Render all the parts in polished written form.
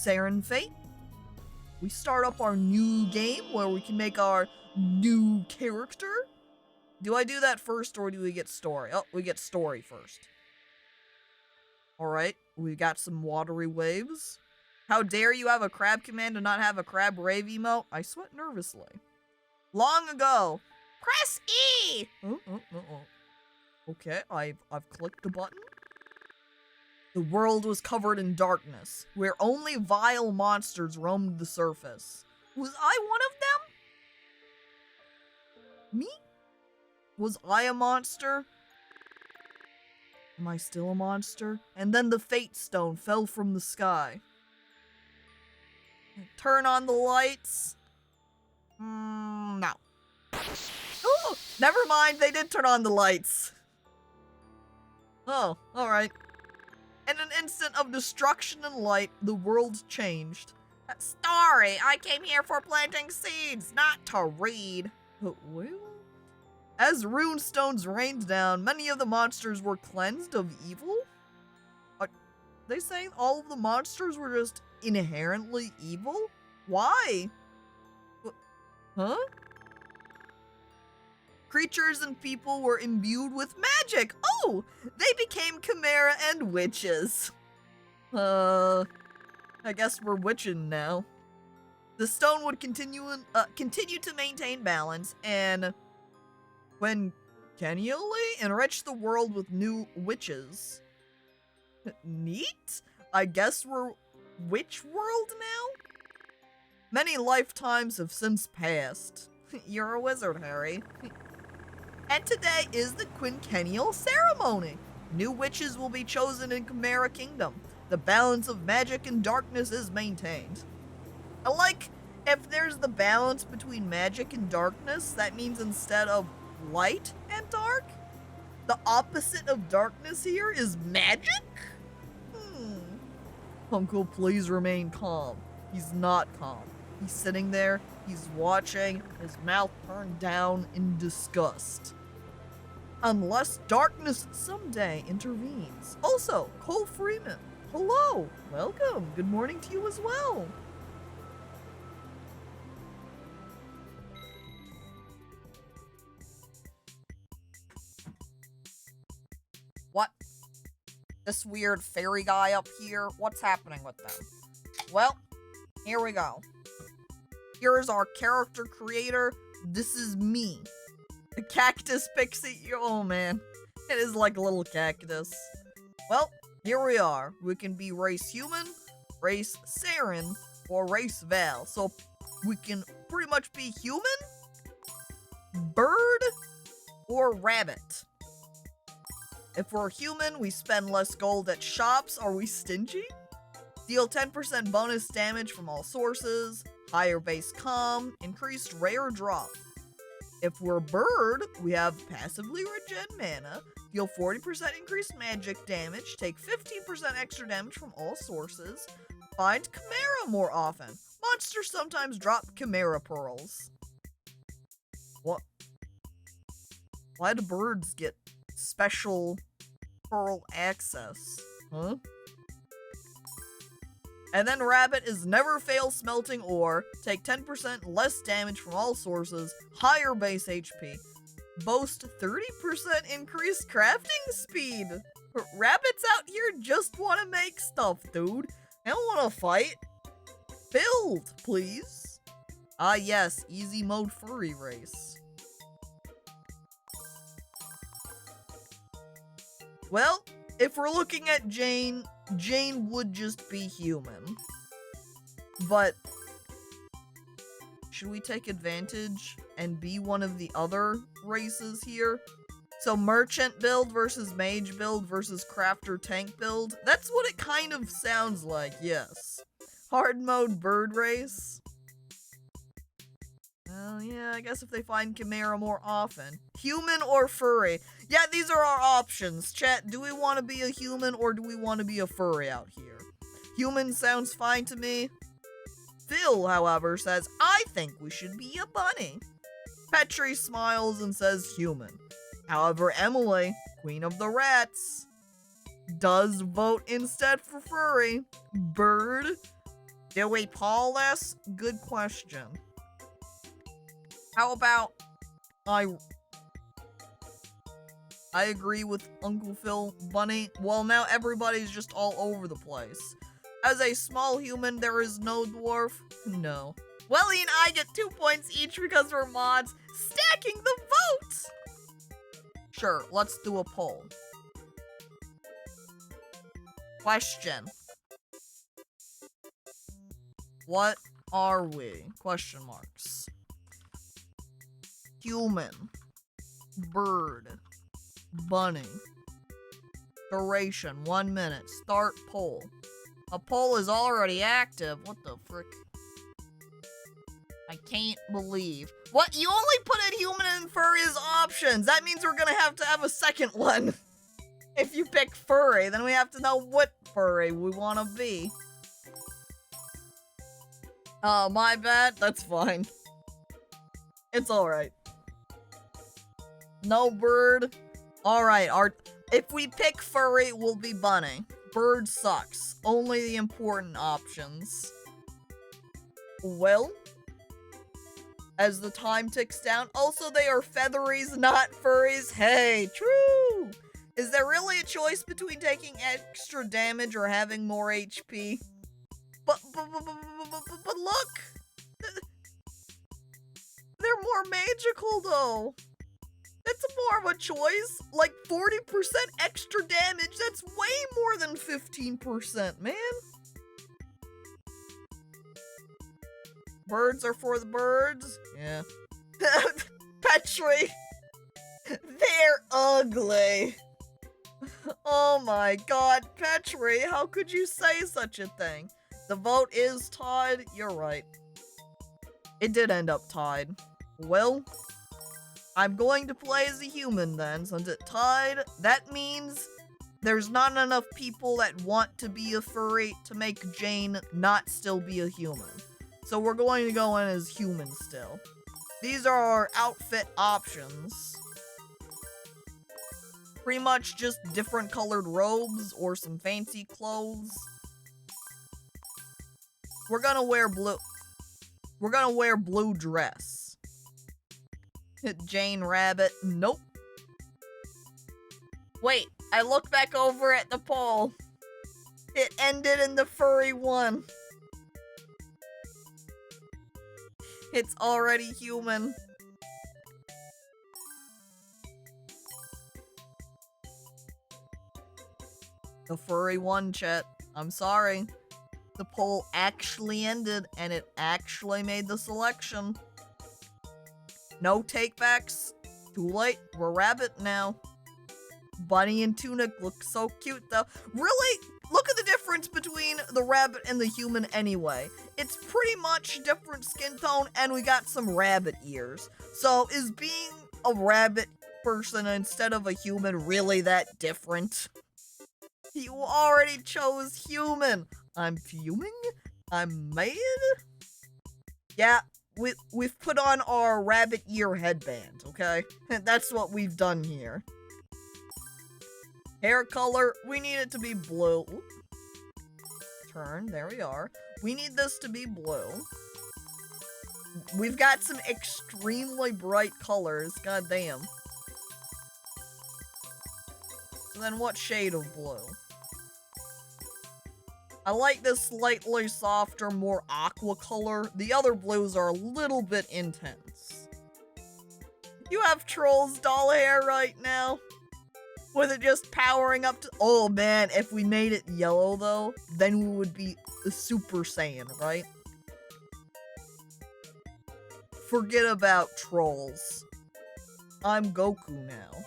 Serin Fate. We start up our new game where we can make our new character. Do I do that first or do we get story? Oh, we get story first. Alright, we got some watery waves. How dare you have a crab command and not have a crab rave emote? I sweat nervously. Long ago. Press E! Okay, I've clicked the button. The world was covered in darkness, where only vile monsters roamed the surface. Was I one of them? Me? Was I a monster? Am I still a monster? And then the fate stone fell from the sky. Turn on the lights. No. Oh, never mind, they did turn on the lights. Oh, alright. In an instant of destruction and light, the world changed. Story, I came here for planting seeds, not to read. Well, as rune stones rained down, many of the monsters were cleansed of evil? Are they saying all of the monsters were just inherently evil? Why? Huh? Creatures and people were imbued with magic. Oh, they became chimera and witches. I guess we're witching now. The stone would continue to maintain balance and when continually enrich the world with new witches. Neat? I guess we're witch world now? Many lifetimes have since passed. You're a wizard, Harry. And today is the quinquennial ceremony. New witches will be chosen in Chimera Kingdom. The balance of magic and darkness is maintained. I like if there's the balance between magic and darkness, that means instead of light and dark, the opposite of darkness here is magic? Uncle, please remain calm. He's not calm. He's sitting there, he's watching, his mouth turned down in disgust. Unless darkness someday intervenes. Also, Cole Freeman, hello, welcome, good morning to you as well. What? This weird fairy guy up here, what's happening with them? Well, here we go. Here's our character creator. This is me. The cactus pixie. Oh man. It is like a little cactus. Well, here we are. We can be race human, race Serin, or race Val. So we can pretty much be human, bird, or rabbit. If we're human, we spend less gold at shops. Are we stingy? Deal 10% bonus damage from all sources. Higher base comm, increased rare drop. If we're bird, we have passively regen mana, deal 40% increased magic damage, take 15% extra damage from all sources, find chimera more often. Monsters sometimes drop chimera pearls. What? Why do birds get special pearl access? Huh? And then rabbit is never fail smelting ore, take 10% less damage from all sources, higher base HP, boast 30% increased crafting speed. Rabbits out here just want to make stuff, dude. They don't want to fight. Build, please. Ah yes, easy mode furry race. Well, if we're looking at Jane would just be human. But should we take advantage and be one of the other races here? So merchant build versus mage build versus crafter tank build. That's what it kind of sounds like, yes. Hard mode bird race. Well, yeah, I guess if they find chimera more often. Human or furry? Yeah, these are our options. Chat, do we want to be a human or do we want to be a furry out here? Human sounds fine to me. Phil, however, says, I think we should be a bunny. Petri smiles and says human. However, Emily, queen of the rats, does vote instead for furry. Bird. Do we poll this? Good question. How about I agree with Uncle Phil Bunny. Well, now everybody's just all over the place. As a small human, there is no dwarf. No. Welly and I get 2 points each because we're mods. Stacking the votes! Sure, let's do a poll. Question. What are we? Question marks. Human. Bird. Bunny. Duration, 1 minute. Start poll. A poll is already active. What the frick? I can't believe. What? You only put in human and furry as options. That means we're gonna have to have a second one. If you pick furry, then we have to know what furry we want to be. Oh, my bad. That's fine. It's alright. No bird. Alright, if we pick furry, we'll be bunny. Bird sucks. Only the important options. Well, as the time ticks down, also they are featheries, not furries. Hey, true! Is there really a choice between taking extra damage or having more HP? But look! They're more magical, though. That's more of a choice. Like 40% extra damage, that's way more than 15%, man. Birds are for the birds. Yeah. Petri. They're ugly. Oh my god, Petri, how could you say such a thing? The vote is tied. You're right. It did end up tied. Well, I'm going to play as a human then, since it tied. That means there's not enough people that want to be a furry to make Jane not still be a human. So we're going to go in as human still. These are our outfit options. Pretty much just different colored robes or some fancy clothes. We're gonna wear blue. We're gonna wear blue dress. Jane Rabbit. Nope. Wait, I look back over at the poll. It ended in the furry one. It's already human. The furry one, chat. I'm sorry. The poll actually ended, and it actually made the selection. No takebacks. Too late. We're rabbit now. Bunny and Tunic look so cute, though. Really? Look at the difference between the rabbit and the human anyway. It's pretty much different skin tone, and we got some rabbit ears. So, is being a rabbit person instead of a human really that different? You already chose human. I'm fuming. I'm mad. Yeah, we've put on our rabbit ear headband, okay? That's what we've done here. Hair color, we need it to be blue. Ooh. Turn, there we are. We need this to be blue. We've got some extremely bright colors, goddamn. So then what shade of blue? I like this slightly softer, more aqua color. The other blues are a little bit intense. You have Troll's doll hair right now? With it just powering up to— oh man, if we made it yellow though, then we would be a Super Saiyan, right? Forget about trolls. I'm Goku now.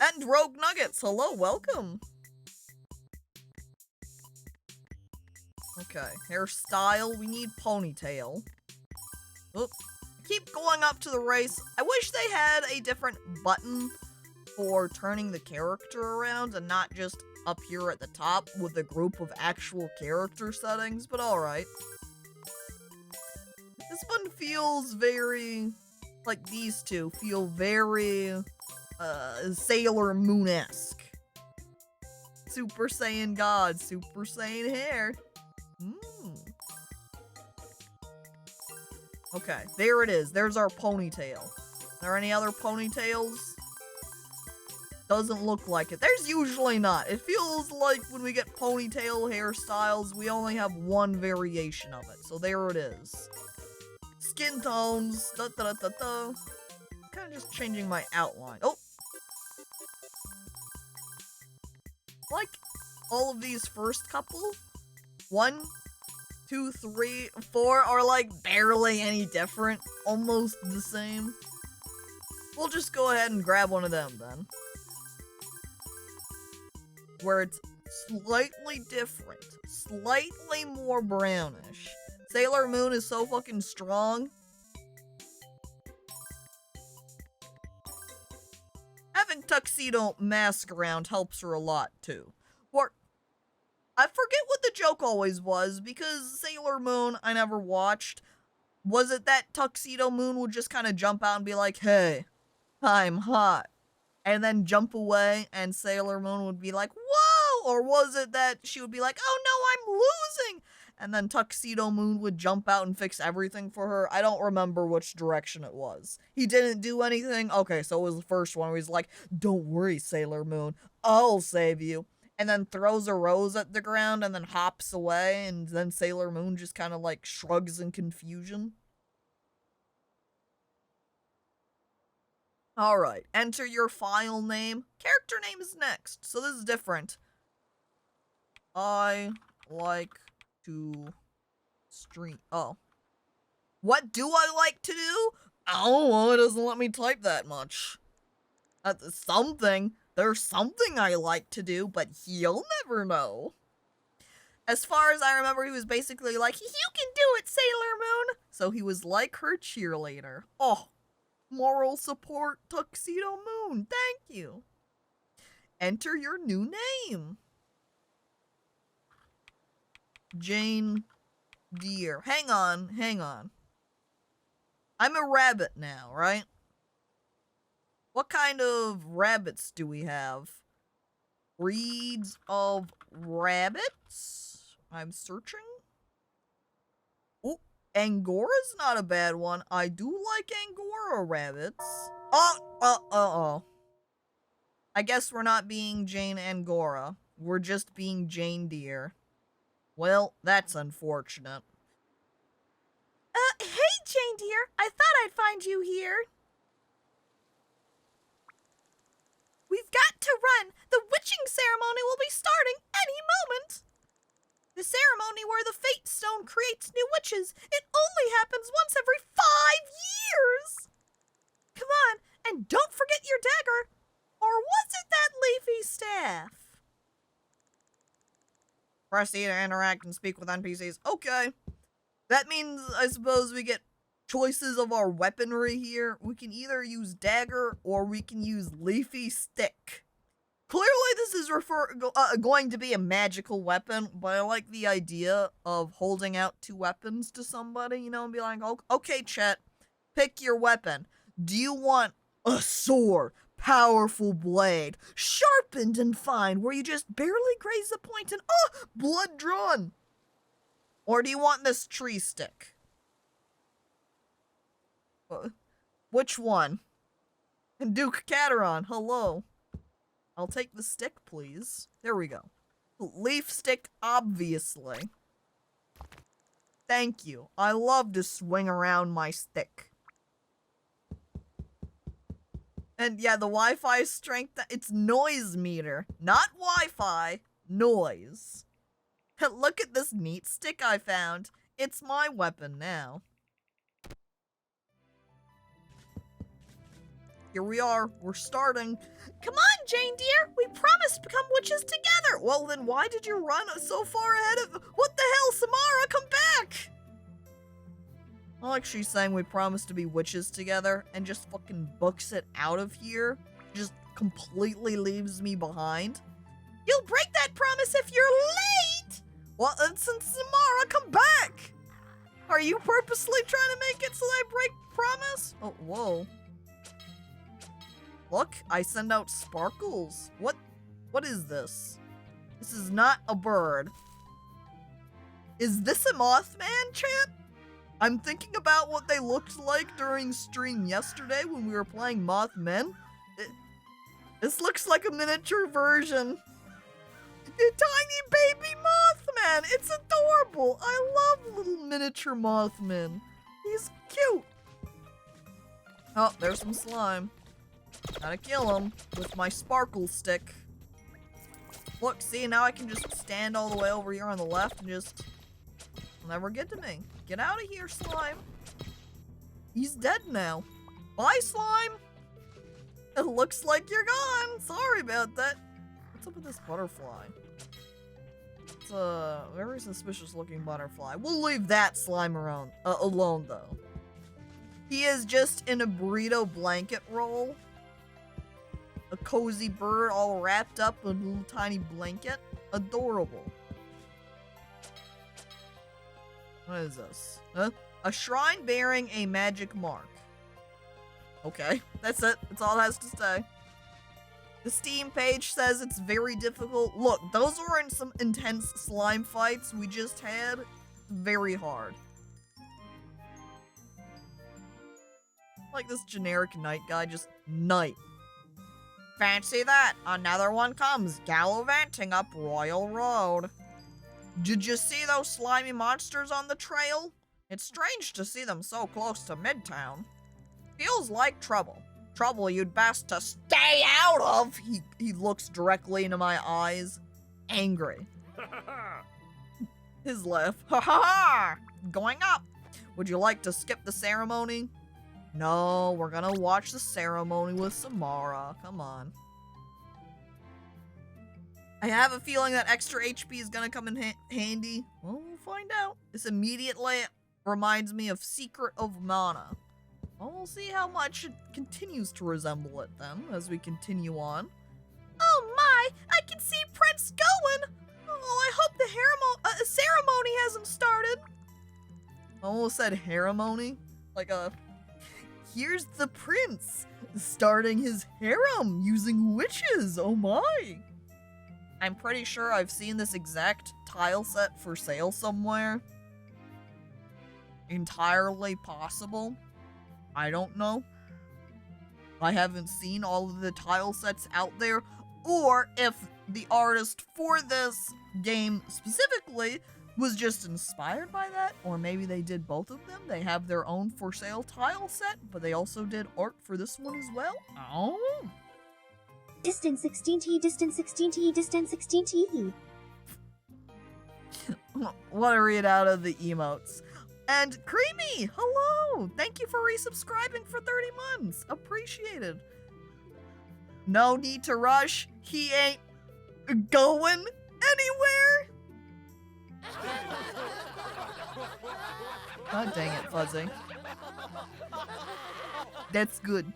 And Rogue Nuggets, hello, welcome. Okay, hairstyle, we need ponytail. Oop. Keep going up to the race. I wish they had a different button for turning the character around and not just up here at the top with a group of actual character settings, but alright. This one feels very, like these two, feel very, Sailor Moon-esque. Super Saiyan God, Super Saiyan hair. Okay, there it is. There's our ponytail. Are there any other ponytails? Doesn't look like it. There's usually not. It feels like when we get ponytail hairstyles, we only have one variation of it. So there it is. Skin tones. Da da da da da. Kind of just changing my outline. Oh! Like all of these first couple. 1, 2, 3, 4 are like barely any different. Almost the same. We'll just go ahead and grab one of them then. Where it's slightly different. Slightly more brownish. Sailor Moon is so fucking strong. Having tuxedo mask around helps her a lot too. Or I forget what the joke always was, because Sailor Moon I never watched. Was it that Tuxedo Moon would just kind of jump out and be like, hey, I'm hot, and then jump away and Sailor Moon would be like, whoa? Or was it that she would be like, oh no, I'm losing, and then Tuxedo Moon would jump out and fix everything for her? I don't remember which direction it was. He didn't do anything? Okay, so it was the first one where he's like, don't worry, Sailor Moon, I'll save you. And then throws a rose at the ground and then hops away, and then Sailor Moon just kind of like shrugs in confusion. Alright, enter your file name. Character name is next, so this is different. I like to stream. Oh. What do I like to do? Oh, it doesn't let me type that much. That's something. There's something I like to do, but he'll never know. As far as I remember, he was basically like, you can do it, Sailor Moon! So he was like her cheerleader. Oh, moral support, Tuxedo Moon, thank you. Enter your new name. Jane Deere. Hang on. I'm a rabbit now, right? What kind of rabbits do we have? Breeds of rabbits? I'm searching. Oh, Angora's not a bad one. I do like Angora rabbits. Oh. I guess we're not being Jane Angora. We're just being Jane Deere. Well, that's unfortunate. Hey, Jane Deere. I thought I'd find you here. We've got to run! The witching ceremony will be starting any moment! The ceremony where the Fate Stone creates new witches. It only happens once every 5 years! Come on, and don't forget your dagger! Or was it that leafy staff? Press E to interact and speak with NPCs. Okay. That means, I suppose, we get choices of our weaponry here. We can either use dagger or we can use leafy stick. Clearly this is going to be a magical weapon, but I like the idea of holding out 2 weapons to somebody, you know, and be like, okay, chat, pick your weapon. Do you want a sword, powerful blade, sharpened and fine, where you just barely graze the point and, blood drawn? Or do you want this tree stick? Which one? And Duke Cateron, hello. I'll take the stick, please. There we go. Leaf stick, obviously. Thank you. I love to swing around my stick. And yeah, the Wi-Fi strength, it's noise meter. Not Wi-Fi, noise. Look at this neat stick I found. It's my weapon now. Here we are. We're starting. Come on, Jane Deere. We promised to become witches together. Well, then why did you run so far ahead of... What the hell, Samara? Come back! I like she's saying we promised to be witches together and just fucking books it out of here. Just completely leaves me behind. You'll break that promise if you're late! Well, then since Samara, come back! Are you purposely trying to make it so I break promise? Oh, whoa. Look, I send out sparkles. What is this? This is not a bird. Is this a Mothman, chat? I'm thinking about what they looked like during stream yesterday when we were playing Mothmen. This looks like a miniature version. A tiny baby Mothman! It's adorable! I love little miniature Mothman. He's cute. Oh, there's some slime. Gotta kill him with my sparkle stick. Look, see, now I can just stand all the way over here on the left and just... He'll never get to me. Get out of here, slime. He's dead now. Bye, slime! It looks like you're gone. Sorry about that. What's up with this butterfly? It's a very suspicious looking butterfly. We'll leave that slime alone, though. He is just in a burrito blanket roll. A cozy bird all wrapped up in a little tiny blanket. Adorable. What is this? Huh? A shrine bearing a magic mark. Okay, that's it. That's all it has to say. The Steam page says it's very difficult. Look, those weren't some intense slime fights we just had. Very hard. Like this generic knight guy, just knight. Fancy that, another one comes gallivanting up Royal Road. Did you see those slimy monsters on the trail? It's strange to see them so close to Midtown. Feels like trouble. Trouble you'd best to stay out of! He looks directly into my eyes. Angry. His laugh. Ha ha ha! Going up! Would you like to skip the ceremony? No, we're gonna watch the ceremony with Samara. Come on. I have a feeling that extra HP is gonna come in handy. Well, we'll find out. This immediately reminds me of Secret of Mana. Well, we'll see how much it continues to resemble it then, as we continue on. Oh my! I can see Prince going! Oh, I hope the ceremony hasn't started. I almost said haremony. Like here's the prince, starting his harem using witches, oh my! I'm pretty sure I've seen this exact tile set for sale somewhere. Entirely possible. I don't know. I haven't seen all of the tile sets out there, or if the artist for this game specifically was just inspired by that, or maybe they did both of them. They have their own for sale tile set, but they also did art for this one as well. Oh. Distant 16T, distant 16T, distant 16T. Want to read out of the emotes. And Creamy, hello! Thank you for resubscribing for 30 months. Appreciated. No need to rush. He ain't going anywhere. God dang it, Fuzzy. That's good.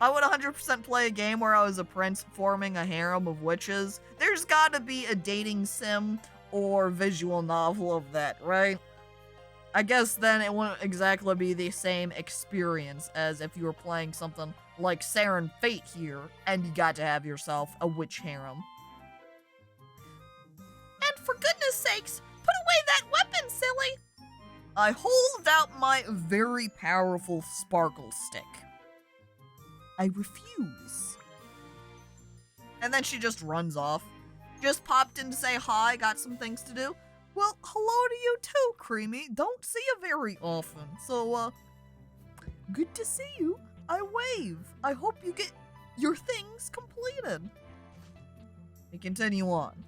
I would 100% play a game where I was a prince forming a harem of witches. There's gotta be a dating sim or visual novel of that, right? I guess then it wouldn't exactly be the same experience as if you were playing something like Serin Fate here, and you got to have yourself a witch harem. And for goodness sakes, put away that weapon, silly! I hold out my very powerful sparkle stick. I refuse. And then she just runs off. Just popped in to say hi, got some things to do. Well, hello to you too, Creamy. Don't see you very often. So, good to see you. I wave. I hope you get your things completed. We continue on.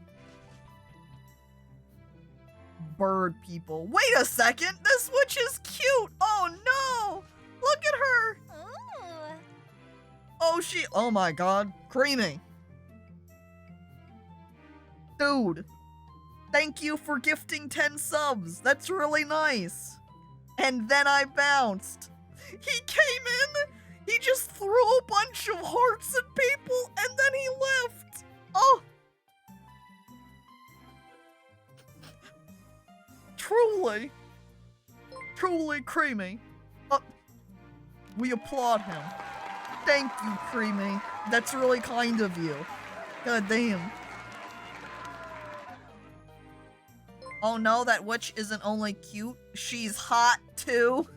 Bird people. Wait a second! This witch is cute! Oh no! Look at her! Oh, oh my god. Creamy. Dude. Thank you for gifting 10 subs. That's really nice. And then I bounced. He came in. He just threw a bunch of hearts at people and then he left. Oh. Truly. Truly Creamy. We applaud him. Thank you, Creamy. That's really kind of you. God damn. Oh no, that witch isn't only cute, she's hot too.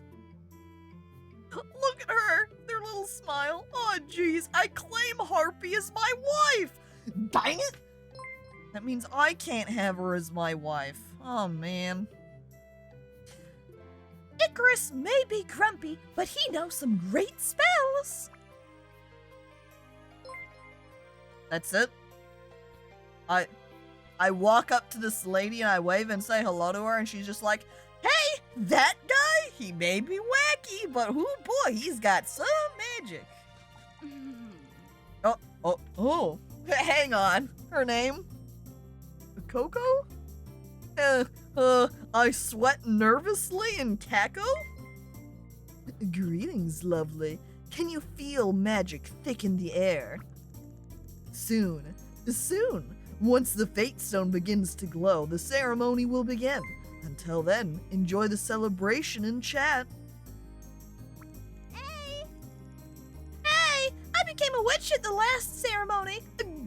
Look at her, their little smile. Oh jeez, I claim Harpy as my wife. Dang it! That means I can't have her as my wife. Oh man. Icarus may be grumpy, but he knows some great spells. That's it. I walk up to this lady and I wave and say hello to her, and she's just like, hey, that guy, he may be wacky, but oh boy, he's got some magic. Oh, hang on. Her name? Coco? I sweat nervously in Caco? Greetings, lovely. Can you feel magic thick in the air? Soon. Once the Fate Stone begins to glow, the ceremony will begin. Until then, enjoy the celebration in chat. Hey, I became a witch at the last ceremony.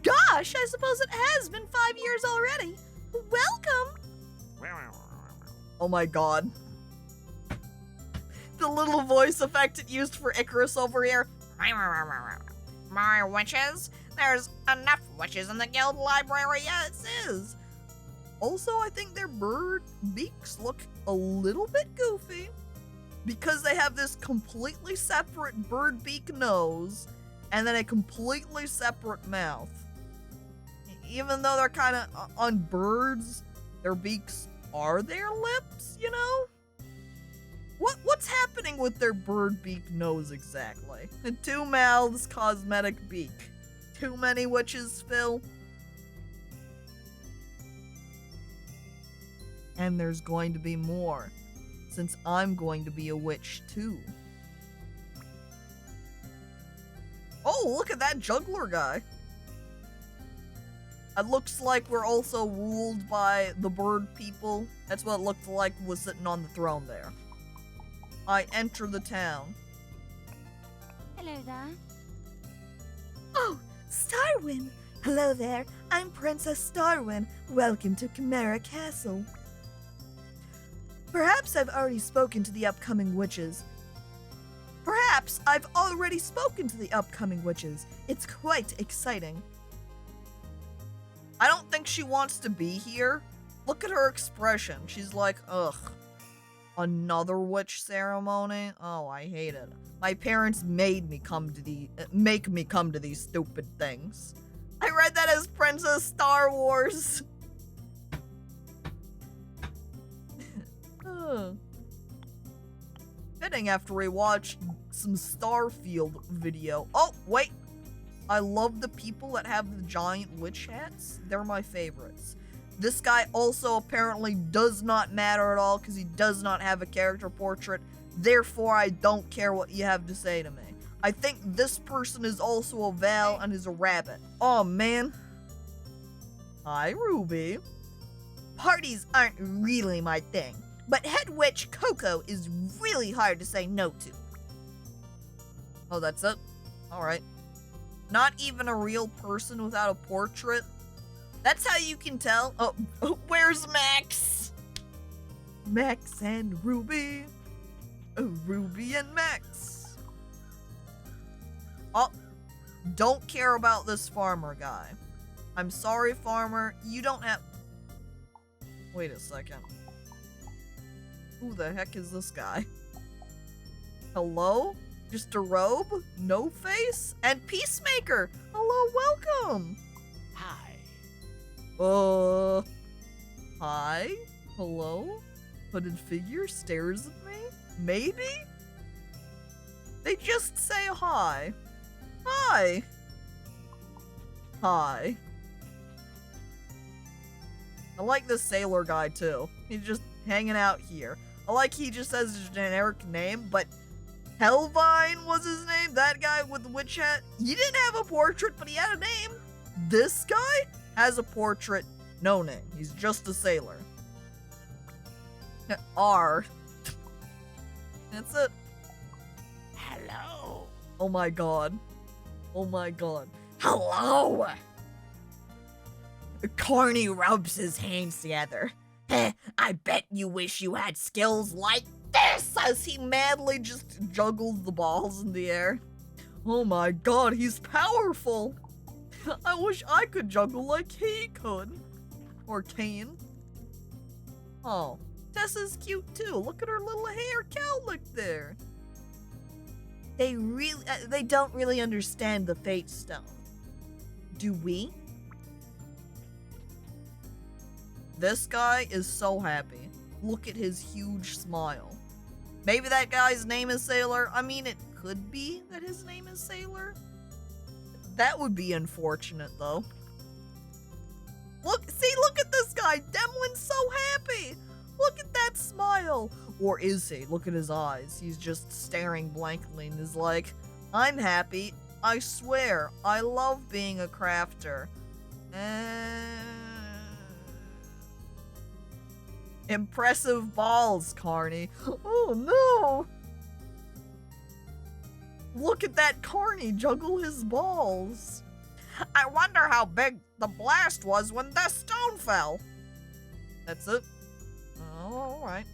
Gosh, I suppose it has been 5 years already. Welcome. Oh my god. The little voice effect it used for Icarus over here. More witches? There's enough witches in the guild library as is. Also, I think their bird beaks look a little bit goofy because they have this completely separate bird beak nose and then a completely separate mouth. Even though they're kind of on birds, their beaks are their lips, you know? What's happening with their bird beak nose exactly? The 2 mouths, cosmetic beak. Too many witches, Phil? And there's going to be more, since I'm going to be a witch too. Oh, look at that juggler guy. It looks like we're also ruled by the bird people. That's what it looked like was sitting on the throne there. I enter the town. Hello there. Oh, Starwin. Hello there. I'm Princess Starwin. Welcome to Chimera Castle. Perhaps I've already spoken to the upcoming witches. It's quite exciting. I don't think she wants to be here. Look at her expression. She's like, ugh. Another witch ceremony? Oh, I hate it. My parents made me come to make me come to these stupid things. I read that as Princess Star Wars. Fitting after we watched some Starfield video. Oh, wait. I love the people that have the giant witch hats. They're my favorites. This guy also apparently does not matter at all because he does not have a character portrait. Therefore, I don't care what you have to say to me. I think this person is also a Val and is a rabbit. Oh, man. Hi, Ruby. Parties aren't really my thing, but head witch Coco is really hard to say no to. Oh, that's it? Alright. Not even a real person without a portrait? That's how you can tell. Oh, where's Max? Max and Ruby. Ruby and Max. Oh, don't care about this farmer guy. I'm sorry, farmer. You don't have... Wait a second. Who the heck is this guy? Hello? Just a robe? No face? And Peacemaker! Hello, welcome! Hi. Hi? Hello? Hooded figure stares at me? Maybe? They just say hi. Hi. Hi. I like this sailor guy too. He's just hanging out here. I like he just says his generic name, but Hellvine was his name? That guy with the witch hat? He didn't have a portrait, but he had a name. This guy has a portrait, no name. He's just a sailor. R. That's it. Hello. Oh my god. Oh my god. Hello! Corny rubs his hands together. I bet you wish you had skills like this, as he madly just juggles the balls in the air. Oh my god, he's powerful. I wish I could juggle like he could. Or Kane. Oh, Tessa's cute too. Look at her little hair cowlick there. They don't really understand the Fate Stone. Do we? This guy is so happy. Look at his huge smile. Maybe that guy's name is Sailor. I mean, it could be that his name is Sailor. That would be unfortunate, though. Look at this guy. Demlin's so happy. Look at that smile. Or is he? Look at his eyes. He's just staring blankly and is like, I'm happy. I swear. I love being a crafter. Impressive balls, Carney. Oh no! Look at that Carney juggle his balls. I wonder how big the blast was when the stone fell. That's it. Oh, alright.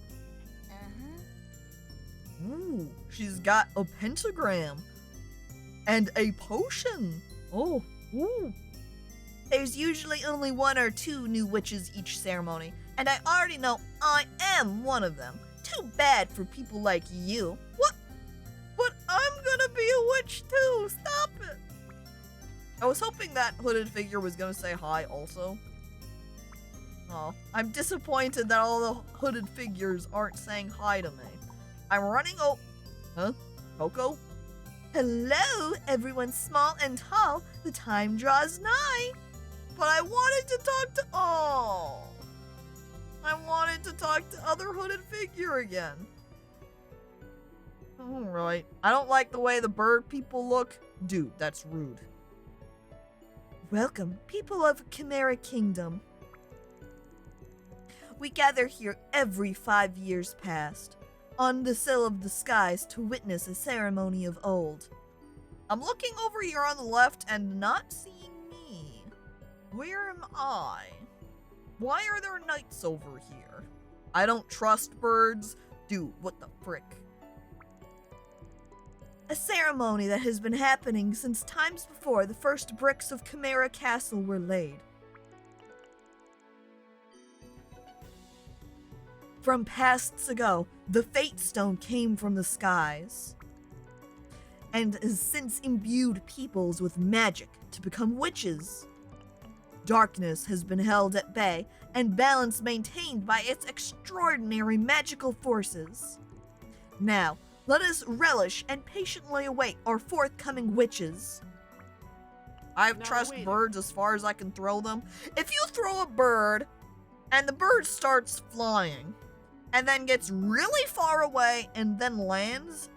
Ooh, she's got a pentagram. And a potion. Oh, ooh. There's usually only 1 or 2 new witches each ceremony, and I already know I am one of them. Too bad for people like you. What? But I'm gonna be a witch too. Stop it. I was hoping that hooded figure was gonna say hi also. Oh, I'm disappointed that all the hooded figures aren't saying hi to me. I'm running. Oh, huh? Coco? Hello, everyone small and tall. The time draws nigh. But I wanted to talk to. Oh. I wanted to talk to other hooded figure again. Alright. I don't like the way the bird people look. Dude, that's rude. Welcome, people of Chimera Kingdom. We gather here every 5 years past, on the sill of the skies to witness a ceremony of old. I'm looking over here on the left and not seeing me. Where am I? Why are there knights over here? I don't trust birds. Dude, what the frick? A ceremony that has been happening since times before the first bricks of Chimera Castle were laid. From pasts ago, the Fate Stone came from the skies, and has since imbued peoples with magic to become witches. Darkness has been held at bay, and balance maintained by its extraordinary magical forces. Now, let us relish and patiently await our forthcoming witches. I trust birds as far as I can throw them. If you throw a bird, and the bird starts flying, and then gets really far away and then lands,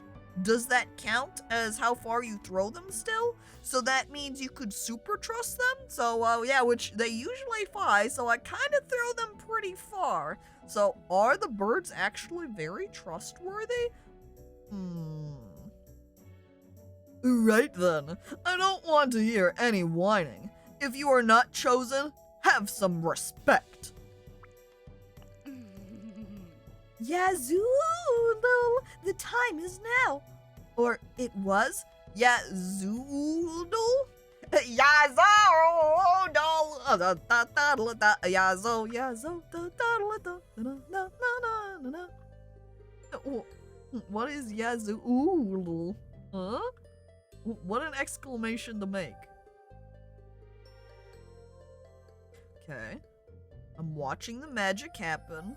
does that count as how far you throw them still? So that means you could super trust them? So, yeah, which they usually fly, so I kind of throw them pretty far. So, are the birds actually very trustworthy? Right then. I don't want to hear any whining. If you are not chosen, have some respect. Yazoo! The time is now. Or it was. Yazoodle? Yazo! What is Yazoodle? Huh? What an exclamation to make. Okay. I'm watching the magic happen.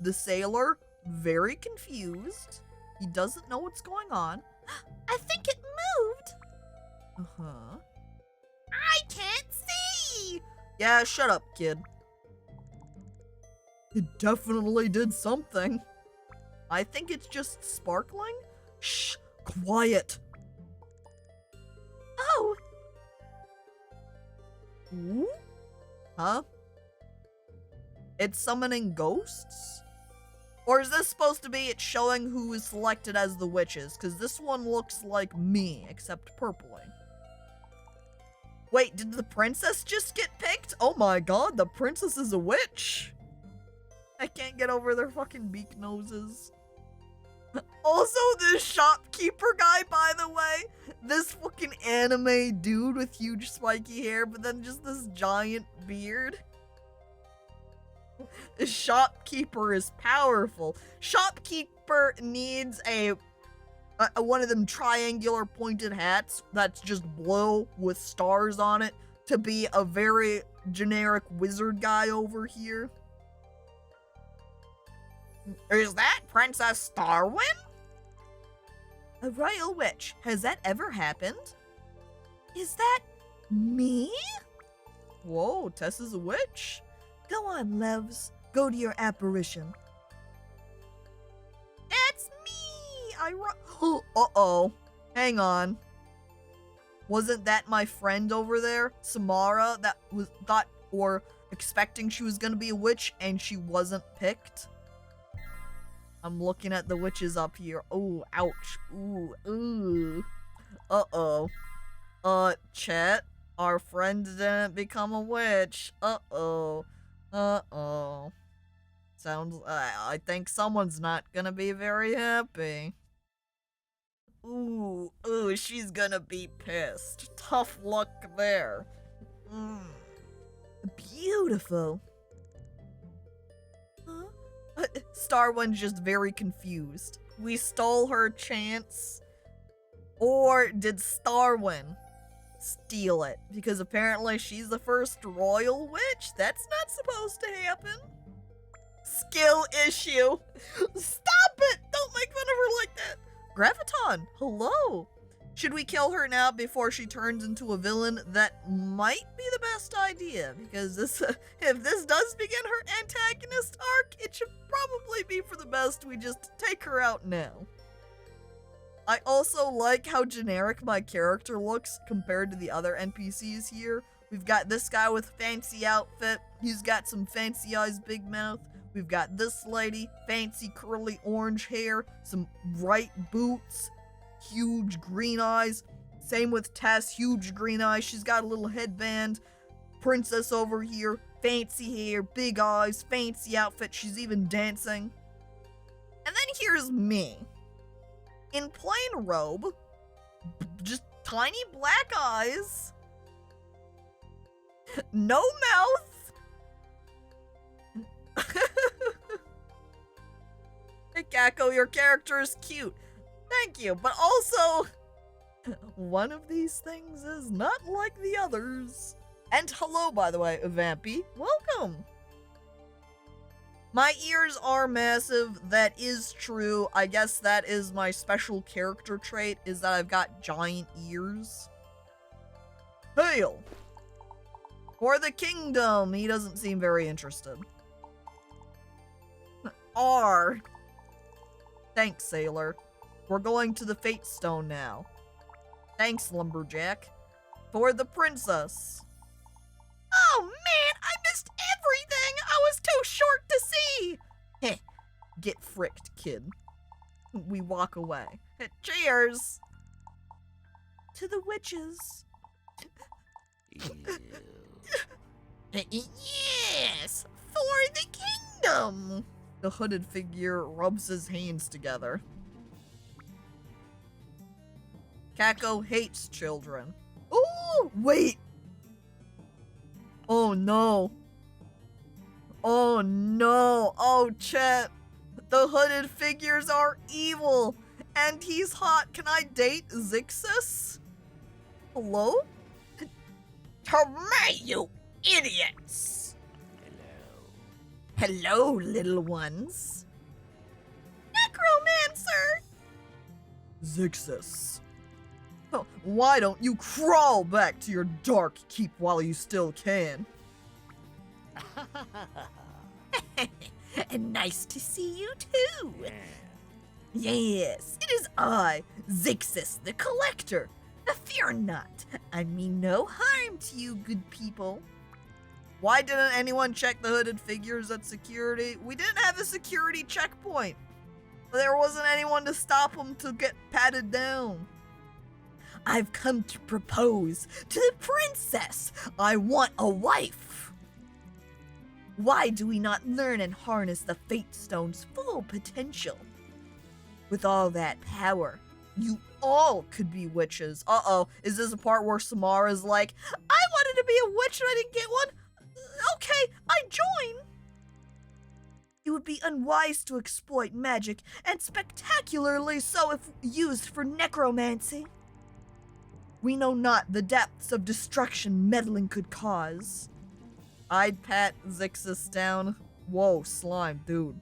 The sailor, very confused. He doesn't know what's going on. I think it moved. Uh-huh. I can't see. Yeah, shut up, kid. It definitely did something. I think it's just sparkling. Shh, quiet. Oh. Ooh? Huh? It's summoning ghosts? Or is this supposed to be it showing who is selected as the witches? Because this one looks like me, except purpley. Wait, did the princess just get picked? Oh my god, the princess is a witch. I can't get over their fucking beak noses. Also, this shopkeeper guy, by the way, this fucking anime dude with huge spiky hair, but then just this giant beard. The shopkeeper is powerful. Shopkeeper needs a one of them triangular pointed hats that's just blue with stars on it to be a very generic wizard guy over here. Is that Princess Starwin? A royal witch. Has that ever happened? Is that me? Whoa, Tess is a witch. Go on, Levs. Go to your apparition. That's me! Uh-oh. Hang on. Wasn't that my friend over there, Samara, that was thought or expecting she was gonna be a witch and she wasn't picked? I'm looking at the witches up here. Oh, ouch. Ooh, ooh. Uh-oh. Chet, our friend didn't become a witch. Uh-oh. Uh-oh. Sounds, I think someone's not gonna be very happy. Ooh, ooh, she's gonna be pissed. Tough luck there. Beautiful. Huh? Starwin's just very confused. We stole her chance? Or did Starwin steal it? Because apparently she's the first royal witch? That's not supposed to happen. Skill issue. Stop it! Don't make fun of her like that. Graviton, hello. Should we kill her now before she turns into a villain? That might be the best idea, because this, if this does begin her antagonist arc, it should probably be for the best we just take her out now. I also like how generic my character looks compared to the other NPCs here. We've got this guy with fancy outfit. He's got some fancy eyes, big mouth. We've got this lady, fancy curly orange hair, some bright boots, huge green eyes. Same with Tess, huge green eyes. She's got a little headband. Princess over here, fancy hair, big eyes, fancy outfit. She's even dancing. And then here's me. In plain robe, just tiny black eyes, no mouth. Hey Caco, your character is cute. Thank you, but also, one of these things is not like the others. And hello, by the way, Vampy. Welcome. My ears are massive. That is true. I guess that is my special character trait, is that I've got giant ears. Hail! For the kingdom! He doesn't seem very interested. R. Thanks, sailor. We're going to the Fate Stone now. Thanks, lumberjack. For the princess. Oh man, I missed everything! I was too short to see! Heh, get fricked, kid. We walk away. Cheers! To the witches. Yes! For the kingdom! The hooded figure rubs his hands together. Caco hates children. Ooh, wait! Oh no. Oh no. Oh, Chet. The hooded figures are evil. And he's hot. Can I date Zixus? Hello? To me, you idiots! Hello, little ones. Necromancer! Zixus. Oh, why don't you crawl back to your dark keep while you still can? Nice to see you too. Yes, it is I, Zixus the Collector. Fear not, I mean no harm to you good people. Why didn't anyone check the hooded figures at security? We didn't have a security checkpoint. There wasn't anyone to stop them to get patted down. I've come to propose to the princess. I want a wife. Why do we not learn and harness the Fate Stone's full potential? With all that power, you all could be witches. Uh-oh, is this a part where Samara's like, I wanted to be a witch and I didn't get one? Okay, I join. It would be unwise to exploit magic, and spectacularly so if used for necromancy. We know not the depths of destruction meddling could cause. I'd pat Zixus down. Whoa, slime, dude.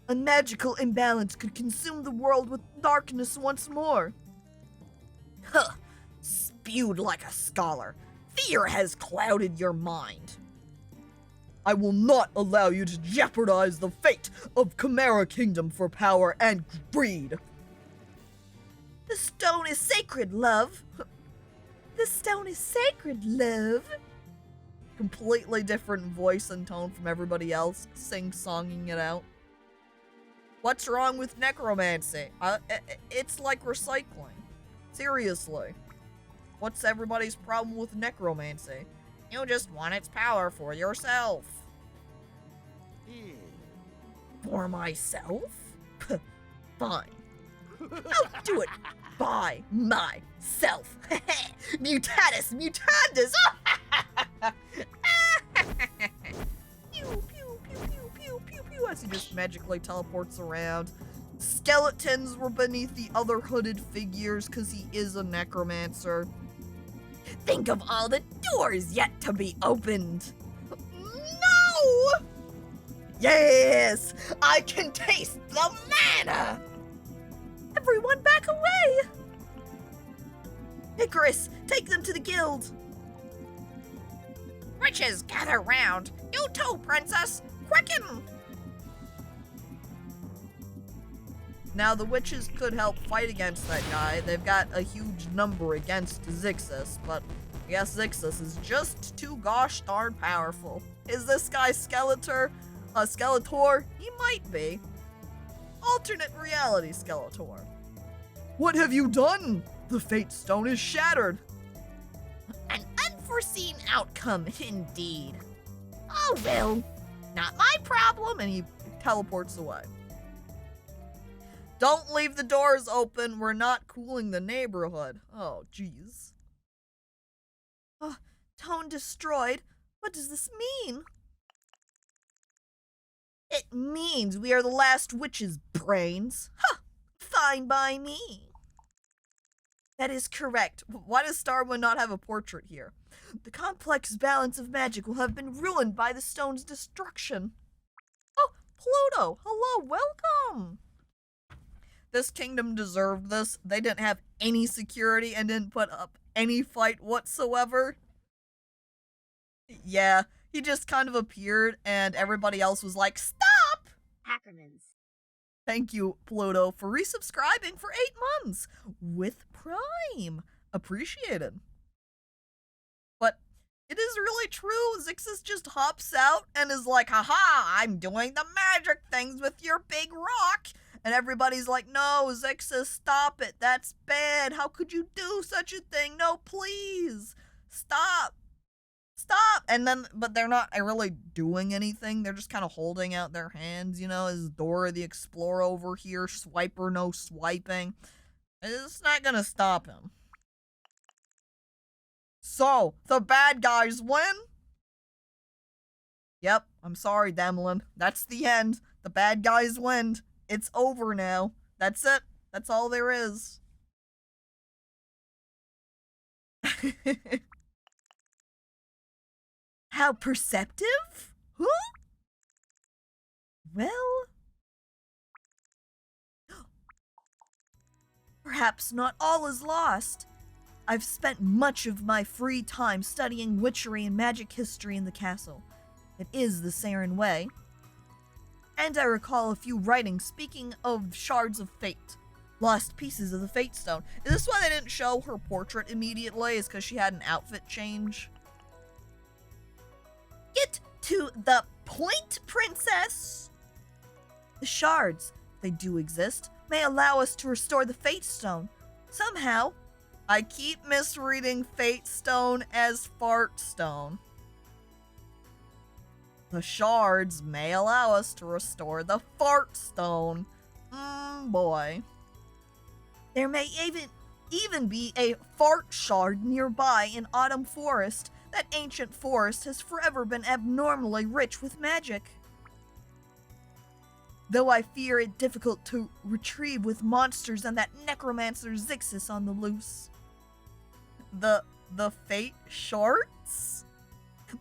A magical imbalance could consume the world with darkness once more. Huh, spewed like a scholar. Fear has clouded your mind. I will not allow you to jeopardize the fate of Chimera Kingdom for power and greed. The stone is sacred, love. The stone is sacred, love. Completely different voice and tone from everybody else, sing-songing it out. What's wrong with necromancy? It's like recycling. Seriously. What's everybody's problem with necromancy? You just want its power for yourself. For myself? Fine. I'll do it by myself. Mutatis mutandis. Pew, pew, pew, pew, pew, pew, pew, as he just magically teleports around. Skeletons were beneath the other hooded figures because he is a necromancer. Think of all the doors yet to be opened. No! Yes! I can taste the mana! Everyone back away! Icarus, take them to the guild! Witches, gather round. You too, princess. Quicken! Now, the witches could help fight against that guy. They've got a huge number against Zixus, but I guess Zixus is just too gosh darn powerful. Is this guy Skeletor? Skeletor? He might be. Alternate reality Skeletor. What have you done? The Fate Stone is shattered. An unforeseen outcome, indeed. Oh, well, not my problem. And he teleports away. Don't leave the doors open. We're not cooling the neighborhood. Oh, jeez. Tone destroyed? What does this mean? It means we are the last witches, brains. Huh, fine by me. That is correct. Why does Starwind not have a portrait here? The complex balance of magic will have been ruined by the stone's destruction. Oh, Pluto, hello, welcome. This kingdom deserved this. They didn't have any security and didn't put up any fight whatsoever. Yeah, he just kind of appeared and everybody else was like, stop! Acronyms. Thank you, Pluto, for resubscribing for 8 months with Prime. Appreciated. But it is really true. Zixus just hops out and is like, haha, I'm doing the magic things with your big rock. And everybody's like, no, Zixus, stop it. That's bad. How could you do such a thing? No, please. Stop. Stop! And then, but they're not really doing anything. They're just kind of holding out their hands, you know, as Dora the Explorer over here, swiper no swiping. It's not gonna stop him. So, the bad guys win? Yep, I'm sorry, Demlin. That's the end. The bad guys win. It's over now. That's it. That's all there is. How perceptive? Huh? Well, perhaps not all is lost. I've spent much of my free time studying witchery and magic history in the castle. It is the Serin way. And I recall a few writings speaking of shards of fate. Lost pieces of the Fate Stone. Is this why they didn't show her portrait immediately? Is because she had an outfit change? Get to the point, princess! The shards, they do exist, may allow us to restore the Fate Stone. Somehow. I keep misreading Fate Stone as Fart Stone. The shards may allow us to restore the fart stone. Boy. There may even be a fart shard nearby in Autumn Forest. That ancient forest has forever been abnormally rich with magic. Though I fear it difficult to retrieve with monsters and that necromancer Zixis on the loose. The fate shards?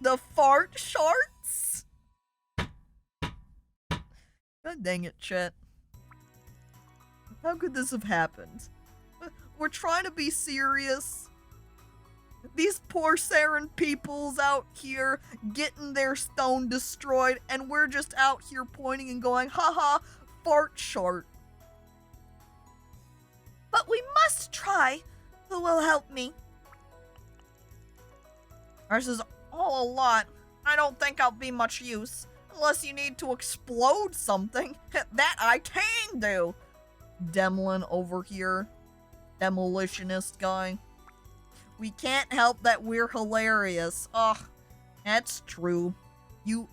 The fart shards? God dang it, Chet. How could this have happened? We're trying to be serious. These poor Serin peoples out here getting their stone destroyed, and we're just out here pointing and going, haha, fart shart. But we must try. Who will help me? This is all a lot. I don't think I'll be much use. Unless you need to explode something. That I can do. Demlin over here. Demolitionist guy. We can't help that we're hilarious. Ugh, that's true. You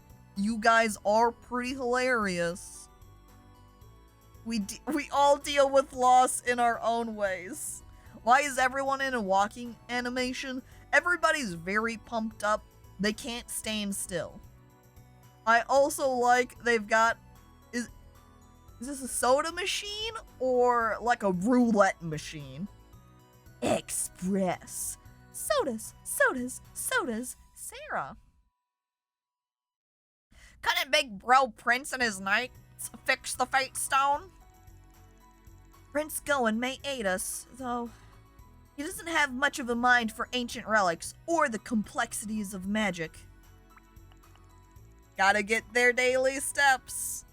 guys are pretty hilarious. We all deal with loss in our own ways. Why is everyone in a walking animation? Everybody's very pumped up. They can't stand still. I also like they've got... Is this a soda machine or like a roulette machine? Express. Sodas, sodas, sodas, Sarah. Couldn't Big Bro Prince and his knights fix the fate stone? Prince Goen may aid us, though he doesn't have much of a mind for ancient relics or the complexities of magic. Gotta get their daily steps.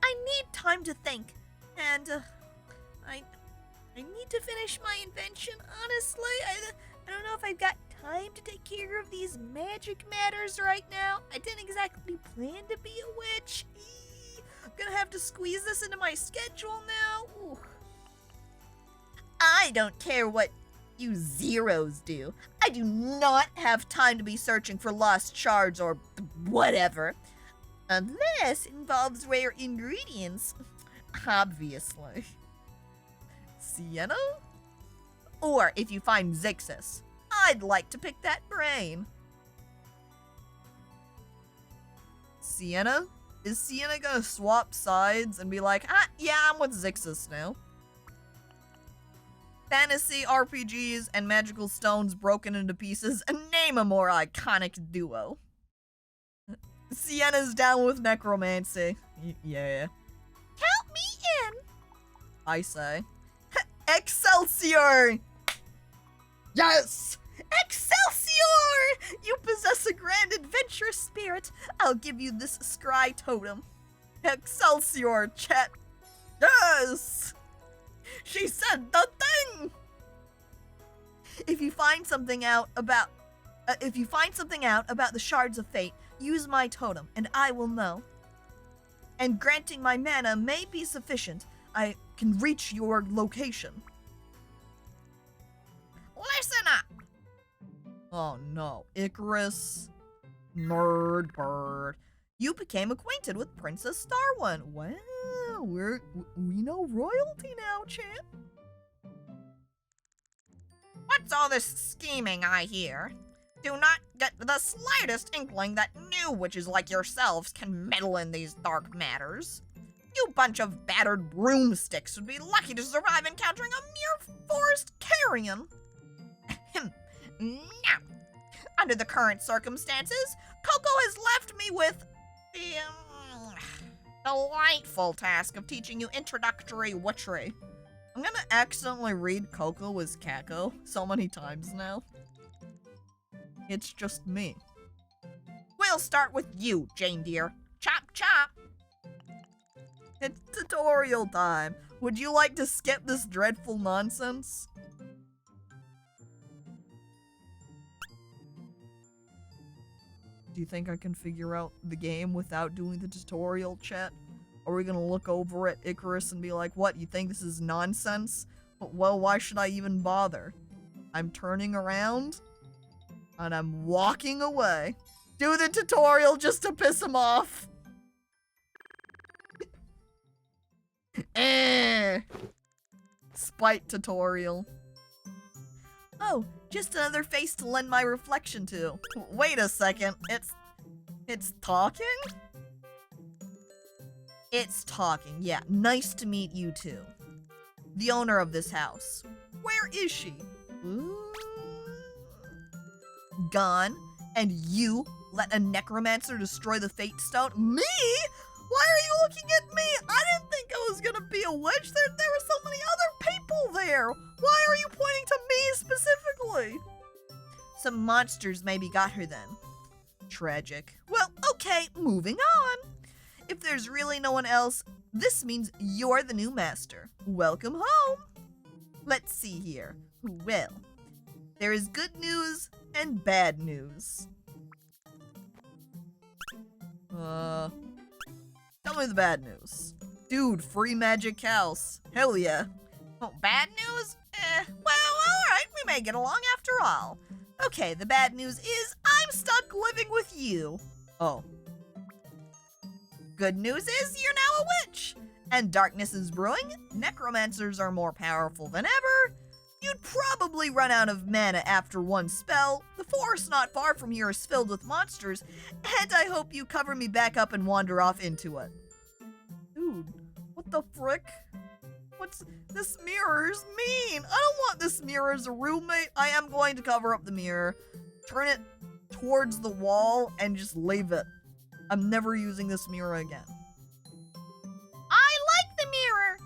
I need time to think, and I need to finish my invention, honestly. I don't know if I've got time to take care of these magic matters right now. I didn't exactly plan to be a witch. I'm gonna have to squeeze this into my schedule now. Ooh. I don't care what you zeros do. I do not have time to be searching for lost shards or whatever. Unless it involves rare ingredients. Obviously. Sienna? Or if you find Zixis, I'd like to pick that brain. Sienna? Is Sienna gonna swap sides and be like, yeah, I'm with Zixis now? Fantasy RPGs and magical stones broken into pieces, and name a more iconic duo. Sienna's down with necromancy. Yeah. Count me in! I say. Excelsior! Yes! Excelsior! You possess a grand adventurous spirit. I'll give you this scry totem. Excelsior, chat. Yes! She said the thing! If you find something out about the shards of fate, use my totem, and I will know. And granting my mana may be sufficient. I can reach your location. Listen up! Oh no, Icarus, nerd bird. You became acquainted with Princess Starone. Wow, we know royalty now, champ. What's all this scheming I hear? Do not get the slightest inkling that new witches like yourselves can meddle in these dark matters. You bunch of battered broomsticks would be lucky to survive encountering a mere forest carrion. Now, under the current circumstances, Coco has left me with the delightful task of teaching you introductory witchery. I'm gonna accidentally read Coco as Caco so many times now. It's just me. We'll start with you, Jane dear. Chop chop! It's tutorial time. Would you like to skip this dreadful nonsense? Do you think I can figure out the game without doing the tutorial, chat? Are we gonna look over at Icarus and be like, what, you think this is nonsense? Well, why should I even bother? I'm turning around, and I'm walking away. do the tutorial just to piss him off. Spite tutorial. Oh, just another face to lend my reflection to. Wait a second, it's talking? It's talking, yeah. Nice to meet you too. The owner of this house. Where is she? Gone. And you let a necromancer destroy the fate stone? Me? Why are you looking at me? I didn't think I was gonna be a witch. There were so many other people there. Why are you pointing to me specifically? Some monsters maybe got her then. Tragic. Well, okay, moving on. If there's really no one else, this means you're the new master. Welcome home. Let's see here. Well, there is good news and bad news. Tell me the bad news. Dude, free magic house. Hell yeah. Oh, bad news? Well, alright, we may get along after all. Okay, the bad news is I'm stuck living with you. Oh. Good news is you're now a witch. And darkness is brewing. Necromancers are more powerful than ever. You'd probably run out of mana after one spell. The forest not far from here is filled with monsters, and I hope you cover me back up and wander off into it. Dude, what the frick? What's this mirror's mean? I don't want this mirror as a roommate. I am going to cover up the mirror, turn it towards the wall, and just leave it. I'm never using this mirror again. I like the mirror.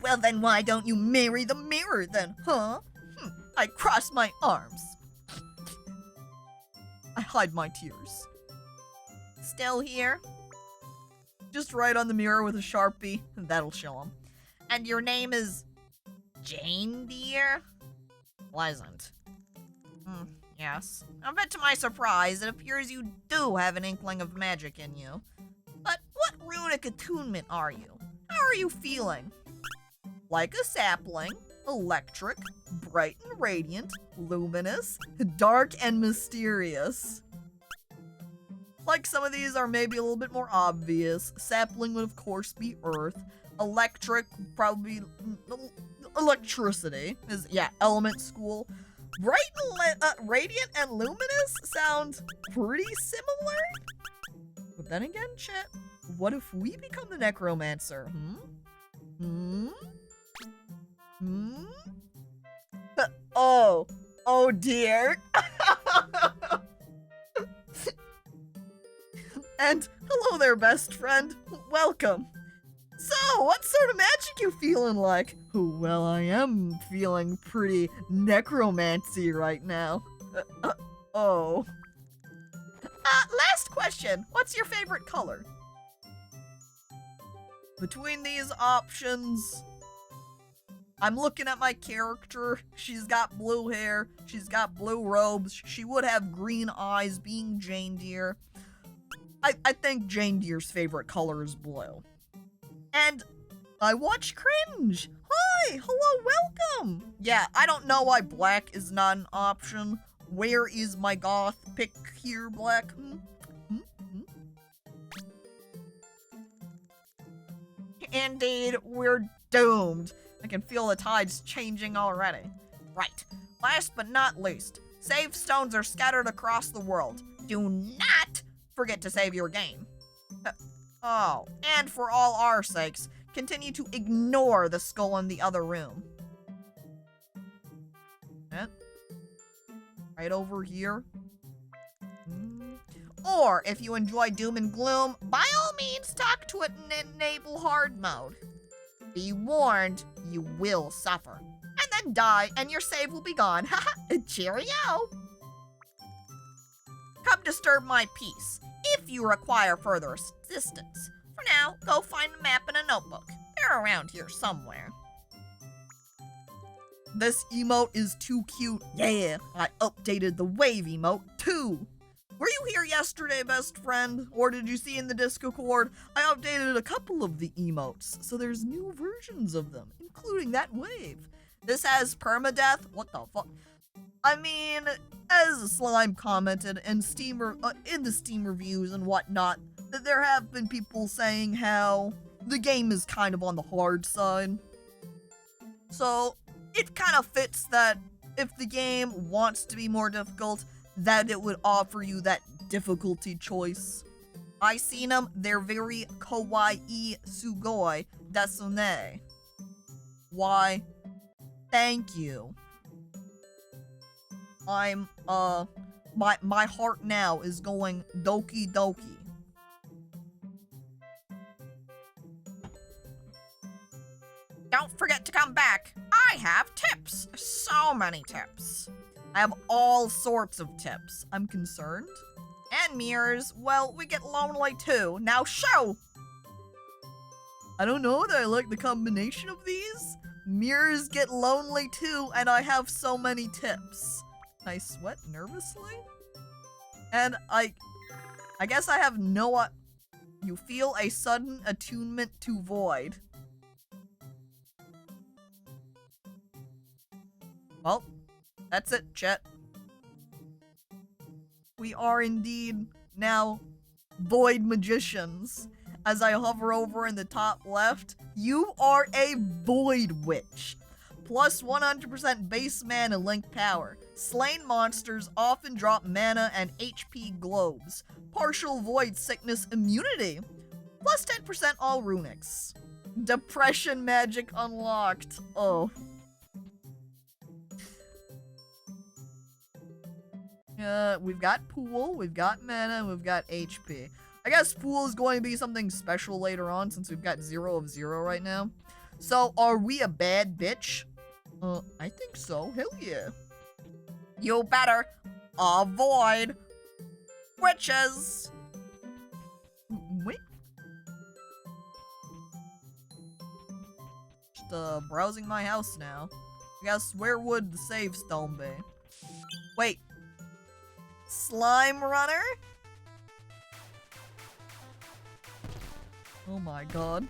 Well, then why don't you marry the mirror then, huh? I cross my arms. I hide my tears. Still here? Just write on the mirror with a Sharpie, and that'll show him. And your name is Jane, dear? Pleasant. Yes. A bit to my surprise, it appears you do have an inkling of magic in you. But what runic attunement are you? How are you feeling? Like a sapling, electric, bright and radiant, luminous, dark and mysterious. Like some of these are maybe a little bit more obvious. Sapling would of course be earth. Electric, probably electricity is, yeah, element school. Bright and radiant and luminous sound pretty similar. But then again, chat, what if we become the necromancer? Oh dear. And hello there, best friend. Welcome. So, what sort of magic you feeling like? Well, I am feeling pretty necromancy right now. Last question. What's your favorite color? Between these options, I'm looking at my character. She's got blue hair. She's got blue robes. She would have green eyes, being Jane Deere. I think Jane Deere's favorite color is blue. And I watch cringe. Hi, hello, welcome. Yeah, I don't know why black is not an option. Where is my goth pick here, black? Indeed, we're doomed. I can feel the tides changing already. Right. Last but not least, save stones are scattered across the world. Do not forget to save your game. Oh, and for all our sakes, continue to ignore the skull in the other room. Right over here. Or, if you enjoy doom and gloom, by all means talk to it and enable hard mode. Be warned, you will suffer. And then die, and your save will be gone. Haha, cheerio! Come disturb my peace, if you require further assistance. For now, go find a map and a notebook. They're around here somewhere. This emote is too cute. Yeah, I updated the wave emote too. Were you here yesterday, best friend? Or did you see in the Discord? I updated a couple of the emotes, so there's new versions of them, including that wave. This has permadeath. What the fuck? I mean, as Slime commented in in the Steam reviews and whatnot, that there have been people saying how the game is kind of on the hard side. So it kind of fits that if the game wants to be more difficult, that it would offer you that difficulty choice. I seen them, they're very kawaii sugoi desune. Why? Thank you. I'm, my heart now is going doki doki. Don't forget to come back. I have tips. So many tips. I have all sorts of tips. I'm concerned. And mirrors, well, we get lonely too. Now show! I don't know that I like the combination of these. Mirrors get lonely too, and I have so many tips. I sweat nervously? And I guess I have no... You feel a sudden attunement to void. Well, that's it, chat. We are indeed now void magicians. As I hover over in the top left, you are a void witch. Plus 100% base mana link power. Slain monsters often drop mana and HP globes. Partial void sickness immunity. Plus 10% all runics. Depression magic unlocked. Oh. We've got pool, we've got mana, we've got HP. I guess pool is going to be something special later on since we've got 0 of 0 right now. So, are we a bad bitch? I think so. Hell yeah. You better avoid witches. Wait. Just, browsing my house now. I guess where would the save stone be? Wait. Slime runner? Oh my god.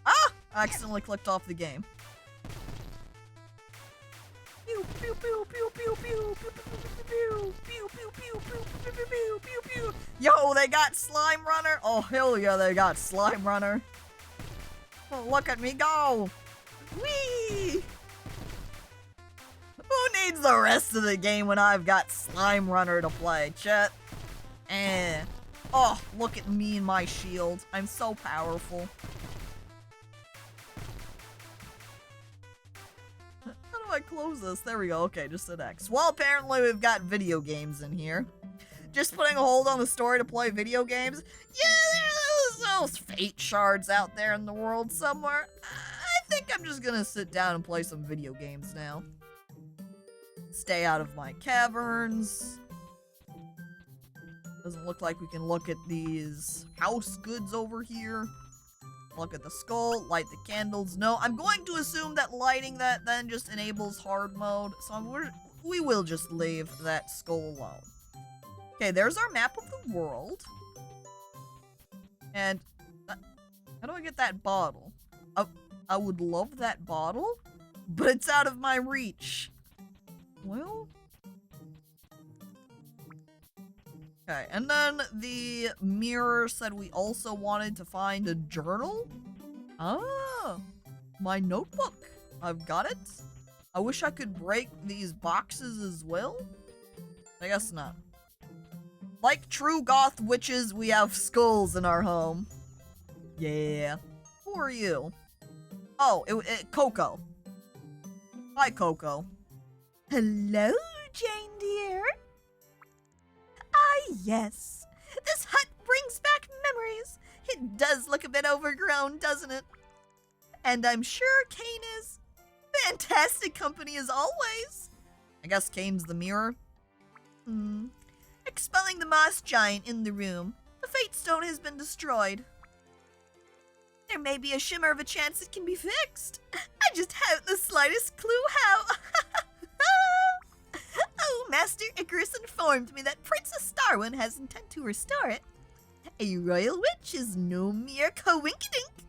Ah! I accidentally clicked off the game. Pew pew pew pew pew pew pew pew pew pew pew pew pew pew pew. Yo, they got slime runner? Oh hell yeah, they got slime runner. Oh, look at me go! Whee! Who needs the rest of the game when I've got Slime Runner to play, chat? Oh, look at me and my shield. I'm so powerful. How do I close this? There we go. Okay, just an X. Well, apparently we've got video games in here. Just putting a hold on the story to play video games? Yeah, there's those fate shards out there in the world somewhere. I think I'm just gonna sit down and play some video games now. Stay out of my caverns. Doesn't look like we can look at these house goods over here. Look at the skull, light the candles. No, I'm going to assume that lighting that then just enables hard mode. So we will just leave that skull alone. Okay, there's our map of the world. And how do I get that bottle? I would love that bottle, but it's out of my reach. Well, okay, and then the mirror said we also wanted to find a journal. Ah, my notebook. I've got it. I wish I could break these boxes as well. I guess not. Like true goth witches, we have skulls in our home. Yeah. Who are you? Oh, Coco. Hi, Coco. Hello, Jane dear. Ah, yes. This hut brings back memories. It does look a bit overgrown, doesn't it? And I'm sure Kane is. Fantastic company as always. I guess Kane's the mirror. Expelling the moss giant in the room. The fate stone has been destroyed. There may be a shimmer of a chance it can be fixed. I just haven't the slightest clue how. Oh, Master Icarus informed me that Princess Starwin has intent to restore it. A royal witch is no mere coinkydink.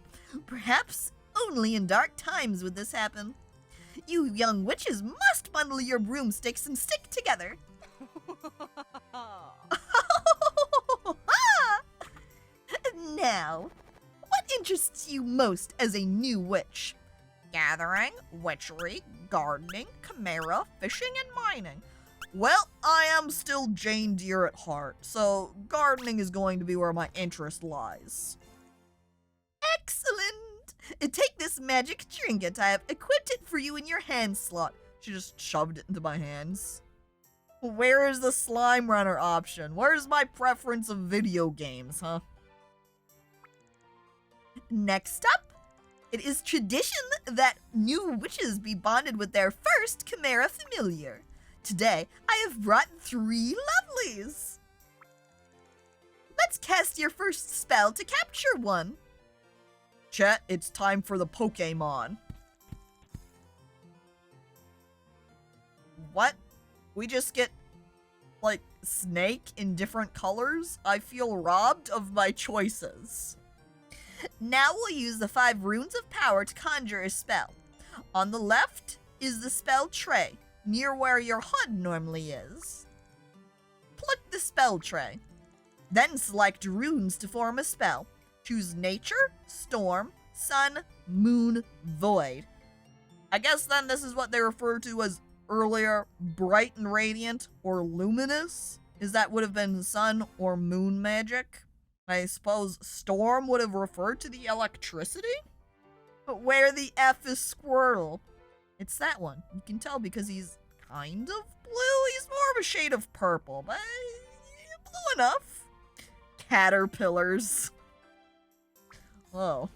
Perhaps only in dark times would this happen. You young witches must bundle your broomsticks and stick together. Now, what interests you most as a new witch? Gathering, witchery, gardening, chimera, fishing, and mining. Well, I am still Jane Deere at heart, so gardening is going to be where my interest lies. Excellent! Take this magic trinket. I have equipped it for you in your hand slot. She just shoved it into my hands. Where is the slime runner option? Where's my preference of video games, huh? Next up, it is tradition that new witches be bonded with their first chimera familiar. Today, I have brought 3 lovelies. Let's cast your first spell to capture one. Chet, it's time for the Pokemon. What? We just get, like, snake in different colors? I feel robbed of my choices. Now we'll use the 5 runes of power to conjure a spell. On the left is the spell tray, near where your HUD normally is. Pluck the spell tray. Then select runes to form a spell. Choose nature, storm, sun, moon, void. I guess then this is what they referred to as earlier bright and radiant or luminous. Is that would have been sun or moon magic? I suppose storm would have referred to the electricity? But where the F is Squirtle? It's that one. You can tell because he's kind of blue. He's more of a shade of purple, but blue enough. Caterpillars. Oh.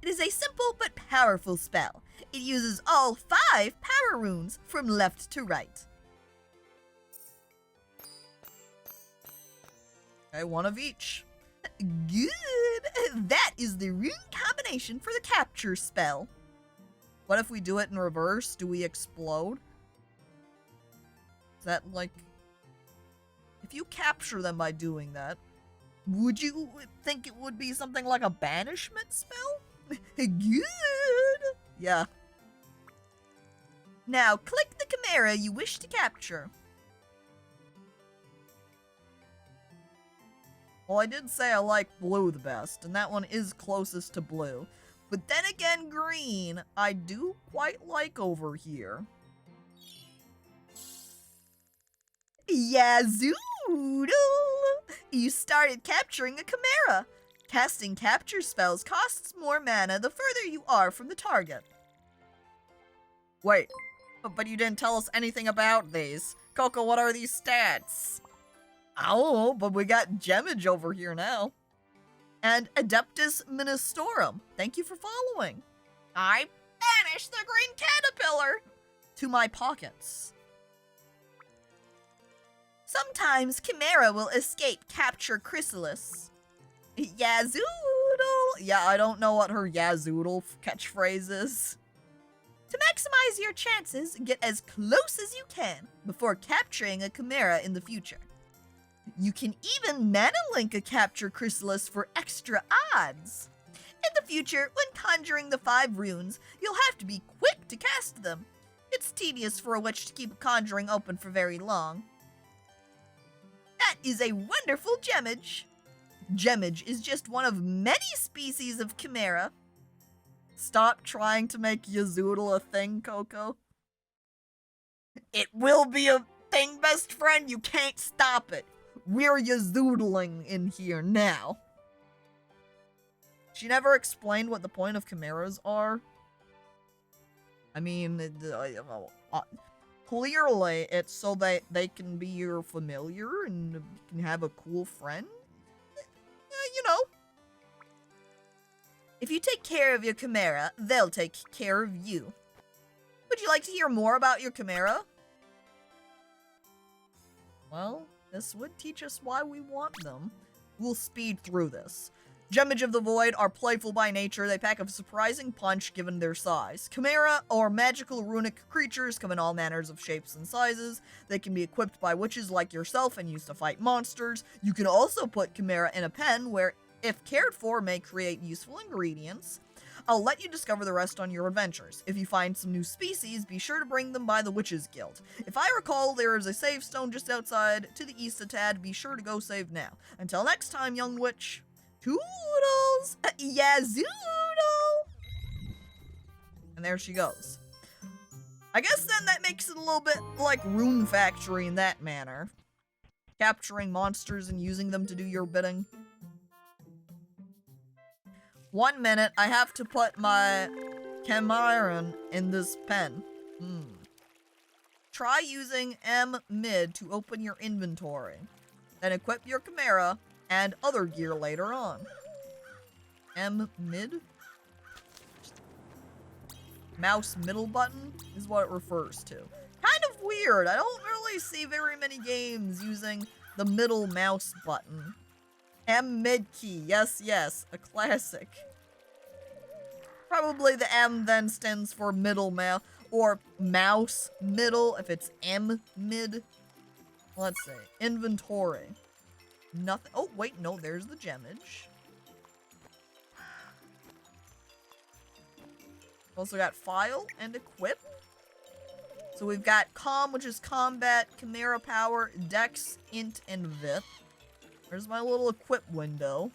It is a simple but powerful spell. It uses all 5 power runes from left to right. Okay, one of each. Good! That is the rune combination for the capture spell. What if we do it in reverse? Do we explode? Is that like... If you capture them by doing that, would you think it would be something like a banishment spell? Good! Yeah. Now click the chimera you wish to capture. Well, I did say I like blue the best, and that one is closest to blue. But then again, green, I do quite like over here. Yazoodle! You started capturing a chimera. Casting capture spells costs more mana the further you are from the target. Wait, but you didn't tell us anything about these. Coco, what are these stats? I don't know, but we got Gemage over here now. And Adeptus Ministorum. Thank you for following. I banished the green caterpillar to my pockets. Sometimes chimera will escape capture chrysalis. Yazoodle! Yeah, I don't know what her Yazoodle catchphrase is. To maximize your chances, get as close as you can before capturing a chimera in the future. You can even mana link a capture chrysalis for extra odds. In the future, when conjuring the 5 runes, you'll have to be quick to cast them. It's tedious for a witch to keep a conjuring open for very long. That is a wonderful Gemage. Gemage is just one of many species of chimera. Stop trying to make Yazoodle a thing, Coco. It will be a thing, best friend. You can't stop it. We're Yazoodling in here now. She never explained what the point of chimeras are. I mean, clearly it's so that they can be your familiar and you can have a cool friend. You know. If you take care of your chimera, they'll take care of you. Would you like to hear more about your chimera? Well, this would teach us why we want them. We'll speed through this. Gemage of the Void are playful by nature. They pack a surprising punch given their size. Chimera, or magical runic creatures, come in all manners of shapes and sizes. They can be equipped by witches like yourself and used to fight monsters. You can also put Chimera in a pen where, if cared for, may create useful ingredients. I'll let you discover the rest on your adventures. If you find some new species, be sure to bring them by the Witches Guild. If I recall, there is a save stone just outside to the east a tad. Be sure to go save now. Until next time, young witch. Toodles! Yazoodle! And there she goes. I guess then that makes it a little bit like Rune Factory in that manner. Capturing monsters and using them to do your bidding. 1 minute, I have to put my Cameron in this pen. Try using M mid to open your inventory. Then equip your Chimera and other gear later on. M mid? Mouse middle button is what it refers to. Kind of weird. I don't really see very many games using the middle mouse button. M mid key. Yes, yes. A classic. Probably the M then stands for middle mouse or mouse middle if it's M mid. Let's see. Inventory. Nothing. Oh, wait. No, there's the gemage. Also got file and equip. So we've got com, which is combat, chimera power, dex, int, and vip. There's my little equip window.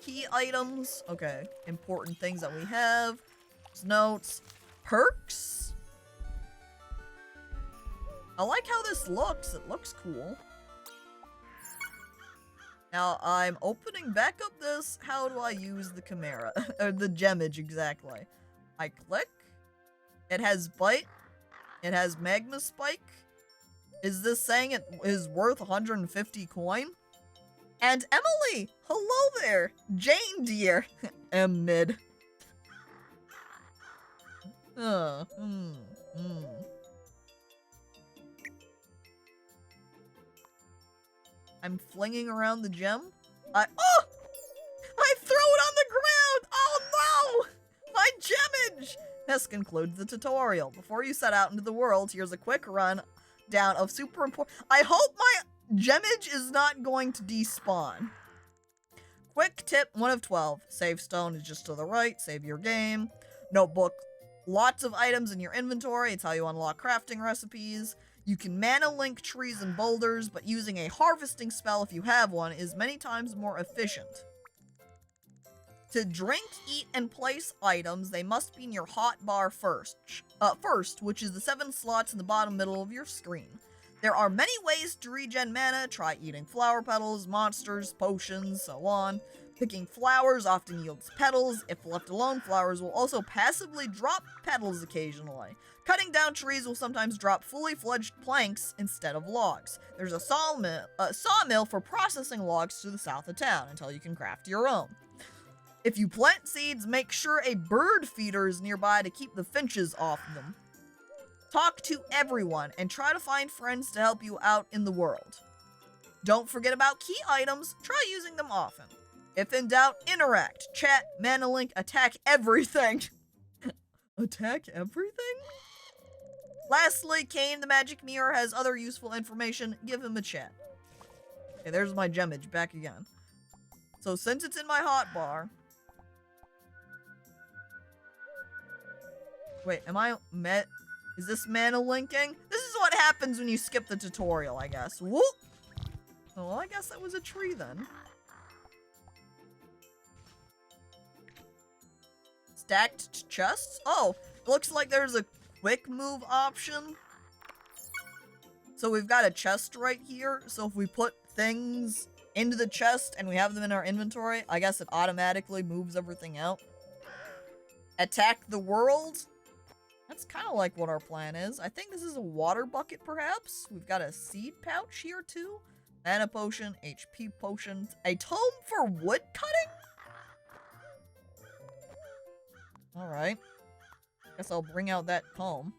Key items. Okay. Important things that we have. Notes. Perks. I like how this looks. It looks cool. Now, I'm opening back up this. How do I use the chimera? Or the gemage, exactly. I click. It has bite. It has magma spike. Is this saying it is worth 150 coin? And Emily! Hello there! Jane, dear! M mid. I'm flinging around the gem. I throw it on the ground! Oh no! My gemage! This concludes the tutorial. Before you set out into the world, here's a quick run down of super important. I hope my gemage is not going to despawn. Quick tip 1 of 12. Save stone is just to the right. Save your game. Notebook. Lots of items in your inventory. It's how you unlock crafting recipes. You can mana link trees and boulders, but using a harvesting spell if you have one is many times more efficient. To drink, eat, and place items, they must be in your hotbar first, which is the 7 slots in the bottom middle of your screen. There are many ways to regen mana. Try eating flower petals, monsters, potions, so on. Picking flowers often yields petals. If left alone, flowers will also passively drop petals occasionally. Cutting down trees will sometimes drop fully fledged planks instead of logs. There's a sawmill for processing logs to the south of town until you can craft your own. If you plant seeds, make sure a bird feeder is nearby to keep the finches off them. Talk to everyone and try to find friends to help you out in the world. Don't forget about key items. Try using them often. If in doubt, interact, chat, mana link, attack everything. Attack everything? Lastly, Kane the Magic Mirror has other useful information. Give him a chat. Okay, there's my gemage back again. So since it's in my hotbar... Wait, am I is this mana linking? This is what happens when you skip the tutorial, I guess. Whoop! Oh, well, I guess that was a tree then. Stacked chests? Oh, looks like there's a quick move option. So we've got a chest right here. So if we put things into the chest and we have them in our inventory, I guess it automatically moves everything out. Attack the world? That's kind of like what our plan is. I think this is a water bucket, perhaps. We've got a seed pouch here, too. Mana potion, HP potion, a tome for wood cutting? Alright. Guess I'll bring out that tome.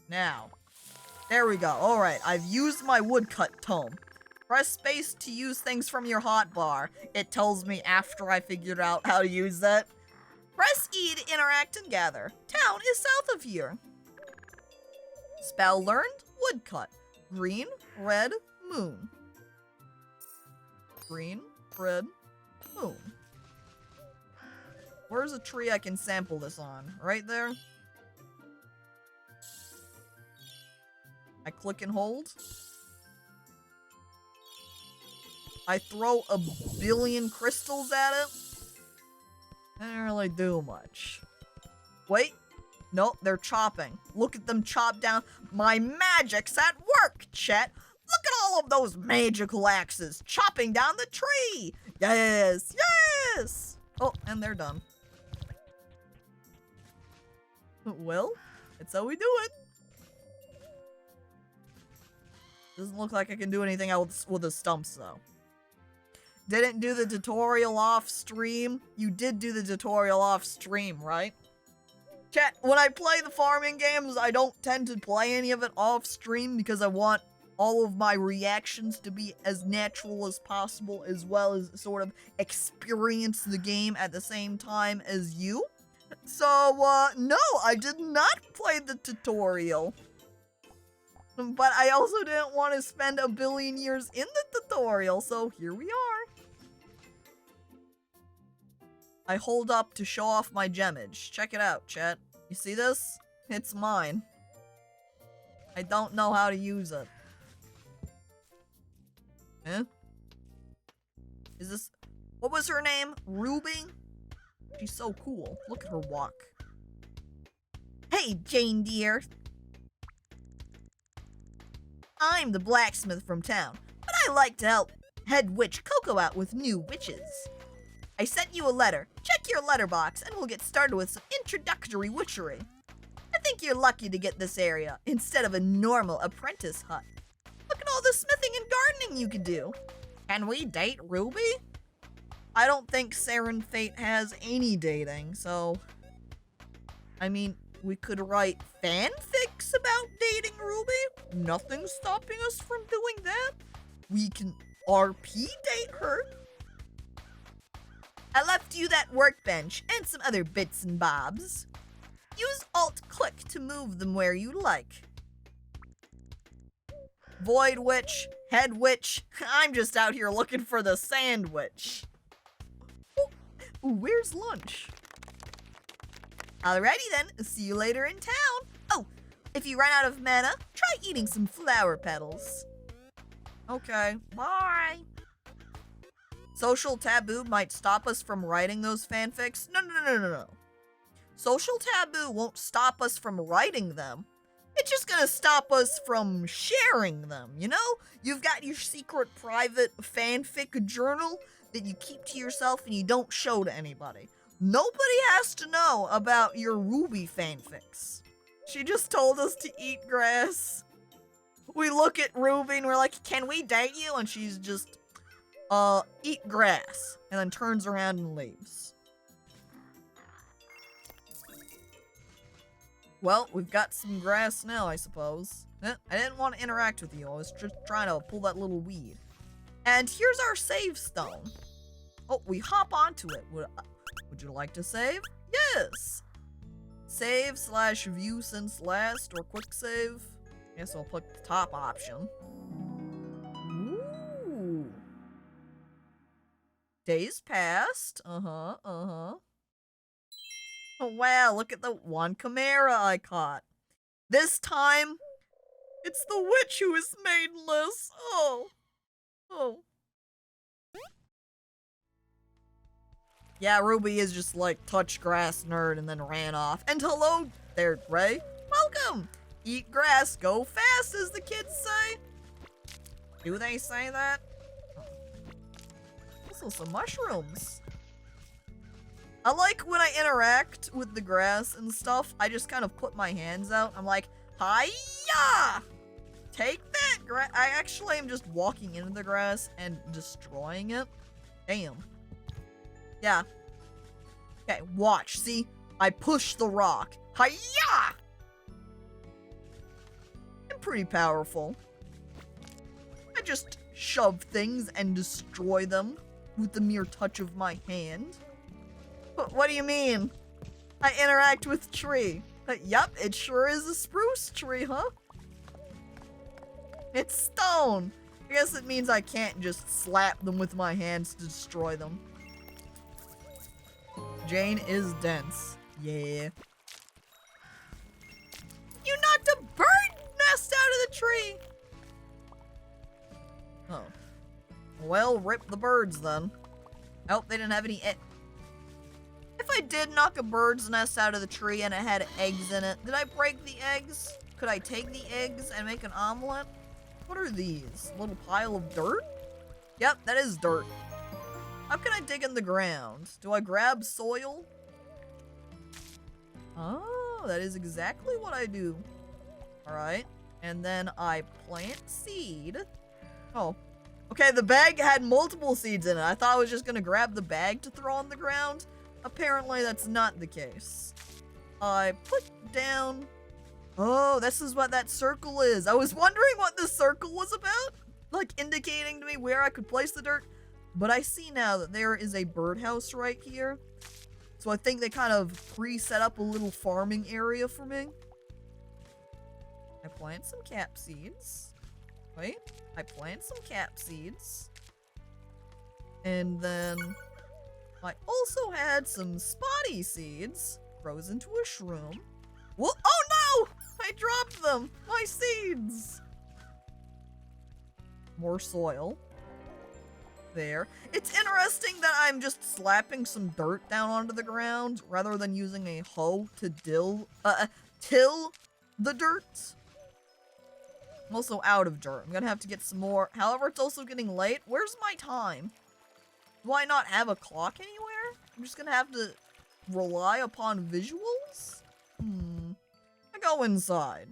Now. There we go. Alright, I've used my woodcut tome. Press space to use things from your hotbar. It tells me after I figured out how to use that. Press E to interact and gather. Town is south of here. Spell learned, woodcut. Green, red, moon. Green, red, moon. Where's a tree I can sample this on? Right there? I click and hold. I throw a billion crystals at it. I didn't really do much. Wait. Nope, they're chopping. Look at them chop down. My magic's at work, chat. Look at all of those magical axes chopping down the tree. Yes, yes. Oh, and they're done. Well, that's how we do it. Doesn't look like I can do anything else with the stumps, though. Didn't do the tutorial off stream. You did do the tutorial off stream, right? Chat, when I play the farming games, I don't tend to play any of it off stream because I want all of my reactions to be as natural as possible, as well as sort of experience the game at the same time as you. So, no, I did not play the tutorial. But I also didn't want to spend a billion years in the tutorial, so here we are. I hold up to show off my gemage. Check it out, chat. You see this? It's mine. I don't know how to use it. Eh? Is this... What was her name? Ruby? She's so cool. Look at her walk. Hey, Jane dear. I'm the blacksmith from town, but I like to help head witch Coco out with new witches. I sent you a letter. Check your letterbox and we'll get started with some introductory witchery. I think you're lucky to get this area instead of a normal apprentice hut. Look at all the smithing and gardening you could do. Can we date Ruby? I don't think Serin Fate has any dating, so... I mean, we could write fanfics about dating Ruby. Nothing's stopping us from doing that. We can RP date her. I left you that workbench and some other bits and bobs. Use Alt-click to move them where you like. Void Witch, Head Witch, I'm just out here looking for the Sand Witch. Ooh, where's lunch? Alrighty then, see you later in town. Oh, if you run out of mana, try eating some flower petals. Okay, bye. Social taboo might stop us from writing those fanfics. No. Social taboo won't stop us from writing them. It's just gonna stop us from sharing them, you know? You've got your secret private fanfic journal that you keep to yourself and you don't show to anybody. Nobody has to know about your Ruby fanfics. She just told us to eat grass. We look at Ruby and we're like, can we date you? And she's just, eat grass. And then turns around and leaves. Well, we've got some grass now, I suppose. I didn't want to interact with you. I was just trying to pull that little weed. And here's our save stone. Oh, we hop onto it. Would you like to save? Yes! Save / view since last or quick save. Guess I'll pick the top option. Ooh. Days passed. Oh wow, look at the one chimera I caught. This time, it's the witch who is maidenless. Oh. Yeah, Ruby is just like touch grass nerd and then ran off. And hello there, Ray. Welcome. Eat grass, go fast, as the kids say. Do they say that? Also some mushrooms. I like when I interact with the grass and stuff, I just kind of put my hands out. I'm like, hi-ya! Take that grass. I actually am just walking into the grass and destroying it. Damn. Yeah. Okay, watch. See? I push the rock. Hi-ya! I'm pretty powerful. I just shove things and destroy them with the mere touch of my hand. What do you mean? I interact with tree. Yup, it sure is a spruce tree, huh? It's stone. I guess it means I can't just slap them with my hands to destroy them. Jane is dense. Yeah. You knocked a bird nest out of the tree! Oh. Well, rip the birds then. Oh, they didn't have any If I did knock a bird's nest out of the tree and it had eggs in it, did I break the eggs? Could I take the eggs and make an omelet? What are these? A little pile of dirt? Yep, that is dirt. How can I dig in the ground? Do I grab soil? Oh, that is exactly what I do. Alright. And then I plant seed. Oh. Okay, the bag had multiple seeds in it. I thought I was just gonna grab the bag to throw on the ground. Apparently, that's not the case. I put down... Oh, this is what that circle is. I was wondering what this circle was about. Like, indicating to me where I could place the dirt. But I see now that there is a birdhouse right here. So I think they kind of pre-set up a little farming area for me. I plant some cap seeds. Wait, I plant some cap seeds. And then I also had some spotty seeds. Grows into a shroom. Well, oh no! I dropped them! My seeds! More soil. There. It's interesting that I'm just slapping some dirt down onto the ground rather than using a hoe to till the dirt. I'm also out of dirt. I'm gonna have to get some more. However, it's also getting late. Where's my time? Do I not have a clock anywhere? I'm just gonna have to rely upon visuals? I go inside.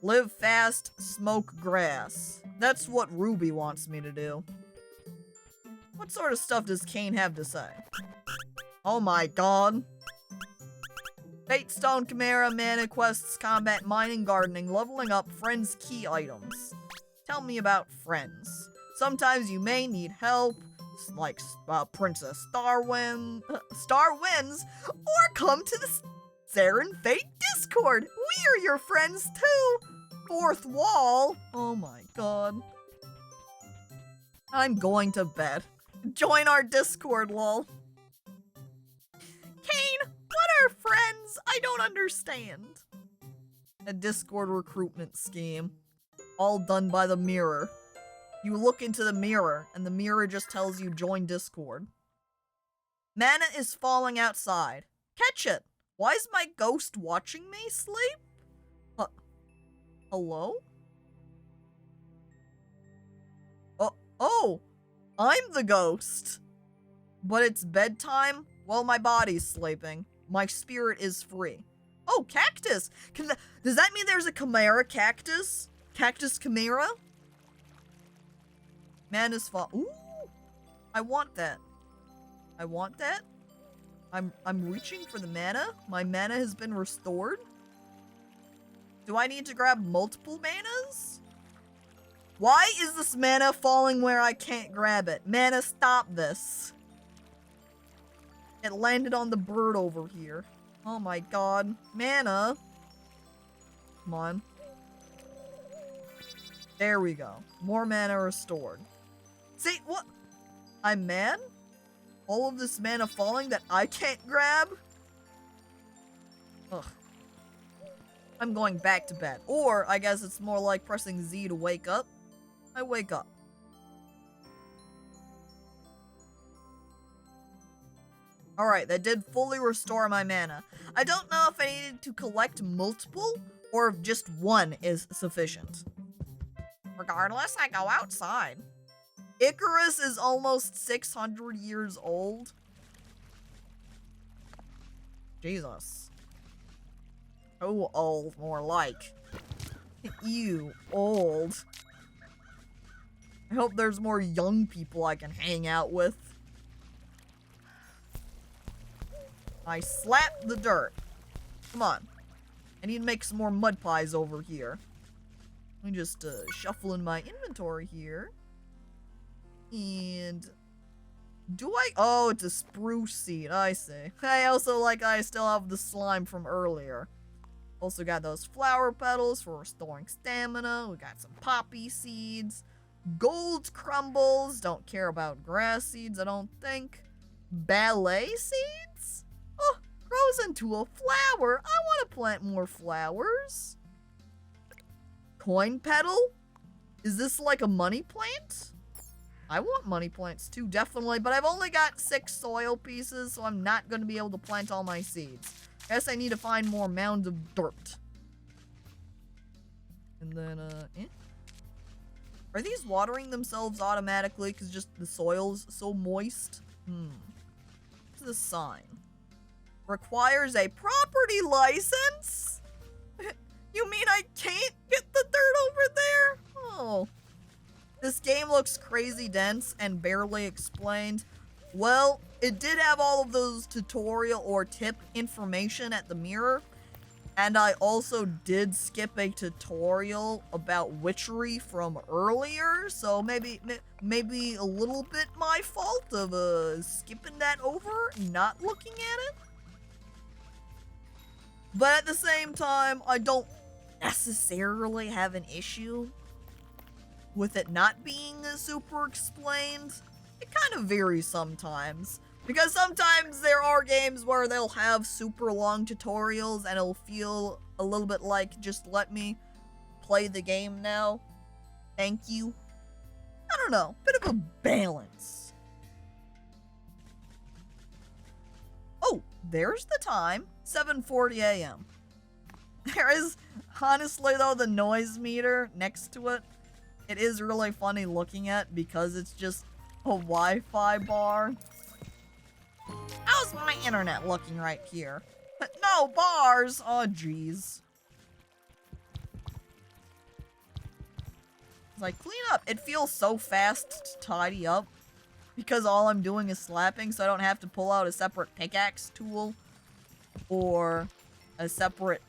Live fast, smoke grass. That's what Ruby wants me to do. What sort of stuff does Cain have to say? Oh my god. Fate, Stone, Chimera, Mana, Quests, Combat, Mining, Gardening, Leveling Up, Friends, Key Items. Tell me about friends. Sometimes you may need help, like Princess Starwins, or come to the Serin Fate Discord. We are your friends too. Fourth wall. Oh my god. I'm going to bed. Join our Discord, lol. Cain, what are friends? I don't understand. A Discord recruitment scheme. All done by the mirror. You look into the mirror, and the mirror just tells you join Discord. Mana is falling outside. Catch it! Why is my ghost watching me sleep? Hello? Oh! I'm the ghost! But it's bedtime? Well, my body's sleeping. My spirit is free. Oh, cactus! Does that mean there's a chimera cactus? Cactus chimera? Mana's fall. Ooh! I want that. I want that. I'm reaching for the mana. My mana has been restored. Do I need to grab multiple manas? Why is this mana falling where I can't grab it? Mana, stop this. It landed on the bird over here. Oh my god. Mana. Come on. There we go. More mana restored. See, what? I'm mad? All of this mana falling that I can't grab? Ugh. I'm going back to bed. Or, I guess it's more like pressing Z to wake up. I wake up. Alright, that did fully restore my mana. I don't know if I needed to collect multiple, or if just one is sufficient. Regardless, I go outside. Icarus is almost 600 years old. Jesus. Oh, old, more like. You, old. I hope there's more young people I can hang out with. I slapped the dirt. Come on. I need to make some more mud pies over here. Let me just shuffle in my inventory here. And do I? Oh, it's a spruce seed. I see. I also I still have the slime from earlier. Also got those flower petals for restoring stamina. We got some poppy seeds. Gold crumbles. Don't care about grass seeds, I don't think. Ballet seeds? Oh, grows into a flower. I want to plant more flowers. Coin petal? Is this like a money plant? I want money plants too, definitely, but I've only got 6 soil pieces, so I'm not going to be able to plant all my seeds. Guess I need to find more mounds of dirt. And then, Are these watering themselves automatically because just the soil's so moist? What's this sign? Requires a property license? You mean I can't get the dirt over there? Oh. This game looks crazy dense and barely explained. Well, it did have all of those tutorial or tip information at the mirror. And I also did skip a tutorial about witchery from earlier. So maybe a little bit my fault of skipping that over, not looking at it. But at the same time, I don't necessarily have an issue with it not being super explained. It kind of varies sometimes. Because sometimes there are games where they'll have super long tutorials and it'll feel a little bit like, just let me play the game now. Thank you. I don't know. Bit of a balance. Oh, there's the time. 7:40 a.m. There is, honestly though, the noise meter next to it. It is really funny looking at because it's just a Wi-Fi bar. How's my internet looking right here? No bars! Oh, jeez. As I clean up, it feels so fast to tidy up because all I'm doing is slapping, so I don't have to pull out a separate pickaxe tool or a separate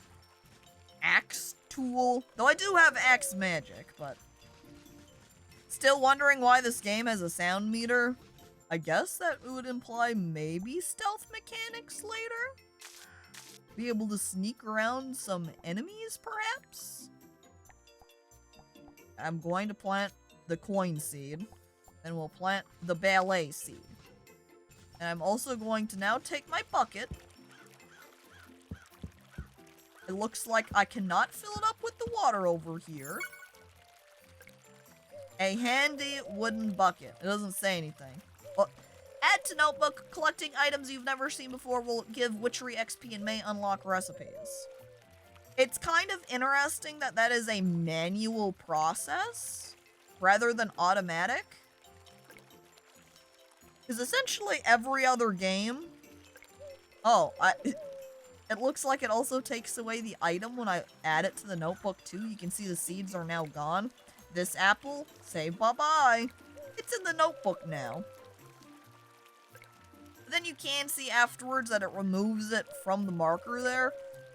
axe tool. Though I do have axe magic, but still wondering why this game has a sound meter. I guess that would imply maybe stealth mechanics later? Be able to sneak around some enemies, perhaps? I'm going to plant the coin seed. Then we'll plant the ballet seed. And I'm also going to now take my bucket. It looks like I cannot fill it up with the water over here. A handy wooden bucket. It doesn't say anything. Well, add to notebook. Collecting items you've never seen before will give witchery XP and may unlock recipes. It's kind of interesting that that is a manual process rather than automatic. Because essentially every other game... Oh, it looks like it also takes away the item when I add it to the notebook too. You can see the seeds are now gone. This apple, say bye-bye. It's in the notebook now. But then you can see afterwards that it removes it from the marker there.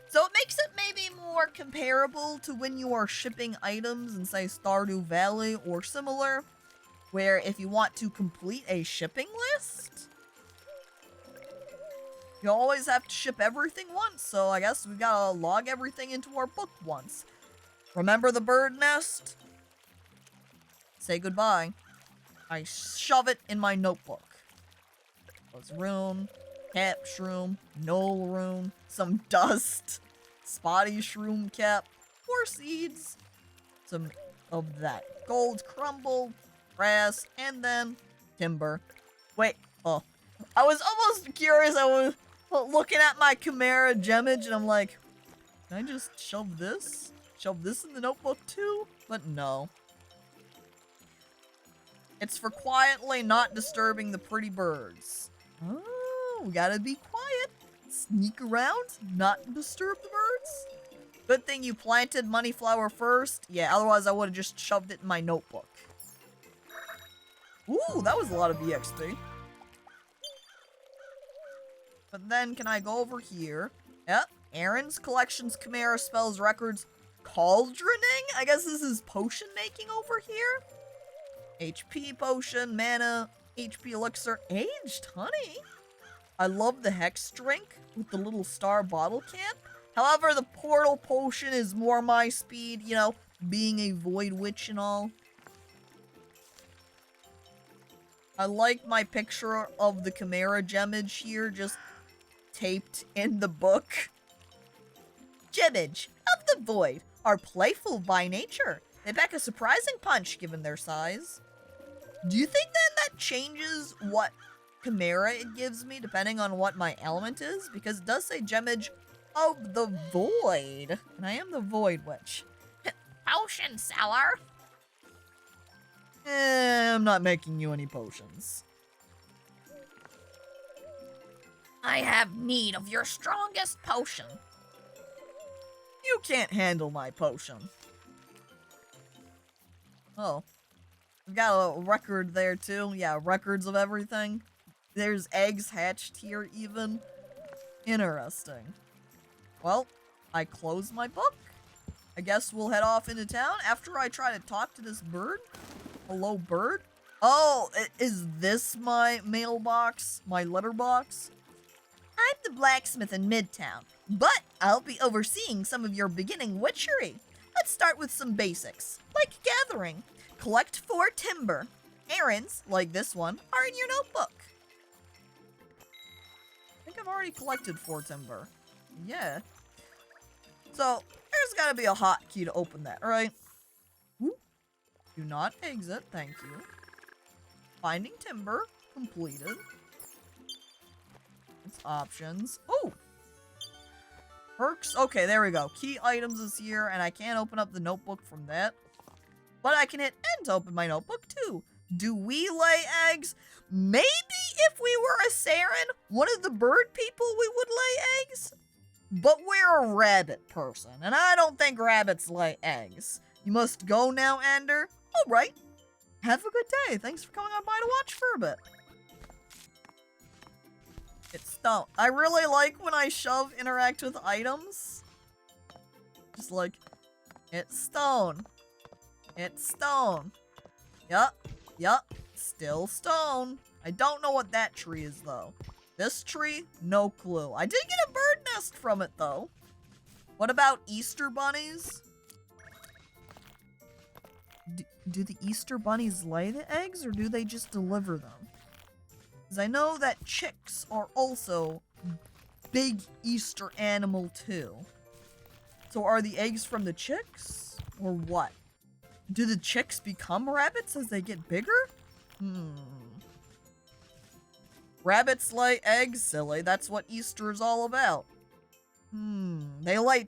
So it makes it maybe more comparable to when you are shipping items in, say, Stardew Valley or similar. Where if you want to complete a shipping list, you always have to ship everything once. So I guess we gotta log everything into our book once. Remember the bird nest? Say goodbye. I shove it in my notebook. Was rune, cap shroom, null rune, some dust, spotty shroom cap, 4 seeds, some of that gold crumble, grass, and then timber. Wait, oh. I was almost curious. I was looking at my Chimera gemage and I'm like, can I just shove this? Shove this in the notebook too? But no. It's for quietly not disturbing the pretty birds. Oh, we gotta be quiet. Sneak around, not disturb the birds. Good thing you planted money flower first. Yeah, otherwise I would have just shoved it in my notebook. Ooh, that was a lot of EXP. But then, can I go over here? Yep, Aaron's Collections Chimera Spells Records Cauldroning? I guess this is potion making over here? HP potion, mana, HP elixir, aged honey. I love the hex drink with the little star bottle cap. However, the portal potion is more my speed, you know, being a void witch and all. I like my picture of the Chimera Gemage here, just taped in the book. Gemage of the Void are playful by nature. They pack a surprising punch given their size. Do you think then that changes what Chimera it gives me depending on what my element is? Because it does say Gemage of the Void, and I am the Void Witch. Potion seller. I'm not making you any potions. I have need of your strongest potion. You can't handle my potion. Oh. I've got a record there too. Yeah, records of everything. There's eggs hatched here even. Interesting. Well, I close my book. I guess we'll head off into town after I try to talk to this bird. Hello, bird? Oh, is this my mailbox? My letterbox? I'm the blacksmith in Midtown, but I'll be overseeing some of your beginning witchery. Let's start with some basics, like gathering. Collect 4 timber. Errands, like this one, are in your notebook. I think I've already collected 4 timber. Yeah. So, there's gotta be a hotkey to open that, right? Whoop. Do not exit, thank you. Finding timber, completed. It's options. Oh! Perks, okay, there we go. Key items is here, and I can't open up the notebook from that. But I can hit N to open my notebook, too. Do we lay eggs? Maybe if we were a Serin, one of the bird people, we would lay eggs? But we're a rabbit person, and I don't think rabbits lay eggs. You must go now, Ender. All right. Have a good day. Thanks for coming on by to watch for a bit. It's Stump. I really like when I shove interact with items. Just like, it's stone. It's stone. Yup. Still stone. I don't know what that tree is, though. This tree, no clue. I did get a bird nest from it, though. What about Easter bunnies? Do the Easter bunnies lay the eggs, or do they just deliver them? Because I know that chicks are also big Easter animal, too. So are the eggs from the chicks, or what? Do the chicks become rabbits as they get bigger? Rabbits lay eggs, silly. That's what Easter is all about. They lay...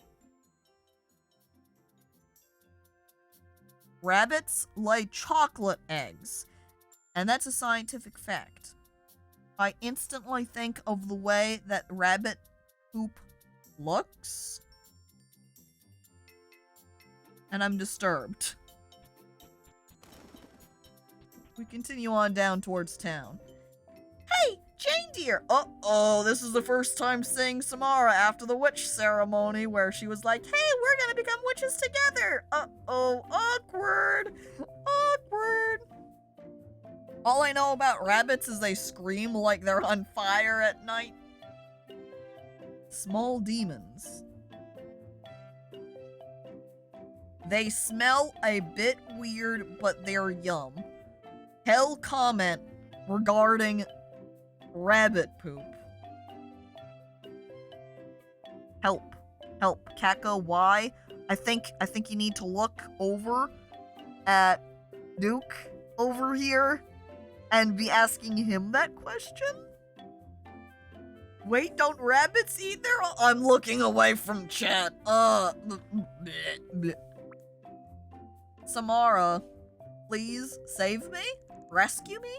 Rabbits lay chocolate eggs. And that's a scientific fact. I instantly think of the way that rabbit poop looks. And I'm disturbed. We continue on down towards town. Hey, Jane dear! Uh-oh, this is the first time seeing Samara after the witch ceremony where she was like, hey, we're gonna become witches together! Uh-oh, awkward! Awkward! All I know about rabbits is they scream like they're on fire at night. Small demons. They smell a bit weird, but they're yum. Hell comment regarding rabbit poop. Help. Help. Caco, why? I think you need to look over at Duke over here and be asking him that question? Wait, don't rabbits eat their own? I'm looking away from chat. Bleh, bleh. Samara, please save me? Rescue me?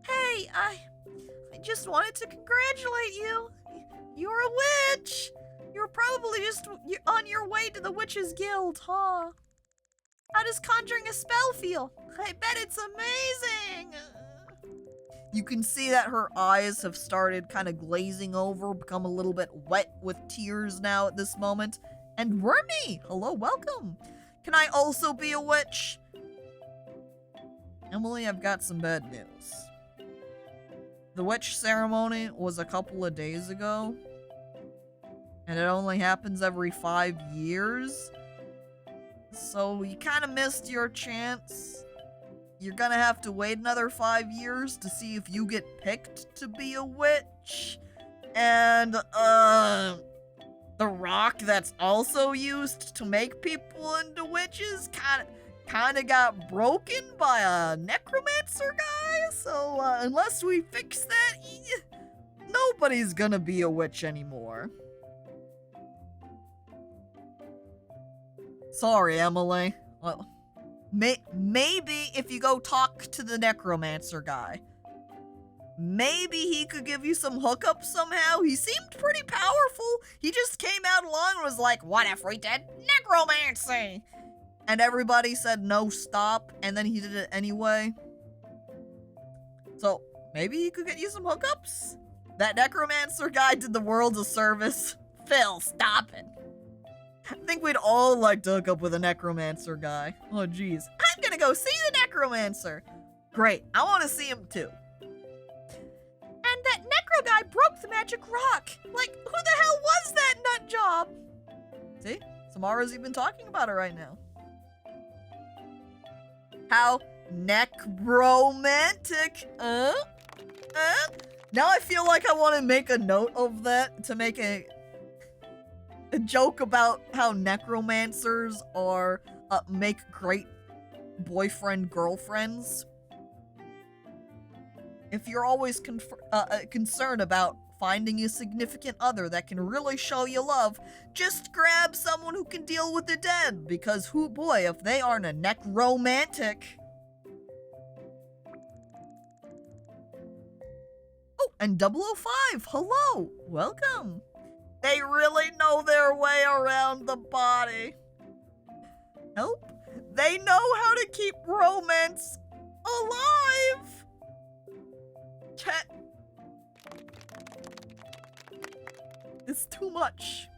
Hey, I just wanted to congratulate you. You're a witch. You're probably just on your way to the Witches Guild, huh? How does conjuring a spell feel? I bet it's amazing. You can see that her eyes have started kind of glazing over, become a little bit wet with tears now at this moment. And Wormy, hello, welcome. Can I also be a witch? Emily, I've got some bad news. The witch ceremony was a couple of days ago. And it only happens every 5 years. So you kind of missed your chance. You're gonna have to wait another 5 years to see if you get picked to be a witch. And, the rock that's also used to make people into witches kinda got broken by a necromancer guy. So, unless we fix that, nobody's gonna be a witch anymore. Sorry, Emily. Well, maybe if you go talk to the necromancer guy, maybe he could give you some hookups somehow. He seemed pretty powerful. He just came out along and was like, "What if we did necromancy?" And everybody said, "No, stop." And then he did it anyway. So maybe he could get you some hookups? That necromancer guy did the world a service. Phil, stop it. I think we'd all like to hook up with a necromancer guy. Oh, jeez. I'm gonna go see the necromancer. Great. I want to see him too. And that necro guy broke the magic rock. Like, who the hell was that nut job? See? Samara's even talking about it right now. How necromantic. Now I feel like I want to make a note of that to make a joke about how necromancers are make great boyfriend girlfriends. If you're always concerned about finding a significant other that can really show you love, just grab someone who can deal with the dead, because who boy, if they aren't a necromantic. Oh, and 005, hello, welcome. They really know their way around the body. Help? They know how to keep romance alive. Chat. It's too much.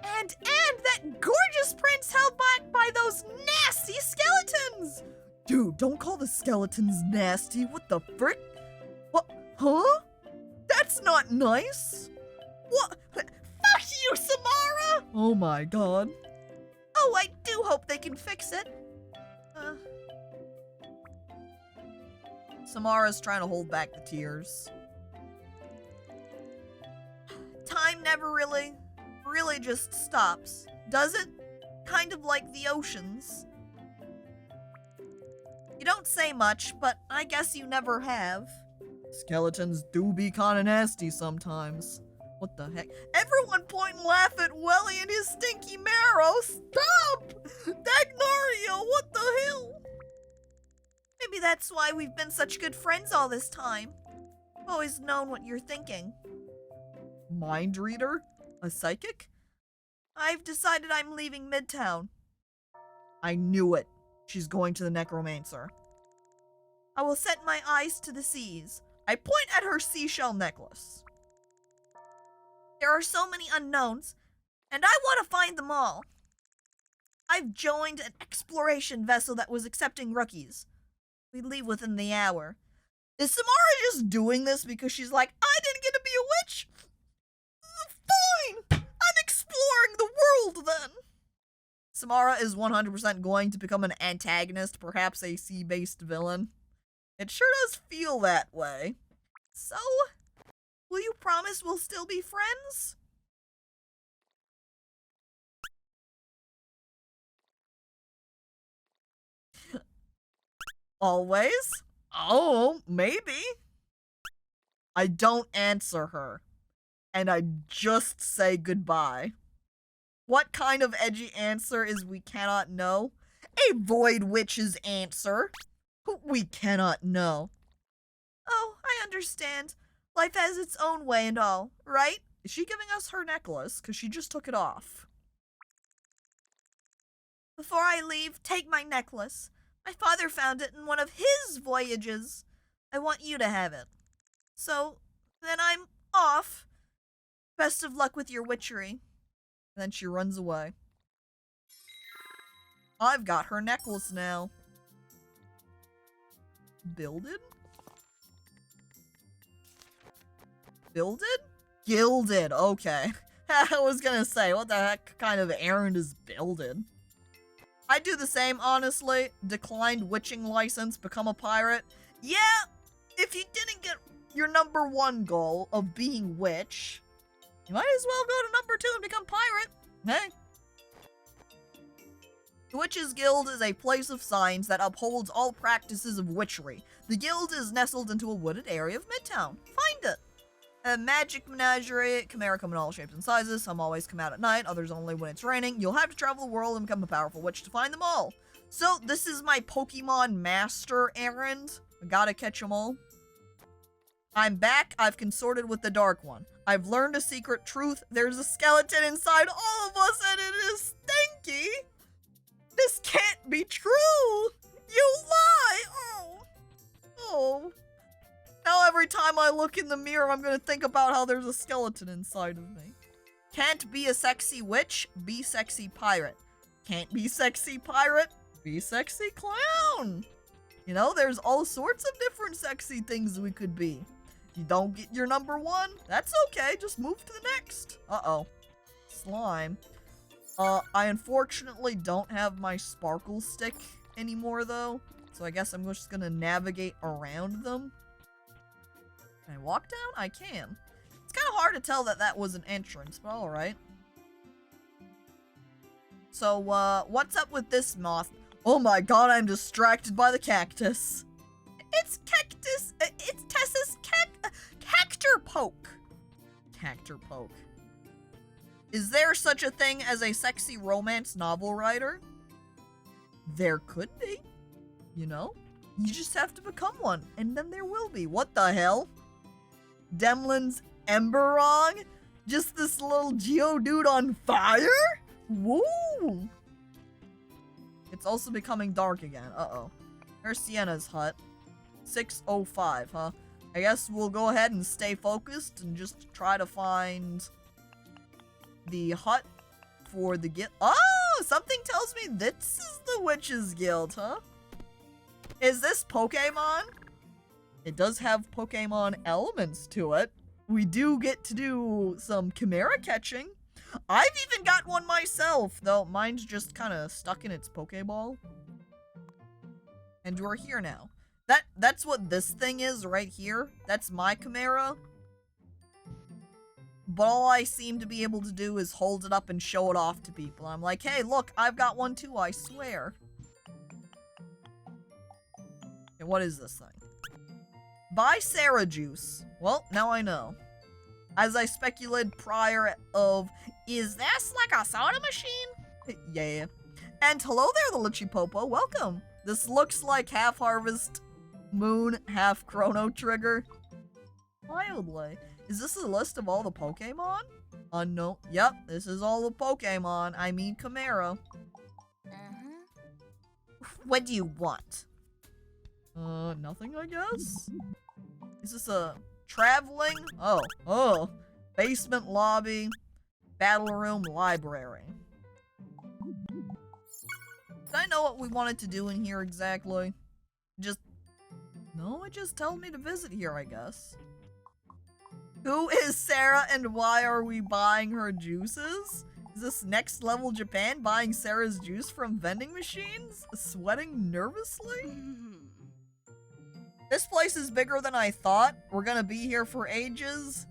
And that gorgeous prince held back by those nasty skeletons. Dude, don't call the skeletons nasty. What the frick? What? Huh? That's not nice. What? Fuck you, Samara! Oh my god. Oh, I do hope they can fix it. Samara's trying to hold back the tears. Time never really just stops, does it? Kind of like the oceans. You don't say much, but I guess you never have. Skeletons do be kinda nasty sometimes. What the heck? Everyone point and laugh at Welly and his stinky marrow. Stop! Dagnario, what the hell? Maybe that's why we've been such good friends all this time. I've always known what you're thinking. Mind reader? A psychic? I've decided I'm leaving Midtown. I knew it. She's going to the necromancer. I will set my eyes to the seas. I point at her seashell necklace. There are so many unknowns, and I want to find them all. I've joined an exploration vessel that was accepting rookies. We leave within the hour. Is Samara just doing this because she's like, I didn't get to be a witch? Fine! I'm exploring the world then! Samara is 100% going to become an antagonist, perhaps a sea-based villain. It sure does feel that way. So, will you promise we'll still be friends? Always? Oh, maybe. I don't answer her. And I just say goodbye. What kind of edgy answer is we cannot know? A void witch's answer. We cannot know. Oh, I understand. Life has its own way and all, right? Is she giving us her necklace? Because she just took it off. Before I leave, take my necklace. My father found it in one of his voyages. I want you to have it. So, then I'm off. Best of luck with your witchery. And then she runs away. I've got her necklace now. Builded? Builded? Gilded, okay. I was gonna say, what the heck kind of errand is building? I'd do the same, honestly. Declined witching license, become a pirate. Yeah, if you didn't get your number 1 goal of being witch, you might as well go to number 2 and become pirate. Hey. The Witches Guild is a place of signs that upholds all practices of witchery. The guild is nestled into a wooded area of Midtown. Find it! A magic menagerie. Chimera come in all shapes and sizes. Some always come out at night, others only when it's raining. You'll have to travel the world and become a powerful witch to find them all. So, this is my Pokemon Master errand. I gotta catch them all. I'm back. I've consorted with the Dark One. I've learned a secret truth. There's a skeleton inside all of us, and it is stinky. This can't be true! You lie! Oh. Now every time I look in the mirror, I'm gonna think about how there's a skeleton inside of me. Can't be a sexy witch, be sexy pirate. Can't be sexy pirate, be sexy clown. You know, there's all sorts of different sexy things we could be. If you don't get your number 1, that's okay, just move to the next. Uh-oh. Slime. I unfortunately don't have my sparkle stick anymore, though. So I guess I'm just gonna navigate around them. Can I walk down? I can. It's kind of hard to tell that that was an entrance, but alright. So, what's up with this moth? Oh my god, I'm distracted by the cactus. It's cactus. It's Tessa's cactor poke. Cactor poke. Is there such a thing as a sexy romance novel writer? There could be. You know? You just have to become one, and then there will be. What the hell? Demlin's Emberong? Just this little Geodude on fire? Woo! It's also becoming dark again. Uh-oh. There's Sienna's hut. 6:05, huh? I guess we'll go ahead and stay focused and just try to find the hut for the guild. Oh! Something tells me this is the Witches Guild, huh? Is this Pokemon? It does have Pokemon elements to it. We do get to do some Chimera catching. I've even got one myself, though mine's just kind of stuck in its Pokeball. And we're here now. That's what this thing is right here. That's my Chimera. But all I seem to be able to do is hold it up and show it off to people. I'm like, hey, look, I've got one too, I swear. Okay, what is this thing? Buy Sarah juice. Well, now I know. As I speculated prior of, is this like a soda machine? Yeah. And hello there, the Litchi Popo. Welcome. This looks like half Harvest Moon, half Chrono Trigger. Wildly. Is this a list of all the Pokemon? Unknown. Yep, this is all the Pokemon. I mean Chimera. What do you want? Nothing, I guess? Is this a traveling? Oh. Basement lobby. Battle room, library. Did I know what we wanted to do in here exactly? No, it just told me to visit here, I guess. Who is Sarah and why are we buying her juices? Is this next level Japan buying Sarah's juice from vending machines? Sweating nervously? This place is bigger than I thought. We're gonna be here for ages.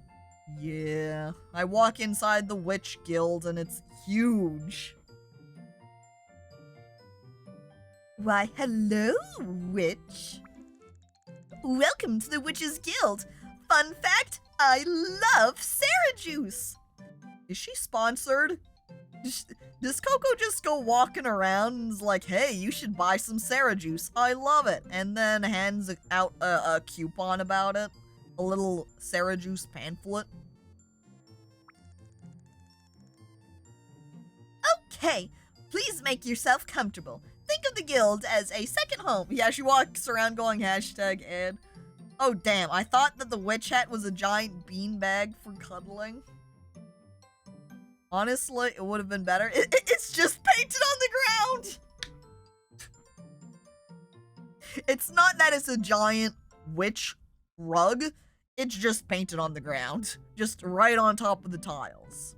Yeah. I walk inside the Witch Guild and it's huge. Why, hello, witch. Welcome to the Witches Guild. Fun fact, I love Sarah juice. Is she sponsored? Does Coco just go walking around and is like, hey, you should buy some Sarah juice. I love it. And then hands out a coupon about it. A little Sarah juice pamphlet. Okay, please make yourself comfortable. Think of the guild as a second home. Yeah, she walks around going #ad. Oh, damn. I thought that the witch hat was a giant beanbag for cuddling. Honestly, it would have been better. It's just painted on the ground! It's not that it's a giant witch rug. It's just painted on the ground. Just right on top of the tiles.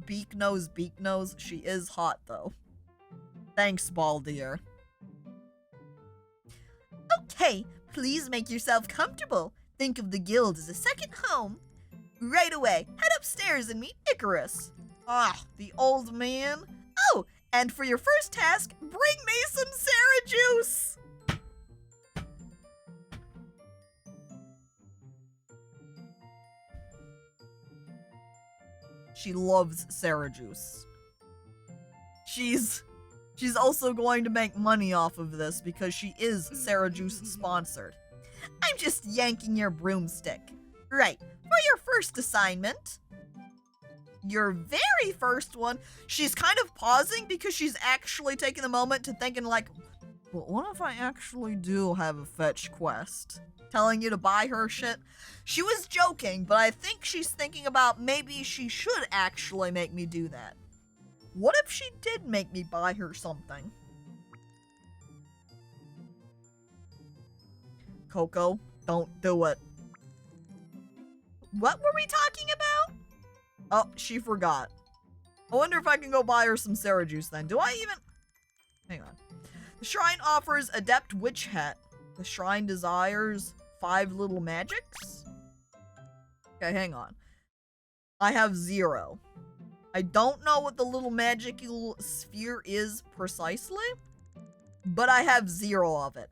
Beak nose, beak nose. She is hot, though. Thanks, Baldier. Okay, please make yourself comfortable. Think of the guild as a second home. Right away, head upstairs and meet Icarus. Ah, the old man. Oh, and for your first task, bring me some Sarah juice. She loves Sarah juice. She's also going to make money off of this because she is Sarah Juice sponsored. I'm just yanking your broomstick. Right, for your first assignment. Your very first one, she's kind of pausing because she's actually taking a moment to think and like, but what if I actually do have a fetch quest? Telling you to buy her shit. She was joking, but I think she's thinking about maybe she should actually make me do that. What if she did make me buy her something? Coco, don't do it. What were we talking about? Oh, she forgot. I wonder if I can go buy her some Sarah juice then. Do I even... Hang on. The shrine offers Adept Witch Hat. The shrine desires 5 little magics? Okay, hang on. I have 0. I don't know what the little magical sphere is precisely, but I have 0 of it.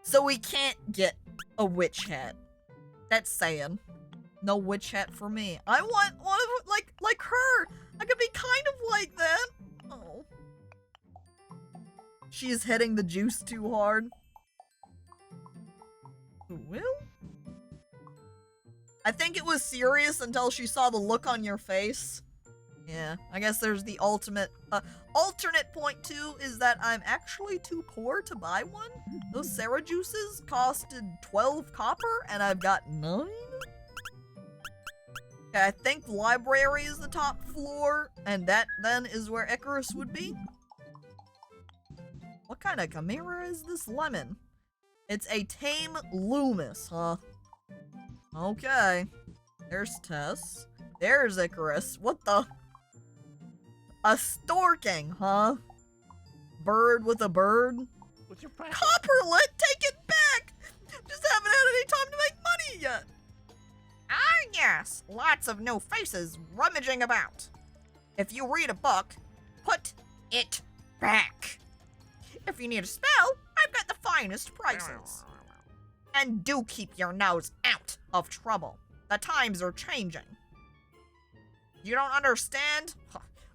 So we can't get a witch hat. That's saying. No witch hat for me. I want one of like her. I could be kind of like that. Oh. She's hitting the juice too hard. Who will? I think it was serious until she saw the look on your face. Yeah, I guess there's the alternate point too, is that I'm actually too poor to buy one. Those Sarah juices costed 12 copper and I've got 9. Okay, I think the library is the top floor, and that then is where Icarus would be. What kind of chimera is this lemon? It's a tame Loomis, huh? Okay. There's Tess. There's Icarus. What the? A storking, huh? Bird with a bird? What's your plan? Copperlet, take it back! Just haven't had any time to make money yet. Ah, yes, lots of new faces rummaging about. If you read a book, put it back. If you need a spell, I've got the finest prices. And do keep your nose out of trouble. The times are changing. You don't understand?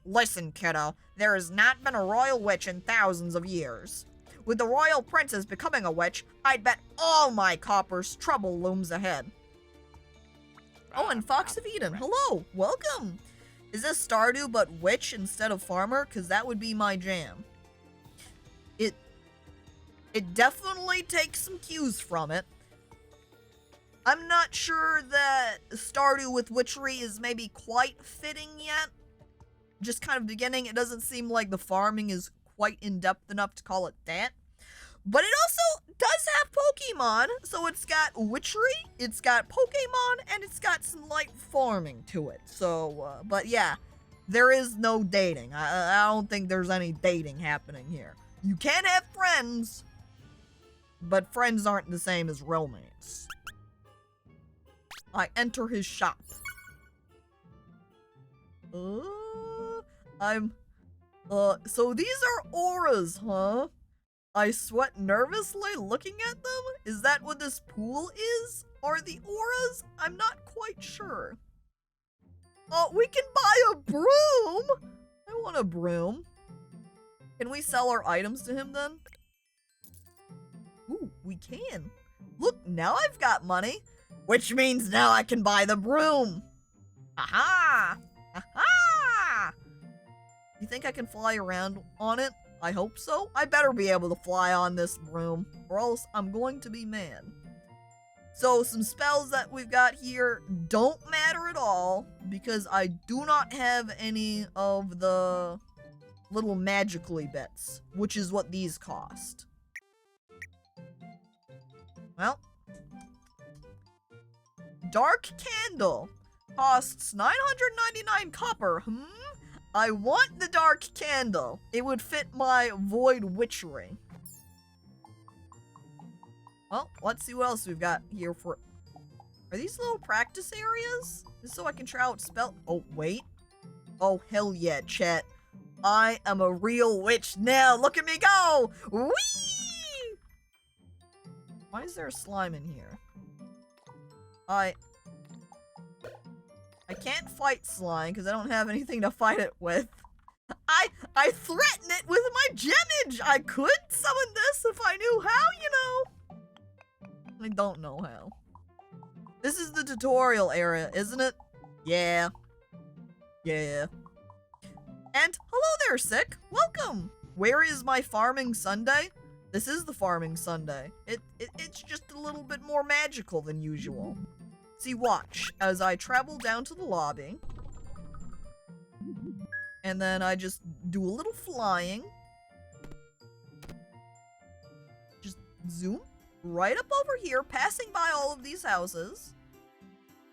Listen, kiddo, there has not been a royal witch in thousands of years. With the royal princess becoming a witch, I'd bet all my coppers trouble looms ahead. Oh, and Fox of Eden, hello, welcome. Is this Stardew but witch instead of farmer? Because that would be my jam. It definitely takes some cues from it. I'm not sure that Stardew with witchery is maybe quite fitting yet. Just kind of beginning, it doesn't seem like the farming is quite in-depth enough to call it that. But it also does have Pokemon, so it's got witchery, it's got Pokemon, and it's got some light farming to it. So, but yeah, there is no dating. I don't think there's any dating happening here. You can have friends, but friends aren't the same as romance. I enter his shop. So these are auras, huh? I sweat nervously looking at them? Is that what this pool is? Are the auras? I'm not quite sure. Oh, we can buy a broom! I want a broom. Can we sell our items to him then? Ooh, we can. Look, now I've got money. Which means now I can buy the broom. Aha! Aha! You think I can fly around on it? I hope so. I better be able to fly on this broom, or else I'm going to be mad. So some spells that we've got here don't matter at all, because I do not have any of the little magically bits, which is what these cost. Well, Dark Candle costs 999 copper. I want the dark candle. It would fit my void witchery. Well, let's see what else we've got here for... Are these little practice areas? Just so I can try out spell... Oh, wait. Oh, hell yeah, chat. I am a real witch now. Look at me go! Whee! Why is there a slime in here? I can't fight slime because I don't have anything to fight it with. I threaten it with my gemage! I could summon this if I knew how, you know. I don't know how. This is the tutorial area, isn't it? Yeah. Yeah. And hello there, Sick. Welcome. Where is my farming Sunday? This is the farming Sunday. It's just a little bit more magical than usual. See, watch as I travel down to the lobby. And then I just do a little flying. Just zoom right up over here, passing by all of these houses.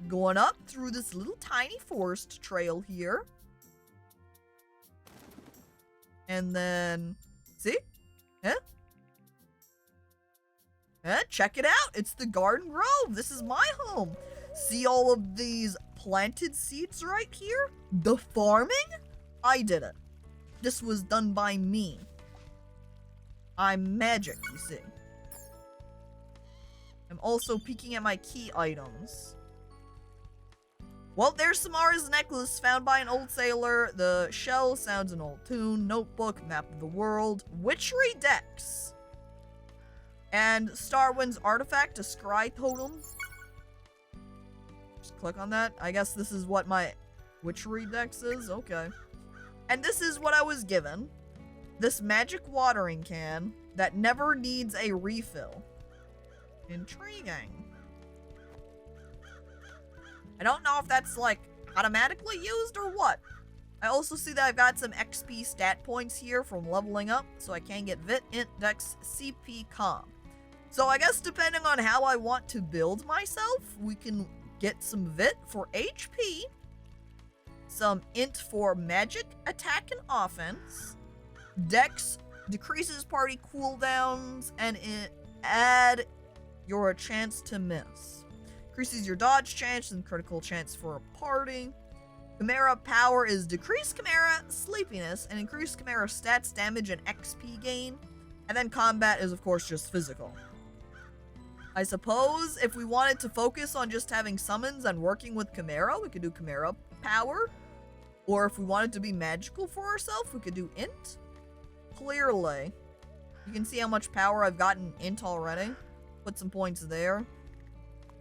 Going up through this little tiny forest trail here. And then, see? Check it out. It's the Garden Grove. This is my home. See all of these planted seeds right here? The farming? I did it. This was done by me. I'm magic, you see. I'm also peeking at my key items. Well, there's Samara's necklace found by an old sailor. The shell sounds an old tune. Notebook, map of the world, witchery decks. And Starwind's artifact, a scry totem. Just click on that. I guess this is what my witchery dex is. Okay. And this is what I was given. This magic watering can that never needs a refill. Intriguing. I don't know if that's like automatically used or what. I also see that I've got some XP stat points here from leveling up, so I can get Vit, Int, Dex, CP, Com. So I guess depending on how I want to build myself, we can get some Vit for HP, some Int for magic, attack, and offense, Dex decreases party cooldowns, and add your chance to miss. Increases your dodge chance and critical chance for a party. Chimera power is decreased Chimera sleepiness and increased Chimera stats, damage, and XP gain. And then combat is of course just physical. I suppose if we wanted to focus on just having summons and working with Chimera, we could do Chimera power. Or if we wanted to be magical for ourselves, we could do Int. Clearly, you can see how much power I've gotten Int already. Put some points there.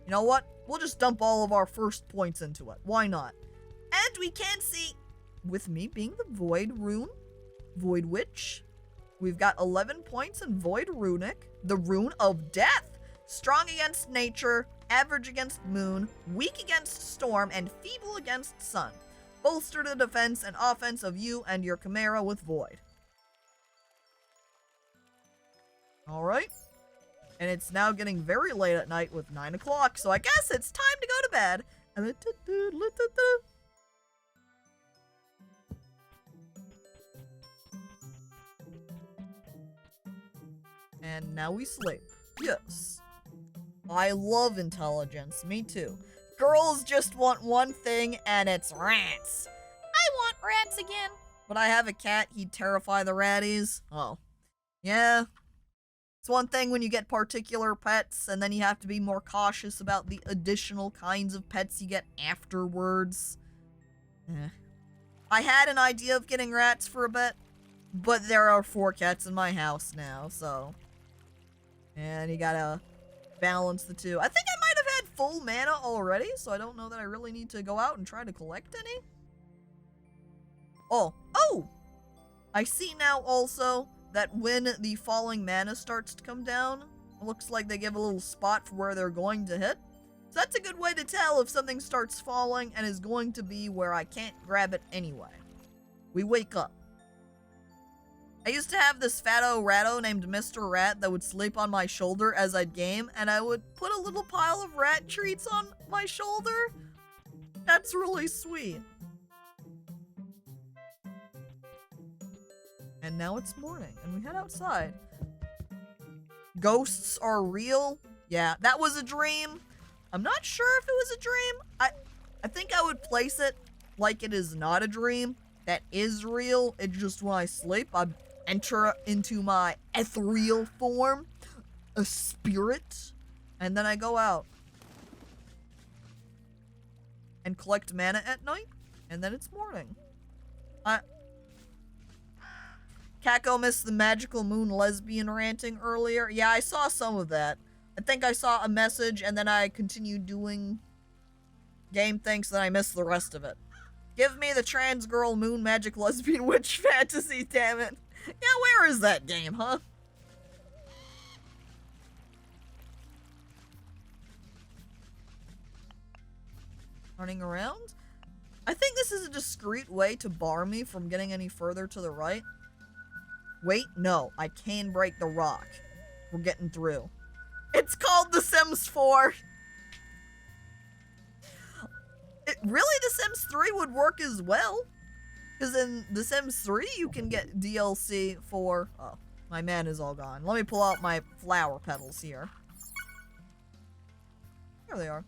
You know what? We'll just dump all of our first points into it. Why not? And we can see, with me being the Void Rune, Void Witch, we've got 11 points in Void Runic, the Rune of Death, strong against nature, average against moon, weak against storm, and feeble against sun. Bolster the defense and offense of you and your Chimera with Void. Alright. And it's now getting very late at night with 9 o'clock, so I guess it's time to go to bed. And now we sleep. Yes. I love intelligence. Me too. Girls just want one thing, and it's rats. I want rats again. But I have a cat. He'd terrify the ratties. Oh. Yeah. It's one thing when you get particular pets, and then you have to be more cautious about the additional kinds of pets you get afterwards. I had an idea of getting rats for a bit, but there are 4 cats in my house now, so... And you gotta balance the two. I think I might have had full mana already, so I don't know that I really need to go out and try to collect any. Oh! I see now also that when the falling mana starts to come down, it looks like they give a little spot for where they're going to hit. So that's a good way to tell if something starts falling and is going to be where I can't grab it anyway. We wake up. I used to have this fatto ratto named Mr. Rat that would sleep on my shoulder as I'd game, and I would put a little pile of rat treats on my shoulder. That's really sweet. And now it's morning, and we head outside. Ghosts are real? Yeah, that was a dream. I'm not sure if it was a dream. I think I would place it like it is not a dream. That is real. It's just when I sleep, I enter into my ethereal form, a spirit, and then I go out and collect mana at night, and then it's morning. Caco missed the magical moon lesbian ranting earlier. Yeah, I saw some of that. I think I saw a message and then I continued doing game things, then I missed the rest of it. Give me the trans girl moon magic lesbian witch fantasy, damn it. Yeah, where is that game, huh? Running around? I think this is a discreet way to bar me from getting any further to the right. Wait, no, I can break the rock. We're getting through. It's called The Sims 4. Really, The Sims 3 would work as well. Because in The Sims 3, you can get DLC for... Oh, my man is all gone. Let me pull out my flower petals here. There they are.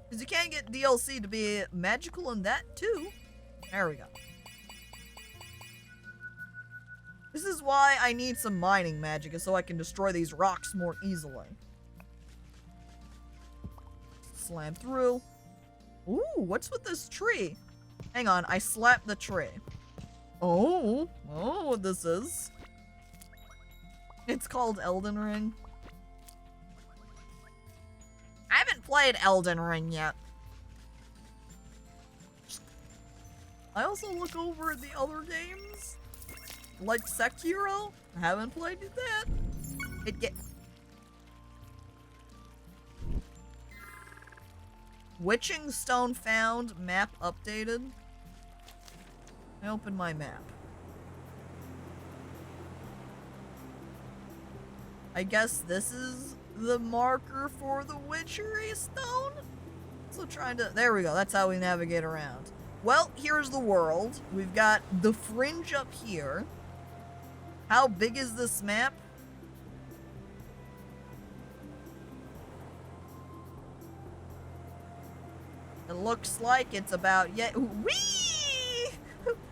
Because you can get DLC to be magical in that, too. There we go. This is why I need some mining magic, is so I can destroy these rocks more easily. Slam through. Ooh, what's with this tree? Hang on, I slapped the tree. Oh, what this is. It's called Elden Ring. I haven't played Elden Ring yet. I also look over at the other games. Like Sekiro. I haven't played that. Witching stone found. Map updated. I open my map. I guess this is the marker for the witchery stone? So trying to... There we go. That's how we navigate around. Well, here's the world. We've got the fringe up here. How big is this map? It looks like it's about... Yeah, whee!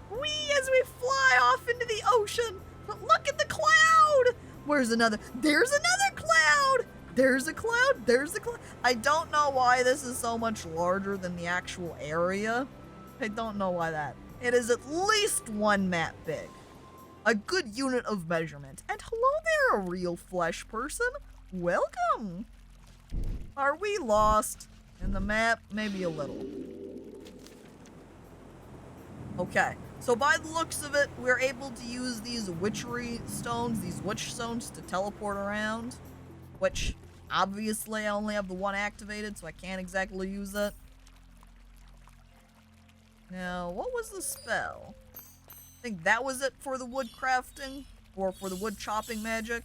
Whee as we fly off into the ocean. But look at the cloud! Where's another? There's another cloud! There's a cloud, there's a cloud. I don't know why this is so much larger than the actual area. I don't know why that. It is at least one map big. A good unit of measurement. And hello there, a real flesh person. Welcome. Are we lost? In the map, maybe a little. Okay, so by the looks of it, we're able to use these witchery stones, these witch stones, to teleport around. Which, obviously, I only have the one activated, so I can't exactly use it. Now, what was the spell? I think that was it for the wood crafting, or for the wood chopping magic.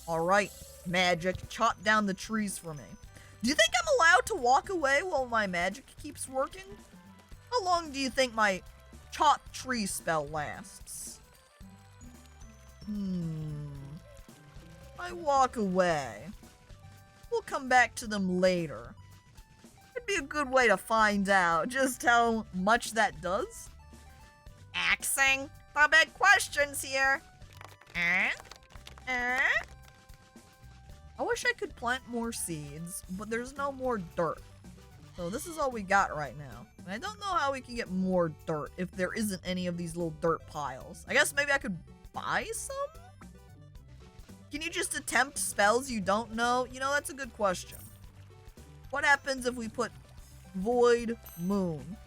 Alright, magic, chop down the trees for me. Do you think I'm allowed to walk away while my magic keeps working? How long do you think my chop tree spell lasts? I walk away. We'll come back to them later. It'd be a good way to find out just how much that does. Axing the big questions here. I wish I could plant more seeds, but there's no more dirt. So this is all we got right now. And I don't know how we can get more dirt if there isn't any of these little dirt piles. I guess maybe I could buy some? Can you just attempt spells you don't know? You know, that's a good question. What happens if we put Void Moon?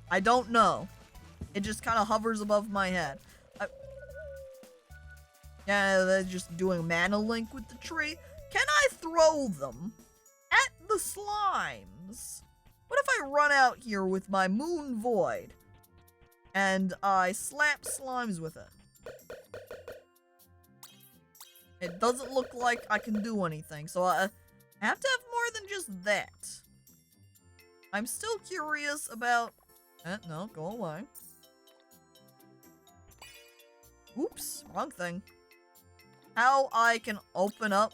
I don't know. It just kind of hovers above my head. Yeah, they're just doing mana link with the tree. Can I throw them at the slimes? What if I run out here with my Moon Void and I slap slimes with it? It doesn't look like I can do anything, so I have to have more than just that. I'm still curious about... no, go away. Oops, wrong thing. How I can open up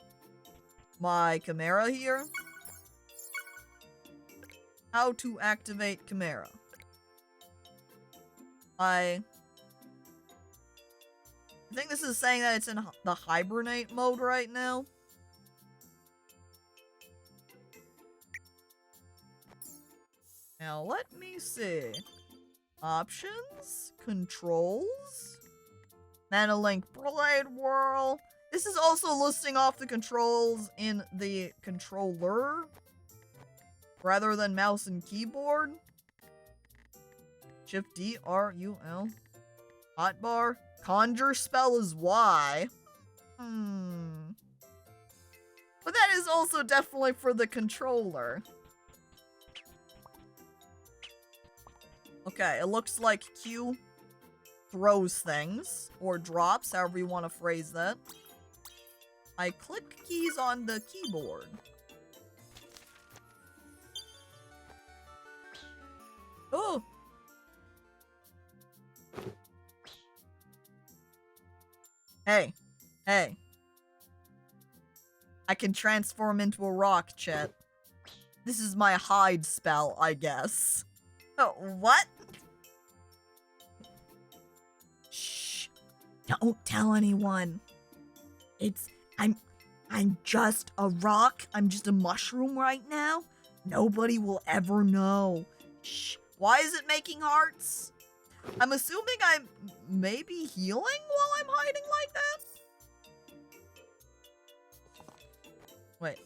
my Chimera here. How to activate Chimera. I think this is saying that it's in the hibernate mode right now. Now let me see. Options, controls, Manalink Blade Whirl. This is also listing off the controls in the controller rather than mouse and keyboard. Shift D R U L. Hotbar. Conjure spell is Y. But that is also definitely for the controller. Okay, it looks like Q throws things, or drops, however you want to phrase that. I click keys on the keyboard. Oh! Hey. Hey. I can transform into a rock, chat. This is my hide spell, I guess. Oh, what? Shh. Don't tell anyone. I'm just a rock. I'm just a mushroom right now. Nobody will ever know. Shh. Why is it making hearts? I'm assuming I'm maybe healing while I'm hiding like that? Wait.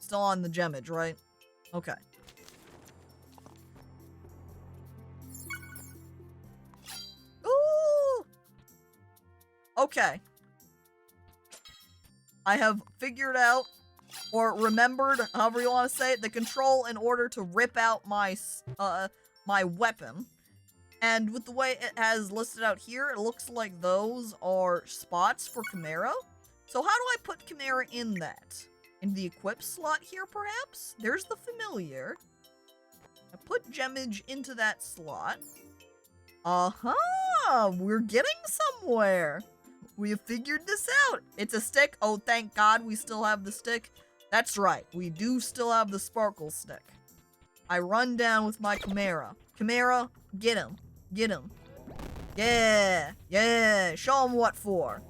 Still on the gemmage, right? Okay. Ooh! Okay. I have figured out, or remembered, however you want to say it, the control in order to rip out my, my weapon. And with the way it has listed out here, it looks like those are spots for Chimera. So how do I put Chimera in that? In the equip slot here, perhaps? There's the familiar. I put Gemmage into that slot. We're getting somewhere. We have figured this out. It's a stick. Oh, thank God we still have the stick. That's right. We do still have the sparkle stick. I run down with my Chimera. Chimera, get him. Get him. Yeah. Yeah. Show him what for.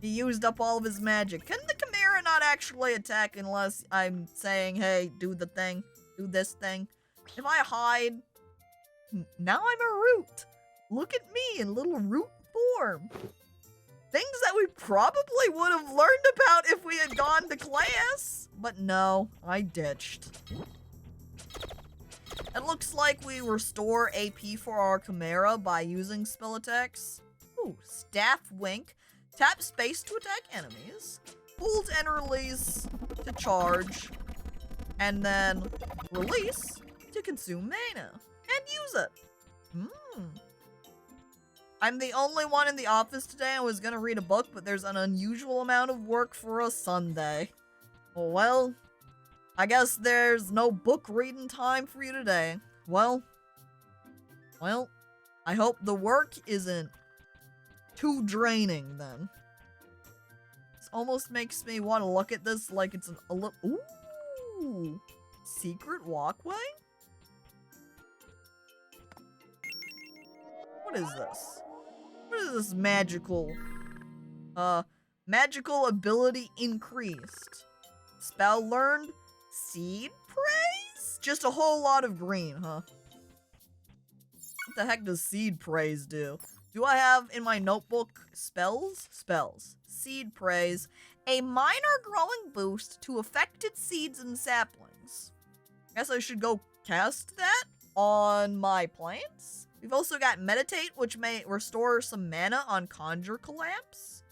He used up all of his magic. Can the Chimera not actually attack unless I'm saying, hey, do the thing. Do this thing. If I hide... Now I'm a root. Look at me in little root form. Things that we probably would have learned about if we had gone to class. But no, I ditched. It looks like we restore AP for our Chimera by using spell attacks. Ooh, Staff Wink. Tap space to attack enemies. Hold and release to charge. And then release to consume mana. And use it. I'm the only one in the office today. I was gonna read a book, but there's an unusual amount of work for a Sunday. Well, I guess there's no book reading time for you today. Well, I hope the work isn't too draining then. This almost makes me want to look at this like it's a little... Ooh! Secret walkway? What is this? What is this magical? Magical ability increased. Spell learned? Seed praise? Just a whole lot of green, huh? What the heck does seed praise do? Do I have in my notebook spells? Spells. Seed praise. A minor growing boost to affected seeds and saplings. Guess I should go cast that on my plants? We've also got meditate, which may restore some mana on conjure collapse.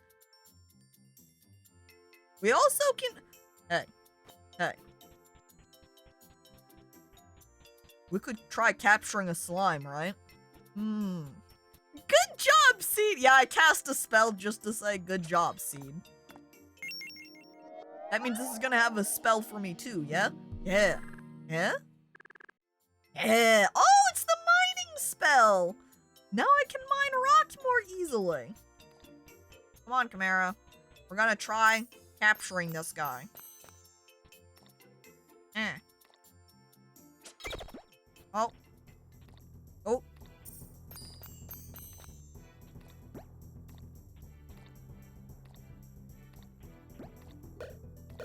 We also can... Hey. We could try capturing a slime, right? Good job, Seed! Yeah, I cast a spell just to say good job, Seed. That means this is gonna have a spell for me too, yeah? Yeah. Yeah? Yeah. Oh, it's the mining spell. Now I can mine rocks more easily. Come on, Chimera. We're gonna try capturing this guy. Oh. Oh.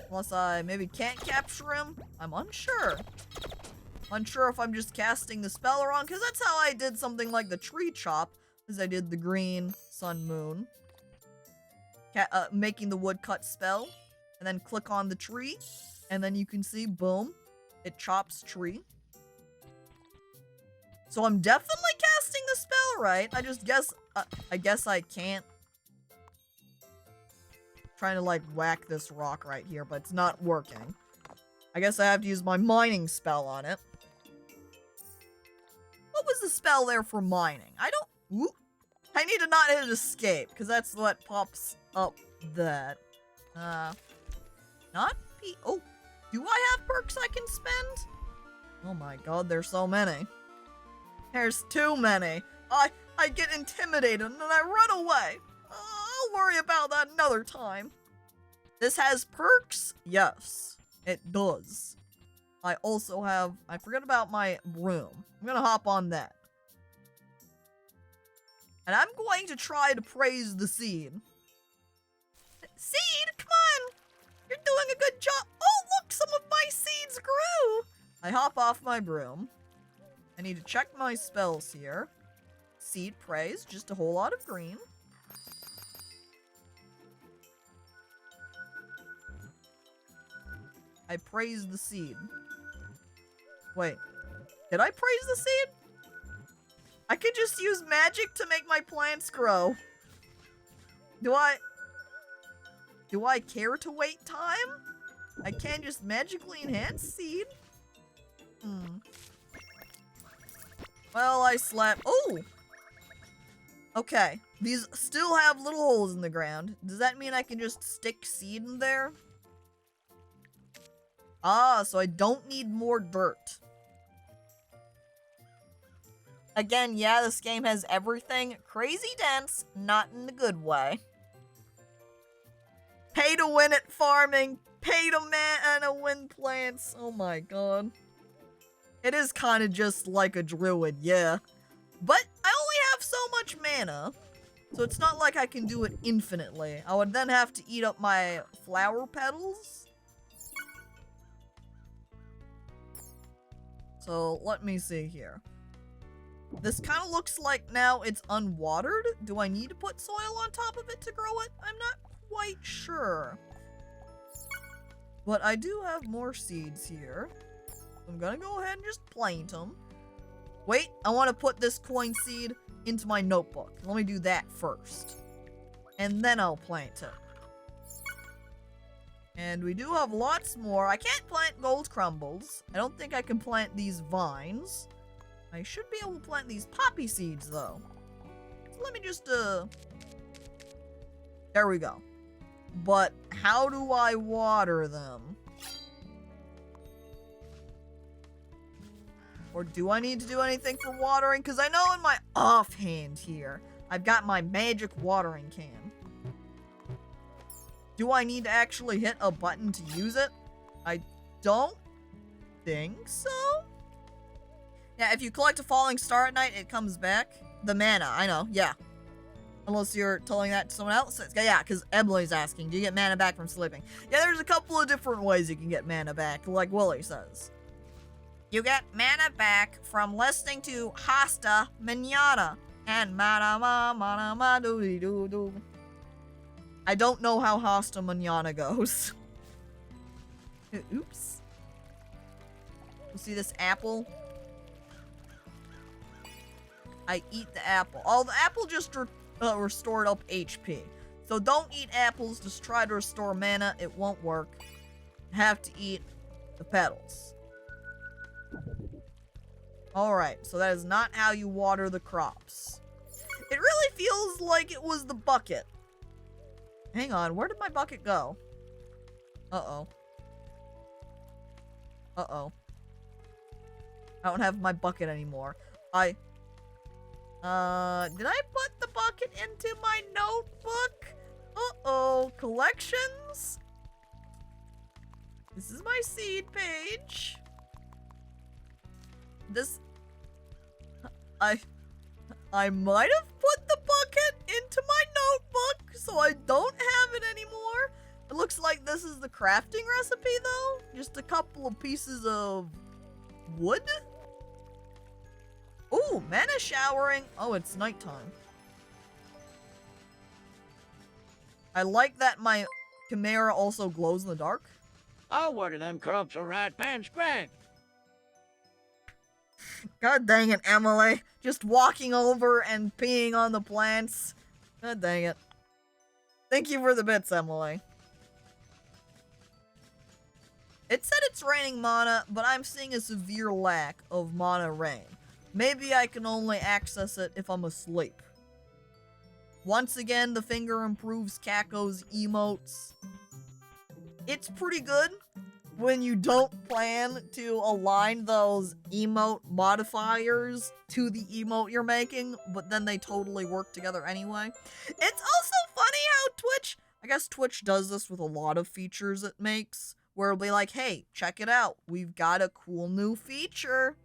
Unless I maybe can't capture him. I'm unsure. Unsure if I'm just casting the spell wrong, because that's how I did something like the tree chop, as I did the green sun moon. Making the woodcut spell, and then click on the tree, and then you can see, boom, it chops tree. So I'm definitely casting the spell right. I just guess, I guess I can't. Trying to like whack this rock right here, but it's not working. I guess I have to use my mining spell on it. What was the spell there for mining? I don't... Ooh, I need to not hit escape, because that's what pops up that. Not P... Oh, do I have perks I can spend? Oh my god, there's so many. There's too many. I get intimidated and I run away. I'll worry about that another time. This has perks? Yes, it does. I also have... I forgot about my broom. I'm gonna hop on that. And I'm going to try to praise the seed. Seed, come on! You're doing a good job. Oh, look, some of my seeds grew! I hop off my broom. I need to check my spells here. Seed praise, just a whole lot of green. I praise the seed. Wait, did I praise the seed? I could just use magic to make my plants grow. Do I care to wait time? I can't just magically enhance seed? Well, I slapped... Oh! Okay, these still have little holes in the ground. Does that mean I can just stick seed in there? Ah, so I don't need more dirt. Again, yeah, this game has everything crazy dense, not in a good way. Pay to win at farming, pay to mana win plants. Oh my god. It is kind of just like a druid, yeah. But I only have so much mana, so it's not like I can do it infinitely. I would then have to eat up my flower petals. So let me see here. This kind of looks like now it's unwatered. Do I need to put soil on top of it to grow it? I'm not quite sure. But I do have more seeds here. I'm gonna go ahead and just plant them. Wait, I want to put this coin seed into my notebook. Let me do that first. And then I'll plant it. And we do have lots more. I can't plant gold crumbles. I don't think I can plant these vines. I should be able to plant these poppy seeds, though. So let me just, there we go. But how do I water them? Or do I need to do anything for watering? Because I know in my offhand here, I've got my magic watering can. Do I need to actually hit a button to use it? I don't think so. Yeah, if you collect a falling star at night, it comes back. The mana, I know, yeah. Unless you're telling that to someone else. Yeah, because Emily's asking, do you get mana back from sleeping? Yeah, there's a couple of different ways you can get mana back, like Willie says. You get mana back from listening to Hasta Manana and Mana Ma Mana Ma Doo Doo Doo. I don't know how Hasta Manana goes. Oops. You see this apple? I eat the apple. Oh, the apple just restored up HP. So don't eat apples, just try to restore mana. It won't work. You have to eat the petals. Alright, so that is not how you water the crops. It really feels like it was the bucket. Hang on, where did my bucket go? Uh-oh. Uh-oh. I don't have my bucket anymore. Did I put the bucket into my notebook? Uh-oh, collections? This is my seed page. I might have put the bucket into my notebook, so I don't have it anymore. It looks like this is the crafting recipe, though. Just a couple of pieces of wood. Ooh, mana showering. Oh, it's nighttime. I like that my Chimera also glows in the dark. I'll water them crops alright, pants grand. God dang it, Emily. Just walking over and peeing on the plants. God dang it. Thank you for the bits, Emily. It said it's raining mana, but I'm seeing a severe lack of mana rain. Maybe I can only access it if I'm asleep. Once again, the finger improves Caco's emotes. It's pretty good when you don't plan to align those emote modifiers to the emote you're making, but then they totally work together anyway. It's also funny how I guess Twitch does this with a lot of features it makes, where it'll be like, hey, check it out, we've got a cool new feature.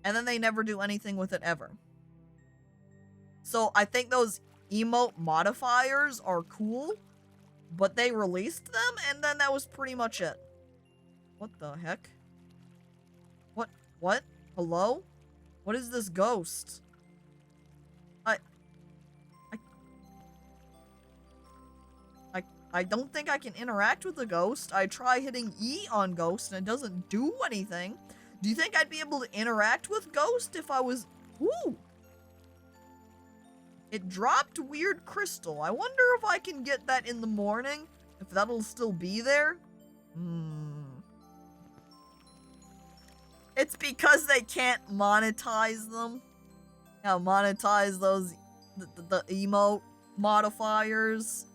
And then they never do anything with it ever. So I think those emote modifiers are cool, but they released them, and then that was pretty much it. What the heck? What? Hello? What is this ghost? I don't think I can interact with the ghost. I try hitting E on ghost, and it doesn't do anything. Do you think I'd be able to interact with ghost if I was... Ooh! It dropped weird crystal. I wonder if I can get that in the morning. If that'll still be there. It's because they can't monetize them. Yeah, monetize those the emote modifiers.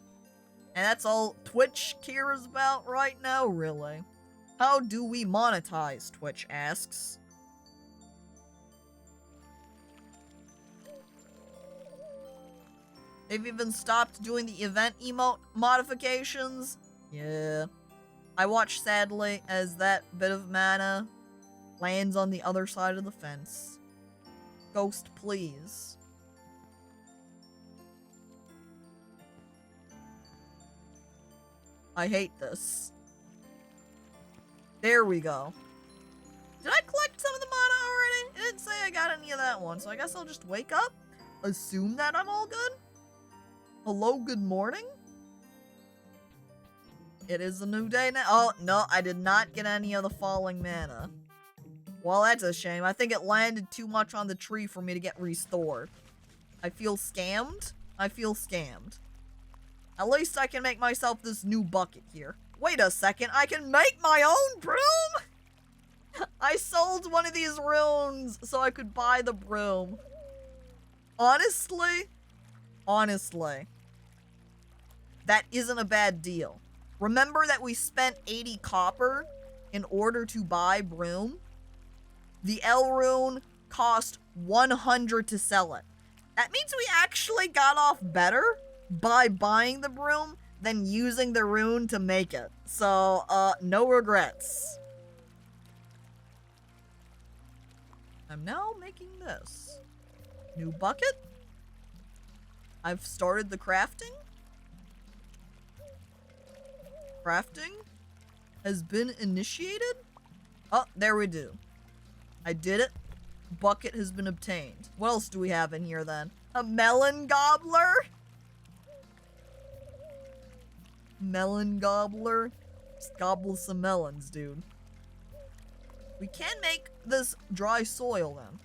And that's all Twitch cares about right now, really. How do we monetize, Twitch asks. They've even stopped doing the event emote modifications. Yeah. I watch sadly as that bit of mana lands on the other side of the fence. Ghost, please. I hate this. There we go. Did I collect some of the mana already? It didn't say I got any of that one, so I guess I'll just wake up, assume that I'm all good. Hello, good morning? It is a new day now. Oh, no, I did not get any of the falling mana. Well, that's a shame. I think it landed too much on the tree for me to get restored. I feel scammed. I feel scammed. At least I can make myself this new bucket here. Wait a second, I can make my own broom? I sold one of these runes so I could buy the broom. Honestly, that isn't a bad deal. Remember that we spent 80 copper in order to buy broom? The L rune cost 100 to sell it. That means we actually got off better by buying the broom than using the rune to make it. So, no regrets. I'm now making this. New bucket. I've started the crafting. Crafting has been initiated. Oh, there we do. I did it. Bucket has been obtained. What else do we have in here then? A melon gobbler? Melon gobbler? Just gobble some melons, dude. We can make this dry soil then.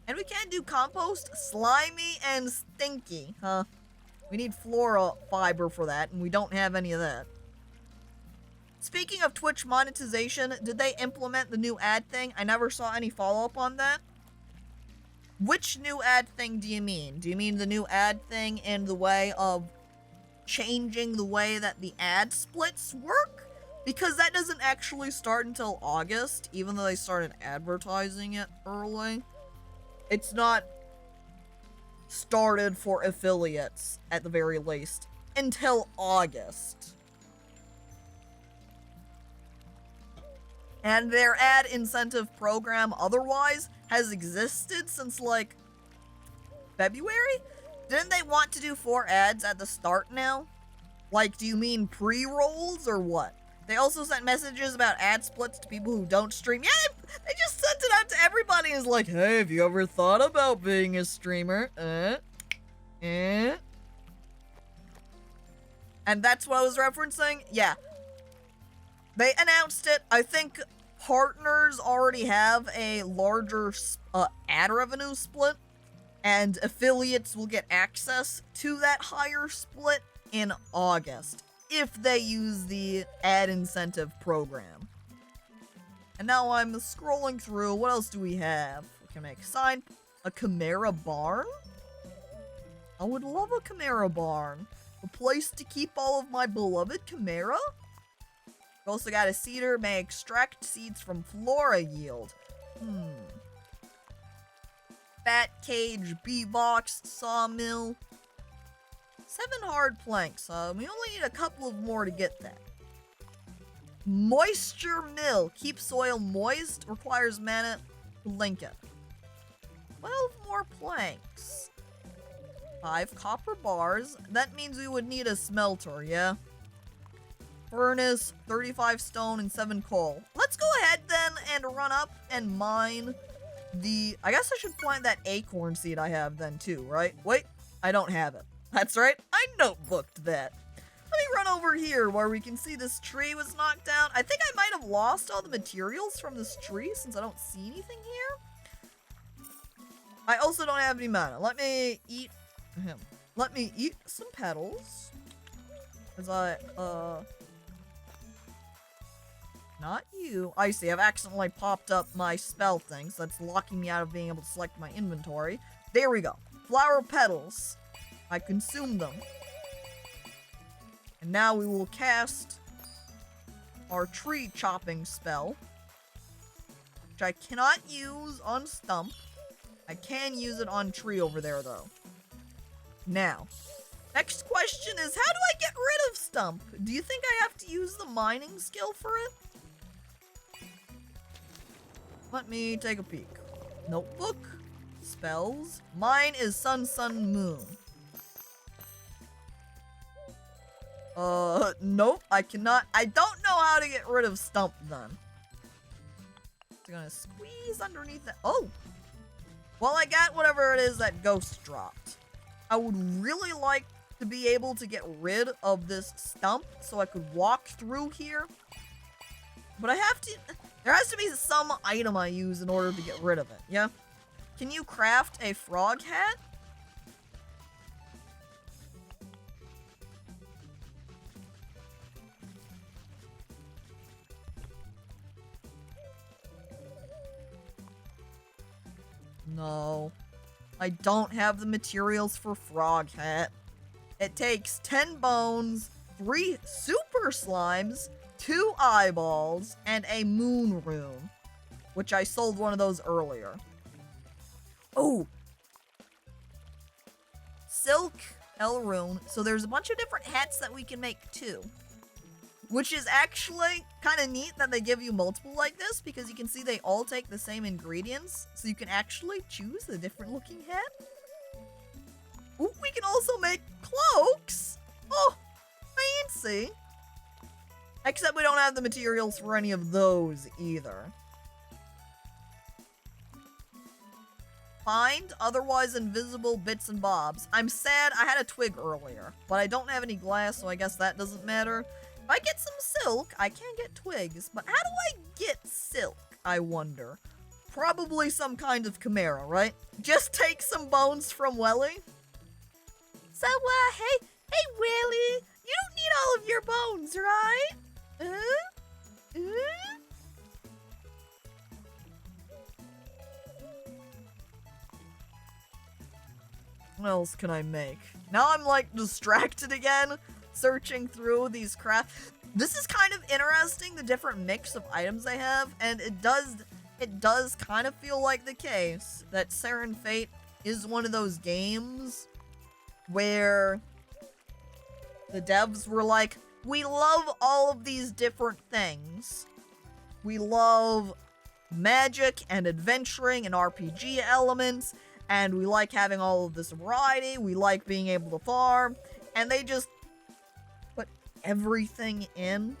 And we can do compost, slimy and stinky, huh? We need flora fiber for that, and we don't have any of that. Speaking of Twitch monetization, did they implement the new ad thing? I never saw any follow-up on that. Which new ad thing do you mean? Do you mean the new ad thing in the way of changing the way that the ad splits work? because that doesn't actually start until August, even though they started advertising it early. It's not started for affiliates, at the very least, until August. And their ad incentive program otherwise has existed since, like, February? Didn't they want to do 4 ads at the start now? Like, do you mean pre-rolls or what? They also sent messages about ad splits to people who don't stream. Yeah, they just sent it out to everybody. It's like, hey, have you ever thought about being a streamer? And that's what I was referencing? Yeah. They announced it. I think partners already have a larger ad revenue split, and affiliates will get access to that higher split in August if they use the ad incentive program. And now I'm scrolling through. What else do we have? We can make a sign. A Chimera barn? I would love a Chimera barn. A place to keep all of my beloved Chimera? We also got a cedar. May extract seeds from flora yield. Bat cage, bee box, sawmill. 7 hard planks. We only need a couple of more to get that. Moisture mill. Keep soil moist. Requires mana to link it. 12 more planks. 5 copper bars. That means we would need a smelter, yeah? Furnace, 35 stone, and 7 coal. Let's go ahead then and run up and mine the... I guess I should plant that acorn seed I have then too, right? Wait, I don't have it. That's right, I notebooked that. Let me run over here where we can see this tree was knocked down. I think I might have lost all the materials from this tree since I don't see anything here. I also don't have any mana. Let me eat him. Let me eat some petals. As I, not you. I see, I've accidentally popped up my spell thing, so that's locking me out of being able to select my inventory. There we go. Flower petals. I consumed them. And now we will cast our tree chopping spell, which I cannot use on Stump. I can use it on tree over there, though. Now, next question is, how do I get rid of Stump? Do you think I have to use the mining skill for it? Let me take a peek. Notebook. Spells. Mine is Sun, Sun, Moon. Nope, I cannot. I don't know how to get rid of Stump then. I'm gonna squeeze underneath it. Oh! Well, I got whatever it is that Ghost dropped. I would really like to be able to get rid of this Stump so I could walk through here. But I have to... There has to be some item I use in order to get rid of it, yeah? Can you craft a frog hat? No. I don't have the materials for frog hat. It takes 10 bones, 3 super slimes, 2 eyeballs, and a moon rune, which I sold one of those earlier. Oh! Silk L rune. So there's a bunch of different hats that we can make too. Which is actually kind of neat that they give you multiple like this, because you can see they all take the same ingredients, so you can actually choose a different looking hat. Ooh, we can also make cloaks! Oh, fancy! Except we don't have the materials for any of those either. Find otherwise invisible bits and bobs. I'm sad I had a twig earlier, but I don't have any glass, so I guess that doesn't matter. If I get some silk, I can get twigs, but how do I get silk, I wonder? Probably some kind of chimera, right? Just take some bones from Welly? So, hey Willy, you don't need all of your bones, right? What else can I make? Now I'm like distracted again, searching through these craft. This is kind of interesting, the different mix of items they have, and it does kind of feel like the case that Serin Fate is one of those games where the devs were like, we love all of these different things. We love magic and adventuring and RPG elements, and we like having all of this variety. We like being able to farm, and they just put everything in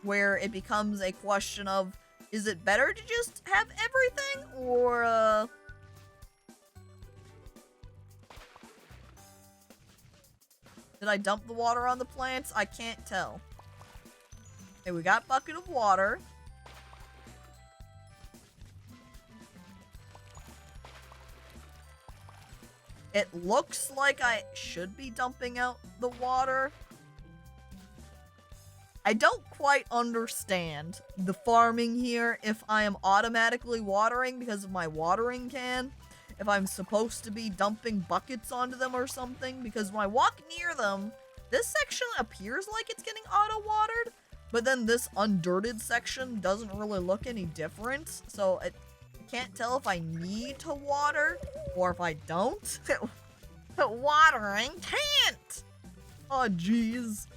where it becomes a question of, is it better to just have everything, or did I dump the water on the plants? I can't tell. Okay, we got bucket of water. It looks like I should be dumping out the water. I don't quite understand the farming here, if I am automatically watering because of my watering can, if I'm supposed to be dumping buckets onto them or something, because when I walk near them, this section appears like it's getting auto-watered, but then this undirted section doesn't really look any different, so I can't tell if I need to water or if I don't. Watering can't! Oh, jeez.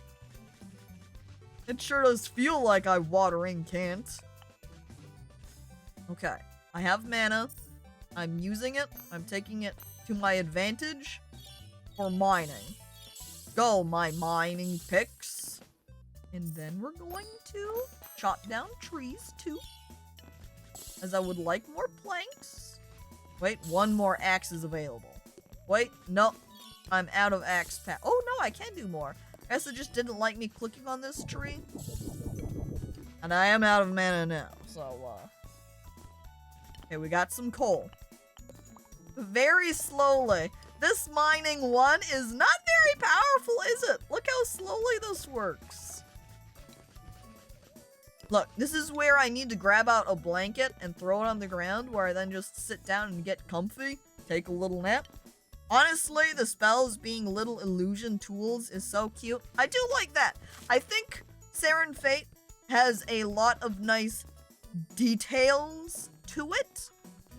It sure does feel like I watering can't. Okay, I have mana. I'm using it. I'm taking it to my advantage for mining. Go, my mining picks. And then we're going to chop down trees too, as I would like more planks. Wait, one more axe is available. Wait, no, I'm out of axe pack. Oh no, I can do more. I guess it just didn't like me clicking on this tree. And I am out of mana now, so, okay, we got some coal. Very slowly. This mining one is not very powerful, is it? Look how slowly this works. Look, this is where I need to grab out a blanket and throw it on the ground, where I then just sit down and get comfy, take a little nap. Honestly, the spells being little illusion tools is so cute. I do like that. I think Serin Fate has a lot of nice details to it.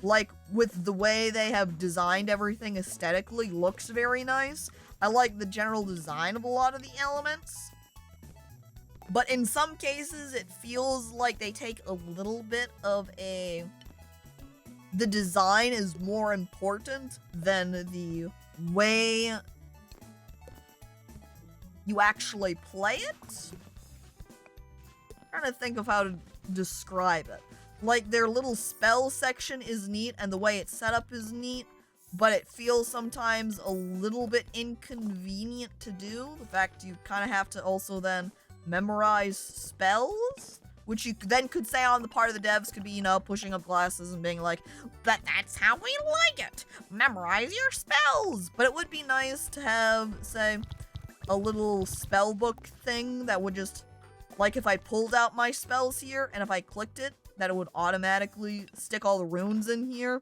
Like, with the way they have designed everything aesthetically, looks very nice. I like the general design of a lot of the elements. But in some cases, it feels like they take a little bit of a... The design is more important than the way you actually play it. I'm trying to think of how to describe it. Like, their little spell section is neat, and the way it's set up is neat, but it feels sometimes a little bit inconvenient to do. The fact you kind of have to also then memorize spells, which you then could say on the part of the devs could be, you know, pushing up glasses and being like, but that's how we like it. Memorize your spells. but it would be nice to have, say, a little spell book thing that would just, like if I pulled out my spells here and if I clicked it, that it would automatically stick all the runes in here.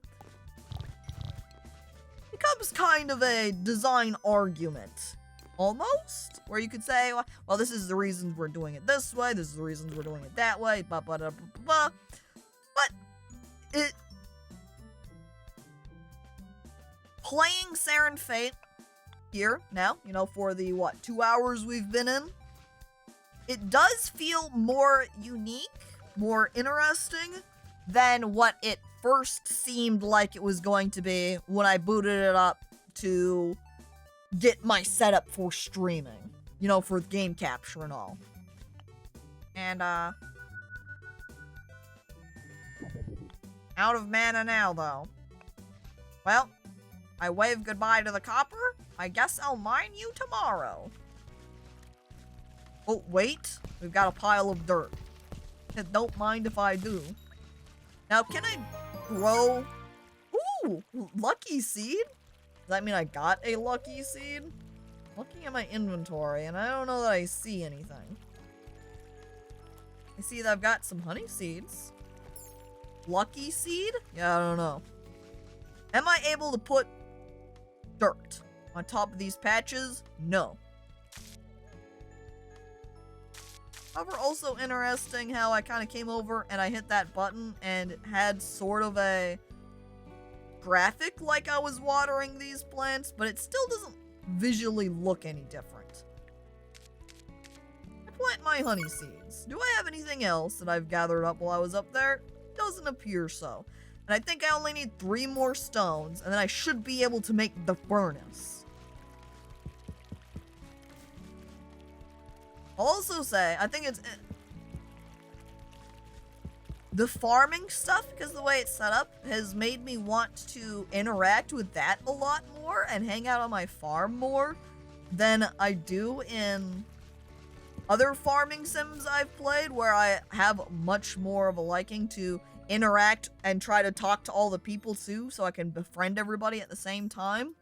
Becomes kind of a design argument. Almost, where you could say, well, this is the reasons we're doing it this way, this is the reasons we're doing it that way, blah, blah, blah, blah, blah. But it... Playing Serin Fate here, now, you know, for the, 2 hours we've been in, it does feel more unique, more interesting than what it first seemed like it was going to be when I booted it up to get my setup for streaming, you know, for game capture and all. And, out of mana now, though. Well, I wave goodbye to the copper. I guess I'll mine you tomorrow. Oh, wait. We've got a pile of dirt. Don't mind if I do. Now, can I grow... Ooh, lucky seed? Does that mean I got a lucky seed? Looking at my inventory, and I don't know that I see anything. I see that I've got some honey seeds. Lucky seed? Yeah, I don't know. Am I able to put dirt on top of these patches? No. However, also interesting how I kind of came over and I hit that button and it had sort of a graphic like I was watering these plants, but it still doesn't visually look any different. I plant my honey seeds. Do I have anything else that I've gathered up while I was up there? Doesn't appear so. And I think I only need 3 more stones, and then I should be able to make the furnace. I'll also say, I think it's the farming stuff, because the way it's set up, has made me want to interact with that a lot more and hang out on my farm more than I do in other farming sims I've played, where I have much more of a liking to interact and try to talk to all the people too, so I can befriend everybody at the same time.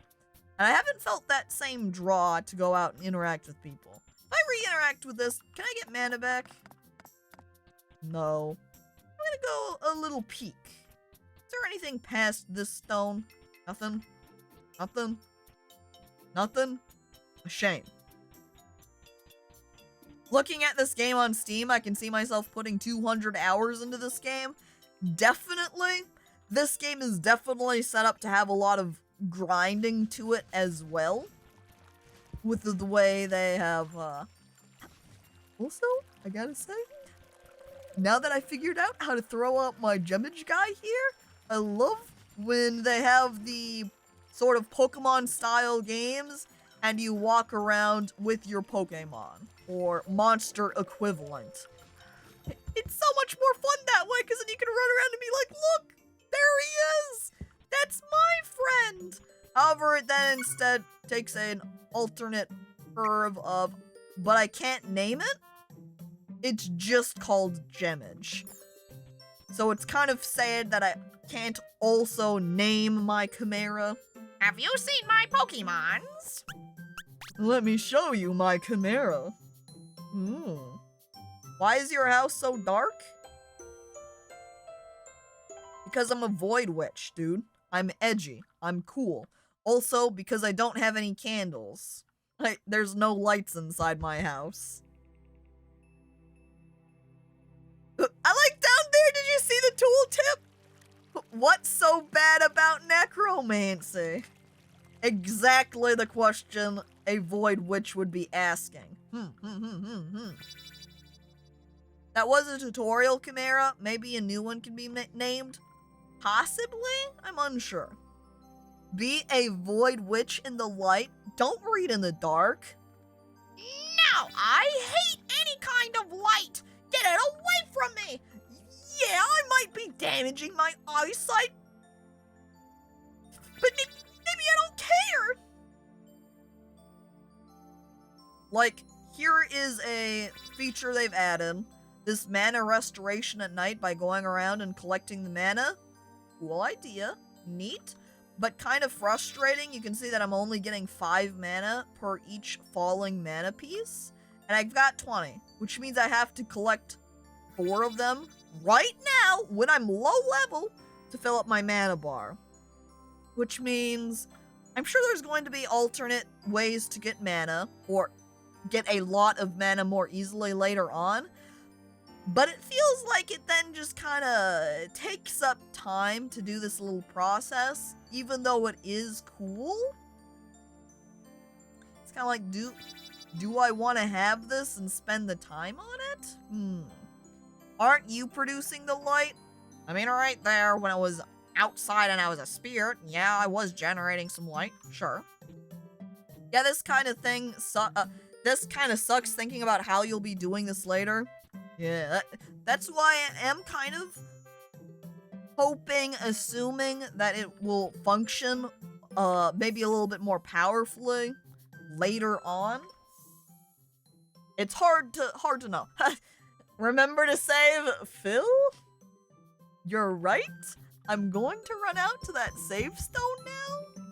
And I haven't felt that same draw to go out and interact with people. If I re-interact with this, can I get mana back? No. I'm gonna go a little peek. Is there anything past this stone? Nothing? Nothing? Nothing? A shame. Looking at this game on Steam, I can see myself putting 200 hours into this game. Definitely. This game is definitely set up to have a lot of grinding to it as well. With the way they have, Also, I gotta say, now that I figured out how to throw out my gemage guy here, I love when they have the sort of Pokemon-style games and you walk around with your Pokemon, or monster equivalent. It's so much more fun that way, because then you can run around and be like, look, there he is! That's my friend! However, it then instead takes an alternate curve of, but I can't name it? It's just called gemage. So it's kind of sad that I can't also name my Chimera. Have you seen my Pokemons? Let me show you my Chimera. Why is your house so dark? Because I'm a void witch, dude. I'm edgy. I'm cool. Also, because I don't have any candles. There's no lights inside my house. I like down there, did you see the tooltip? What's so bad about necromancy? Exactly the question a void witch would be asking. That was a tutorial Chimera. Maybe a new one can be named. Possibly? I'm unsure. Be a void witch in the light. Don't read in the dark. No, I hate any kind of light. Get it away from me. Yeah, I might be damaging my eyesight, but maybe I don't care. Like, here is a feature they've added. This mana restoration at night by going around and collecting the mana. Cool idea. Neat. But kind of frustrating. You can see that I'm only getting 5 mana per each falling mana piece. And I've got 20, which means I have to collect 4 of them right now when I'm low level to fill up my mana bar. Which means I'm sure there's going to be alternate ways to get mana or get a lot of mana more easily later on. But it feels like it then just kind of takes up time to do this little process, even though it is cool. It's kind of like, do I want to have this and spend the time on it? Aren't you producing the light? I mean, right there, when I was outside and I was a spirit, yeah, I was generating some light, sure. Yeah, this kind of thing, this kind of sucks thinking about how you'll be doing this later. Yeah, that's why I am kind of assuming that it will function, maybe a little bit more powerfully later on. It's hard to know. Remember to save, Phil? You're right. I'm going to run out to that save stone now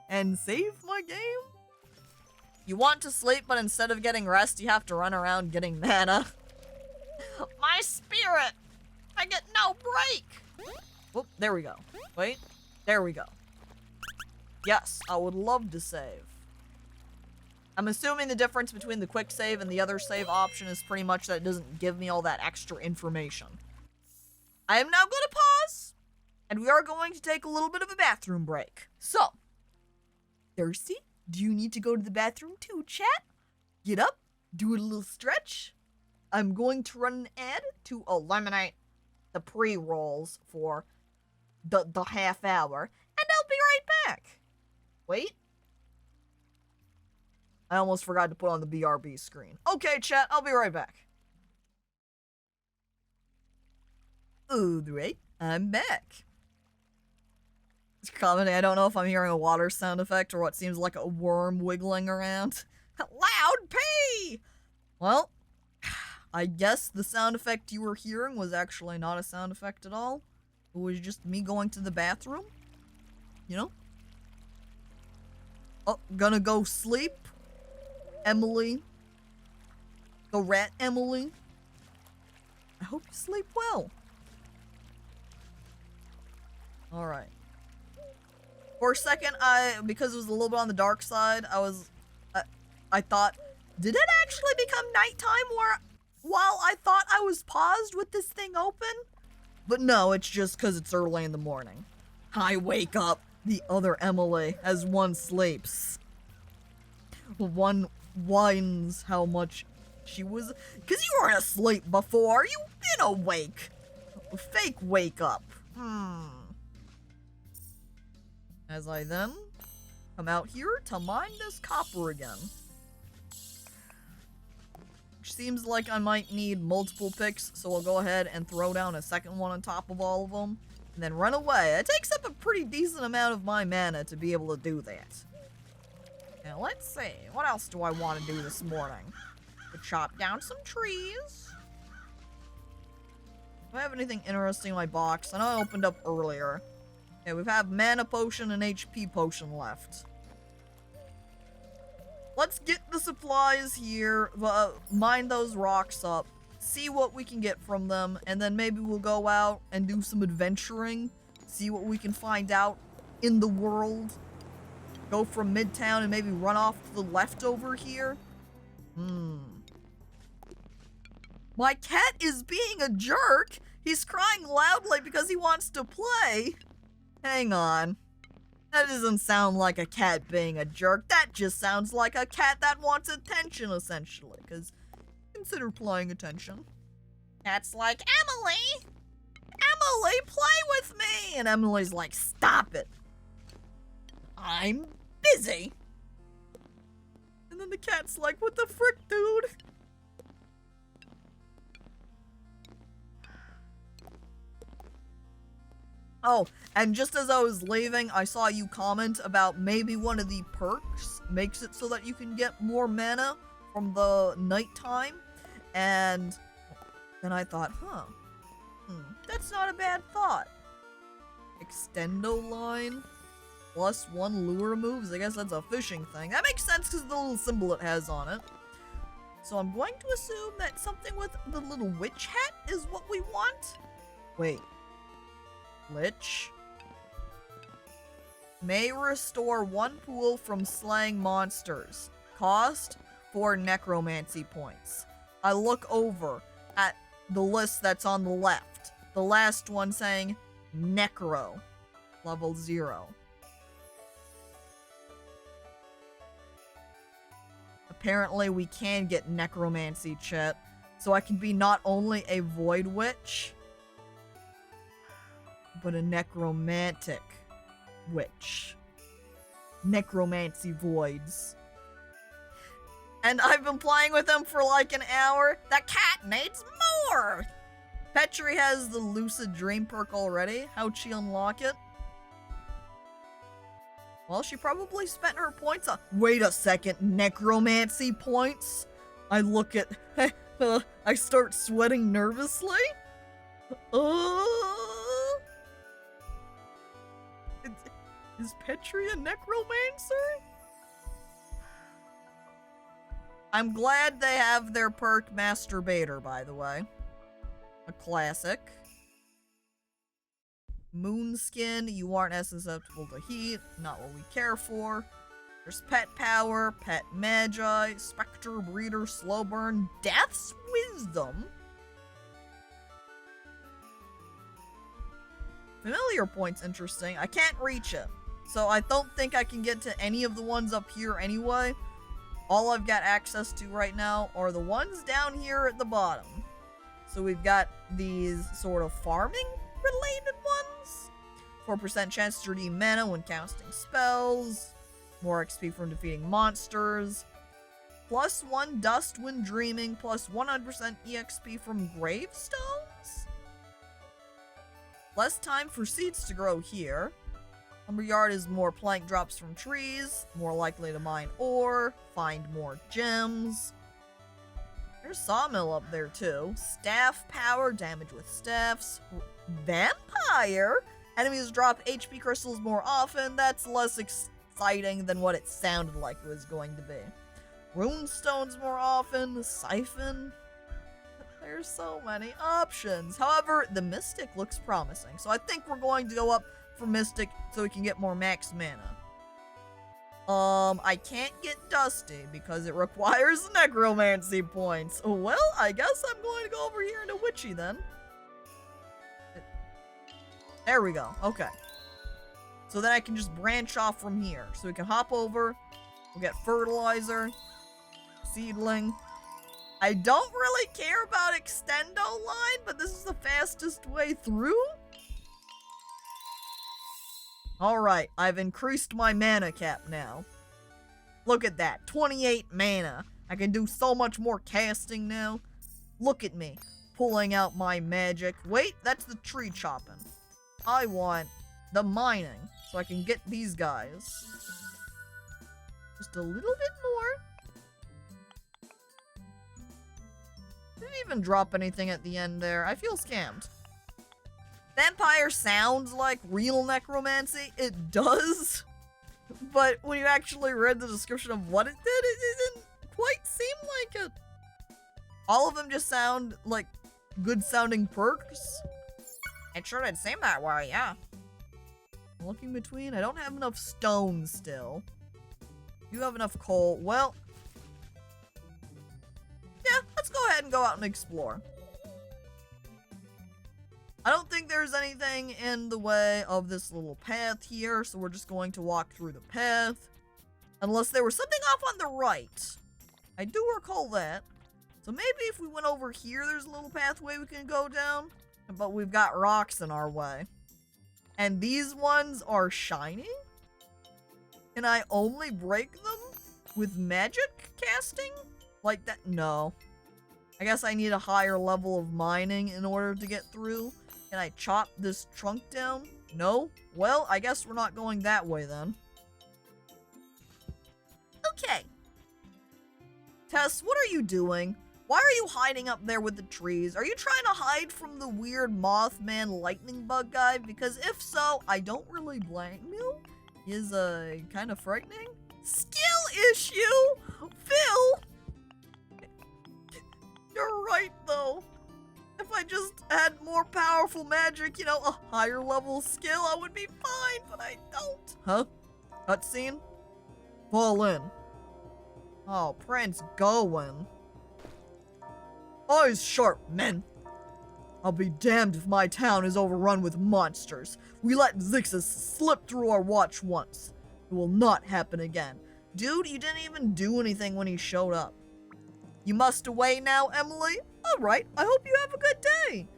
and save my game. You want to sleep, but instead of getting rest, you have to run around getting mana. My spirit! I get no break! Oh, there we go. Wait, there we go. Yes, I would love to save. I'm assuming the difference between the quick save and the other save option is pretty much that it doesn't give me all that extra information. I am now going to pause, and we are going to take a little bit of a bathroom break. So, thirsty? Do you need to go to the bathroom too, chat? Get up, do a little stretch. I'm going to run an ad to eliminate the pre-rolls for the half hour, and I'll be right back. Wait. I almost forgot to put on the BRB screen. Okay, chat, I'll be right back. Alright, I'm back. It's commenting, I don't know if I'm hearing a water sound effect or what seems like a worm wiggling around. Loud pee! Well, I guess the sound effect you were hearing was actually not a sound effect at all. It was just me going to the bathroom. You know? Oh, gonna go sleep. Emily. The rat Emily. I hope you sleep well. Alright. For a second, because it was a little bit on the dark side, I thought, did it actually become nighttime while I thought I was paused with this thing open? But no, it's just because it's early in the morning. I wake up the other Emily as one sleeps. One whines how much she was, because you weren't asleep before, you've been awake. Fake wake up. As I then come out here to mine this copper again. Which seems like I might need multiple picks, so I'll go ahead and throw down a second one on top of all of them, and then run away. It takes up a pretty decent amount of my mana to be able to do that. Now let's see, what else do I want to do this morning? To chop down some trees. Do I have anything interesting in my box? I know I opened up earlier. Okay, we have mana potion and HP potion left. Let's get the supplies here, mine those rocks up, see what we can get from them, and then maybe we'll go out and do some adventuring, see what we can find out in the world. Go from Midtown and maybe run off to the left over here. My cat is being a jerk. He's crying loudly because he wants to play. Hang on. That doesn't sound like a cat being a jerk. That just sounds like a cat that wants attention, essentially. Because consider playing attention. Cat's like, Emily! Emily, play with me! And Emily's like, stop it. I'm busy. And then the cat's like, what the frick, dude? Oh, and just as I was leaving, I saw you comment about maybe one of the perks makes it so that you can get more mana from the nighttime. And then I thought, that's not a bad thought. Extendo line plus 1 lure moves. I guess that's a fishing thing. That makes sense because of the little symbol it has on it. So I'm going to assume that something with the little witch hat is what we want. Wait. Lich may restore 1 pool from slaying monsters. Cost 4 necromancy points. I look over at the list that's on the left. The last one saying Necro. Level 0. Apparently we can get necromancy, chat. So I can be not only a void witch, but a necromantic witch. Necromancy voids. And I've been playing with them for like an hour. The cat needs more! Petri has the lucid dream perk already. How'd she unlock it? Well, she probably spent her points on— Wait a second, necromancy points? I look at— I start sweating nervously? Is Petri a necromancer? I'm glad they have their perk Masturbator, by the way. A classic. Moonskin, you aren't as susceptible to heat. Not what we care for. There's Pet Power, Pet Magi, Spectre Breeder, Slow Burn, Death's Wisdom. Familiar Point's interesting. I can't reach it. So I don't think I can get to any of the ones up here anyway. All I've got access to right now are the ones down here at the bottom. So we've got these sort of farming related ones. 4% chance to redeem mana when casting spells. More XP from defeating monsters. +1 dust when dreaming. Plus 100% EXP from gravestones. Less time for seeds to grow here. Lumberyard is more plank drops from trees. More likely to mine ore. Find more gems. There's Sawmill up there too. Staff power, damage with staffs. Vampire? Enemies drop HP crystals more often. That's less exciting than what it sounded like it was going to be. Rune stones more often. Siphon. There's so many options. However, the Mystic looks promising. So I think we're going to go up for Mystic so we can get more max mana. I can't get Dusty because it requires Necromancy points. Well, I guess I'm going to go over here into Witchy then. There we go. Okay. So then I can just branch off from here. So we can hop over. We'll get Fertilizer. Seedling. I don't really care about Extendo line, but this is the fastest way through. Alright, I've increased my mana cap now. Look at that, 28 mana. I can do so much more casting now. Look at me, pulling out my magic. Wait, that's the tree chopping. I want the mining, so I can get these guys. Just a little bit more. Didn't even drop anything at the end there. I feel scammed. Vampire sounds like real necromancy. It does. But when you actually read the description of what it did, it didn't quite seem like it. All of them just sound like good sounding perks. It sure did seem that way, yeah. Looking between, I don't have enough stone still. You have enough coal. Well, yeah, let's go ahead and go out and explore. I don't think there's anything in the way of this little path here, so we're just going to walk through the path. Unless there was something off on the right. I do recall that. So maybe if we went over here, there's a little pathway we can go down. But we've got rocks in our way. And these ones are shiny? Can I only break them with magic casting? Like that? No. I guess I need a higher level of mining in order to get through. Can I chop this trunk down? No? Well, I guess we're not going that way then. Okay. Tess, what are you doing? Why are you hiding up there with the trees? Are you trying to hide from the weird Mothman lightning bug guy? Because if so, I don't really blame you. He is kind of frightening. Skill issue? Phil! You're right, though. If I just had more powerful magic, you know, a higher level skill, I would be fine, but I don't. Huh? Cutscene? Fall in. Oh, Prince Gawain. Eyes sharp, men. I'll be damned if my town is overrun with monsters. We let Zixus slip through our watch once. It will not happen again. Dude, you didn't even do anything when he showed up. You must away now, Emily? Alright, I hope you have a good day.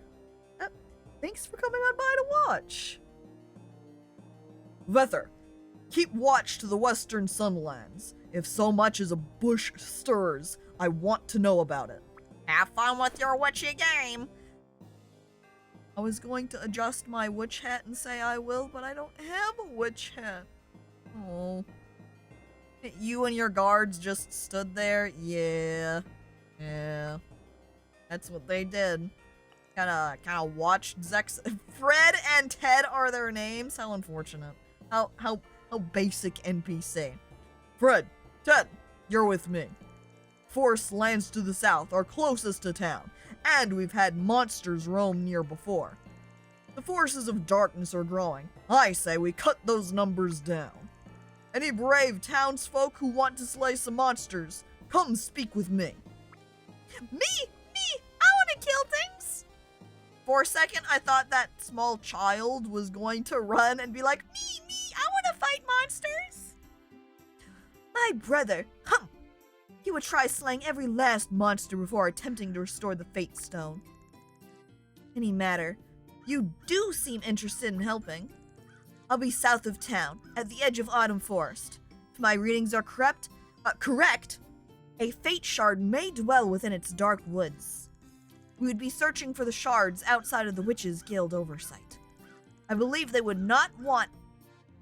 Thanks for coming on by to watch. Vether, keep watch to the western sunlands. If so much as a bush stirs, I want to know about it. Have fun with your witchy game. I was going to adjust my witch hat and say I will, but I don't have a witch hat. Oh. You and your guards just stood there? Yeah. Yeah. That's what they did. Kinda watched Zex. Fred and Ted are their names? How unfortunate. How basic NPC. Fred, Ted, you're with me. Forest lands to the south are closest to town, and we've had monsters roam near before. The forces of darkness are growing. I say we cut those numbers down. Any brave townsfolk who want to slay some monsters, come speak with me. Me! I want to kill things! For a second, I thought that small child was going to run and be like, Me! I want to fight monsters! my brother, he would try slaying every last monster before attempting to restore the Fate Stone. Any matter, you do seem interested in helping. I'll be south of town, at the edge of Autumn Forest. If my readings are correct, a Fate Shard may dwell within its dark woods. We would be searching for the shards outside of the Witches' Guild oversight. I believe they would not want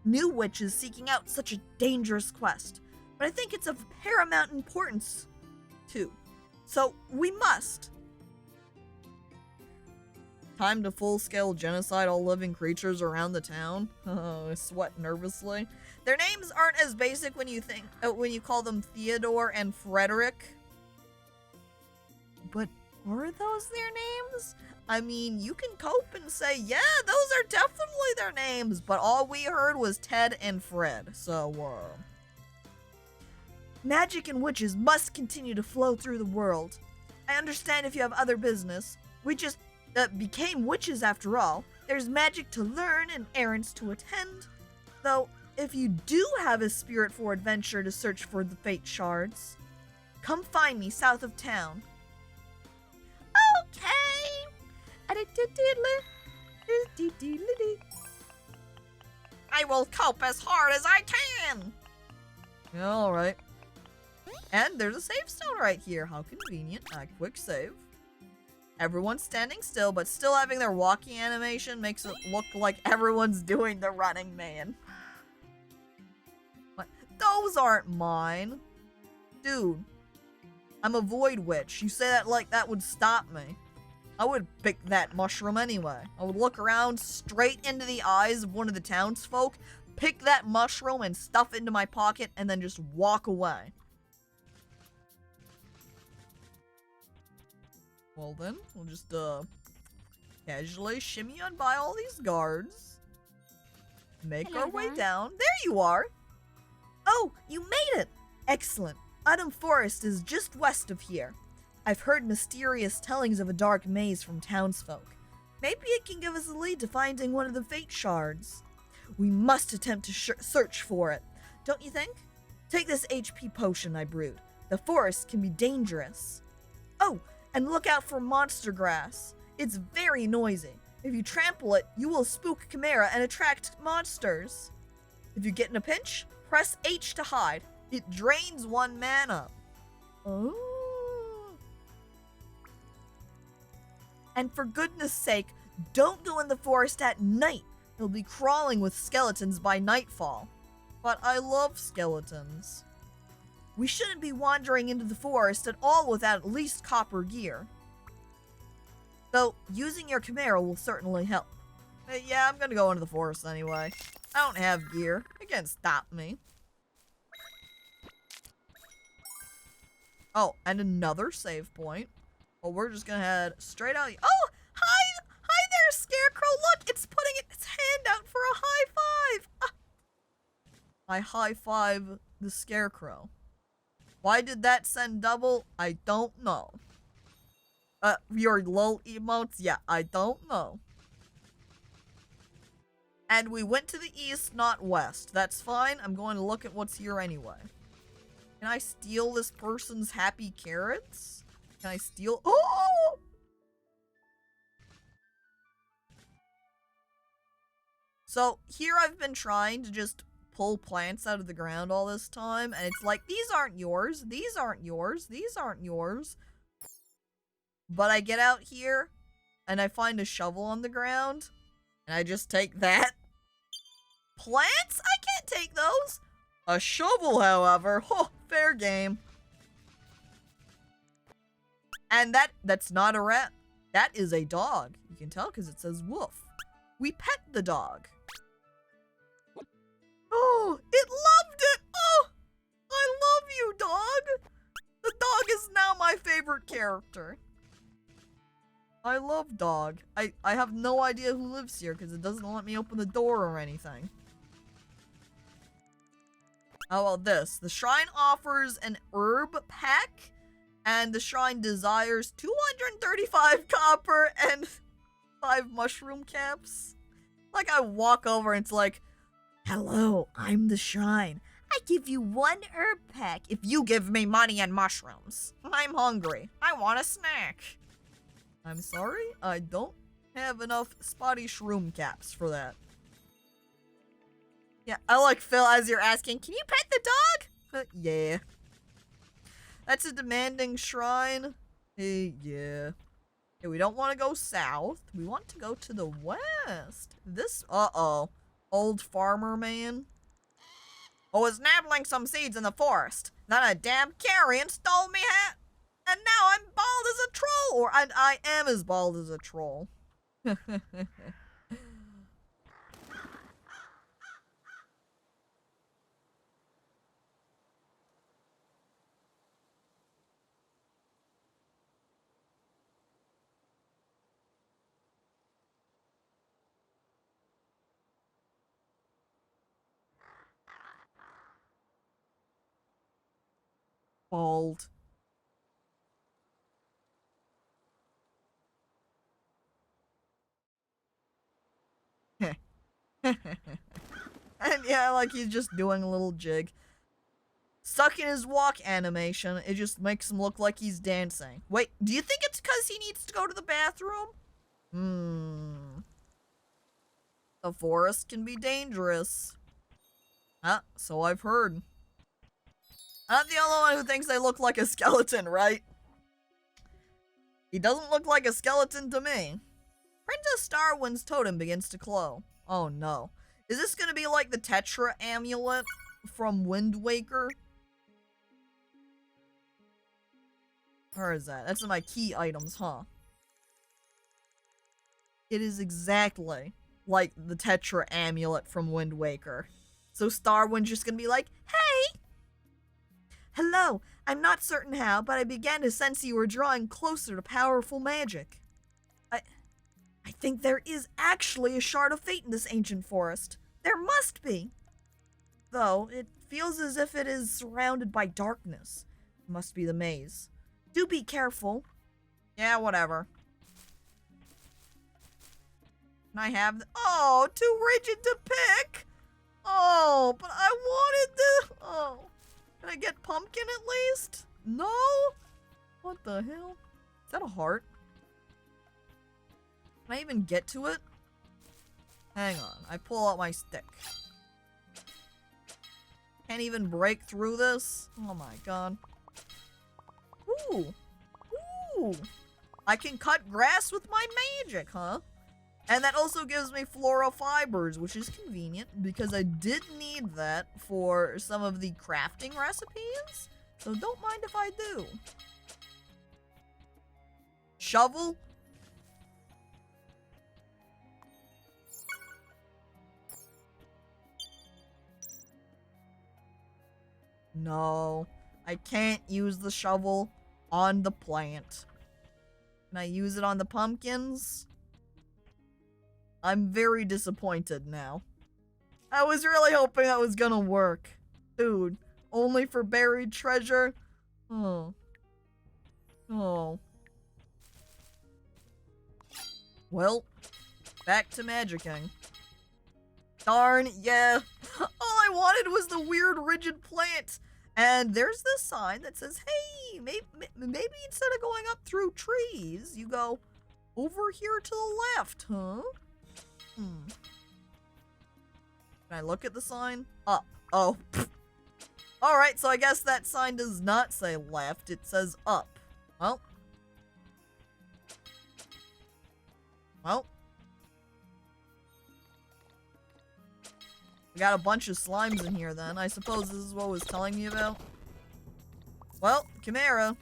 new witches seeking out such a dangerous quest, but I think it's of paramount importance, too. So, we must. Time to full-scale genocide all living creatures around the town? Oh, I sweat nervously. Their names aren't as basic when you call them Theodore and Frederick. But are those their names? I mean, you can cope and say, yeah, those are definitely their names, but all we heard was Ted and Fred, so, Magic and witches must continue to flow through the world. I understand if you have other business. We just became witches after all. There's magic to learn and errands to attend. Though, if you do have a spirit for adventure to search for the Fate Shards, come find me south of town. Okay! I will cope as hard as I can. Alright. And there's a save stone right here. How convenient. A quick save. Everyone's standing still, but still having their walking animation makes it look like everyone's doing the running man. What? Those aren't mine. Dude. I'm a void witch. You say that like that would stop me. I would pick that mushroom anyway. I would look around straight into the eyes of one of the townsfolk, pick that mushroom and stuff it into my pocket, and then just walk away. Well then, we'll just, casually shimmy on by all these guards. Make Hello our way there. down. There you are! Oh, you made it! Excellent. Autumn Forest is just west of here. I've heard mysterious tellings of a dark maze from townsfolk. Maybe it can give us a lead to finding one of the Fate Shards. We must attempt to search for it, don't you think? Take this HP potion I brewed. The forest can be dangerous. Oh, and look out for monster grass. It's very noisy. If you trample it, you will spook Chimera and attract monsters. If you get in a pinch, press H to hide. It drains 1 mana. Oh. And for goodness sake, don't go in the forest at night. You'll be crawling with skeletons by nightfall. But I love skeletons. We shouldn't be wandering into the forest at all without at least copper gear. Though, using your Chimera will certainly help. Yeah, I'm gonna go into the forest anyway. I don't have gear. It can't stop me. Oh, and another save point. Well, we're just gonna head straight out. Oh, hi there, Scarecrow. Look, it's putting its hand out for a high five. Ah. I high five the Scarecrow. Why did that send double? I don't know. Your lol emotes? Yeah, I don't know. And we went to the east, not west. That's fine. I'm going to look at what's here anyway. Can I steal this person's happy carrots? Can I steal? Oh! So here I've been trying to just pull plants out of the ground all this time, and it's like, these aren't yours, these aren't yours, these aren't yours. But I get out here, and I find a shovel on the ground, and I just take that. Plants? I can't take those! A shovel, however, oh, fair game. And that's not a rat. That is a dog. You can tell because it says wolf. We pet the dog. Oh, it loved it! Oh, I love you, dog! The dog is now my favorite character. I love dog. I have no idea who lives here because it doesn't let me open the door or anything. How about this? The shrine offers an herb pack, and the shrine desires 235 copper and 5 mushroom caps. Like, I walk over and it's like, hello, I'm the shrine. I give you 1 herb pack if you give me money and mushrooms. I'm hungry. I want a snack. I'm sorry, I don't have enough spotty shroom caps for that. Yeah, I like Phil as you're asking, can you pet the dog? Yeah. That's a demanding shrine. Yeah. Okay, we don't want to go south. We want to go to the west. This, uh-oh. Old farmer man. I was nabbling some seeds in the forest. Then a damn carrion stole me hat. And now I'm bald as a troll. Or I am as bald as a troll. Bald. And yeah, like he's just doing a little jig. Stuck in his walk animation, it just makes him look like he's dancing. Wait, do you think it's because he needs to go to the bathroom? The forest can be dangerous. So I've heard. I'm not the only one who thinks they look like a skeleton, right? He doesn't look like a skeleton to me. Princess Starwind's totem begins to glow. Oh no. Is this gonna be like the Tetra amulet from Wind Waker? Where is that? That's in my key items, huh? It is exactly like the Tetra amulet from Wind Waker. So Starwind's just gonna be like, hey! Hello, I'm not certain how, but I began to sense you were drawing closer to powerful magic. I think there is actually a shard of fate in this ancient forest. There must be. Though, it feels as if it is surrounded by darkness. It must be the maze. Do be careful. Yeah, whatever. Can I have oh, too rigid to pick! Oh, but I wanted the... Oh. Can I get pumpkin at least? No? What the hell? Is that a heart? Can I even get to it? Hang on. I pull out my stick. Can't even break through this? Oh my god. Ooh. Ooh. I can cut grass with my magic, huh? And that also gives me flora fibers, which is convenient because I did need that for some of the crafting recipes. So don't mind if I do. Shovel? No, I can't use the shovel on the plant. Can I use it on the pumpkins? I'm very disappointed now. I was really hoping that was gonna work. Dude, only for buried treasure? Oh. Oh. Well, back to magicking. Darn, yeah. All I wanted was the weird rigid plant. And there's this sign that says, hey, maybe instead of going up through trees, you go over here to the left, huh? Can I look at the sign? Up. Oh. Alright, so I guess that sign does not say left, it says up. Well. We got a bunch of slimes in here then. I suppose this is what it was telling me about. Well, Chimera,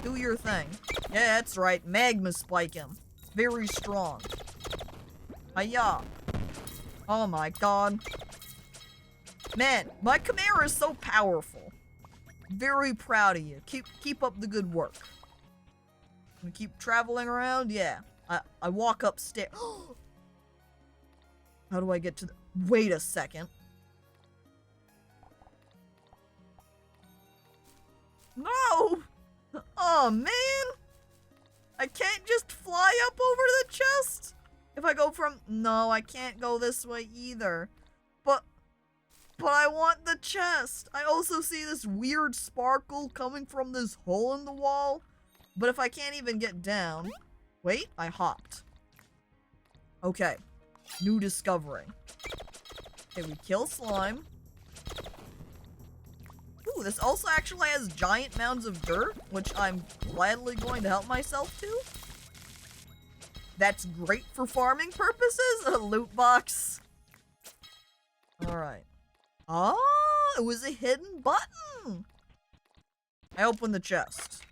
do your thing. Yeah, that's right. Magma spike him. Very strong. Hiya. Oh my god. Man, my Chimera is so powerful. Very proud of you. Keep up the good work. Gonna keep traveling around? Yeah. I walk upstairs. How do I get to the... Wait a second. No! Oh, man! I can't just fly up over the chest? If I go from... No, I can't go this way either. But I want the chest. I also see this weird sparkle coming from this hole in the wall. But if I can't even get down... Wait, I hopped. Okay. New discovery. Okay, we kill slime. Ooh, this also actually has giant mounds of dirt, which I'm gladly going to help myself to. That's great for farming purposes. A loot box. Alright. Oh, it was a hidden button. I opened the chest.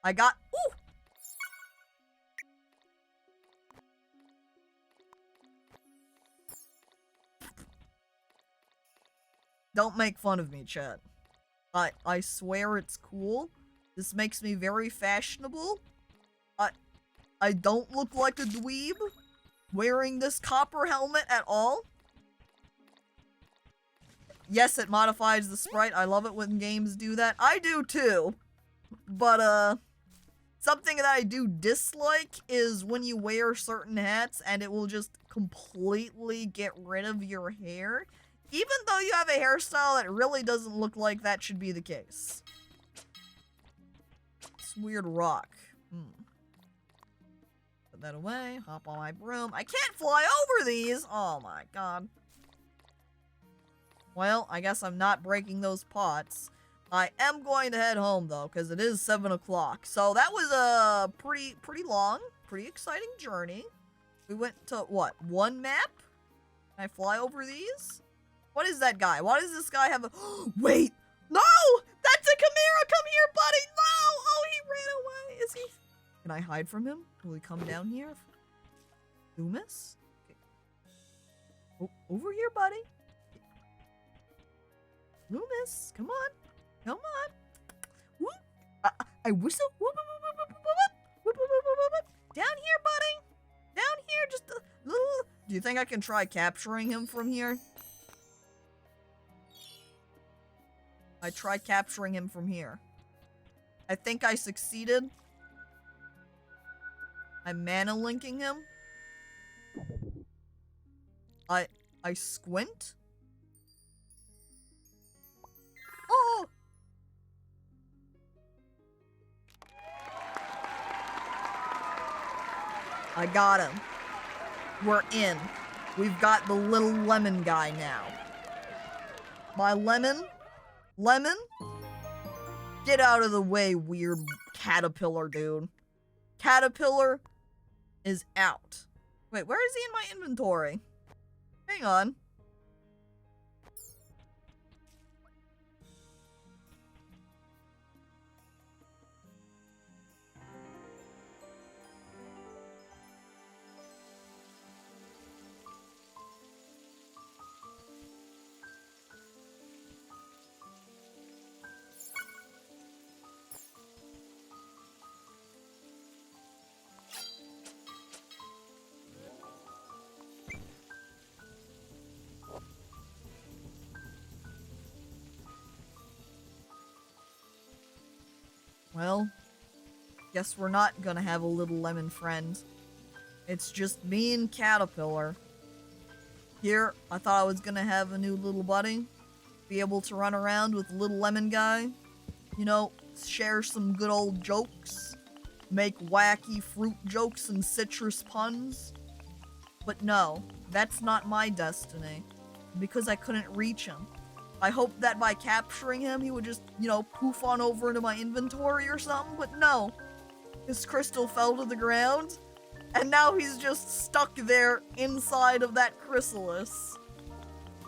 I got... Ooh! Don't make fun of me, chat. I swear it's cool. This makes me very fashionable. I don't look like a dweeb wearing this copper helmet at all. Yes, it modifies the sprite. I love it when games do that. I do too. But, something that I do dislike is when you wear certain hats and it will just completely get rid of your hair. Even though you have a hairstyle that really doesn't look like that should be the case. This weird rock. Put that away. Hop on my broom. I can't fly over these! Oh my god. Well, I guess I'm not breaking those pots. I am going to head home though, because it is 7 o'clock. So that was a pretty long, pretty exciting journey. We went to, what, one map? Can I fly over these? What is that guy? Why does this guy have a... Wait! No! That's a Chimera! Come here, buddy! No! Oh, he ran away! Is he... Can I hide from him? Will he come down here? Loomis? Okay. Oh, over here, buddy. Loomis, come on. Come on. Whoop. I whistle. Whoop, whoop, whoop, whoop, whoop, whoop, whoop, whoop, whoop, whoop. Down here, buddy. Down here, just a little... Do you think I can try capturing him from here? I tried capturing him from here. I think I succeeded. I'm mana linking him. I squint. Oh! I got him. We're in. We've got the little lemon guy now. My lemon? Lemon? Get out of the way, weird caterpillar dude. Caterpillar is out. Wait, where is he in my inventory? Hang on. Well, guess we're not gonna have a little lemon friend. It's just me and Caterpillar. Here, I thought I was gonna have a new little buddy. Be able to run around with little lemon guy. You know, share some good old jokes. Make wacky fruit jokes and citrus puns. But no, that's not my destiny. Because I couldn't reach him. I hoped that by capturing him, he would just, you know, poof on over into my inventory or something, but no. His crystal fell to the ground, and now he's just stuck there inside of that chrysalis.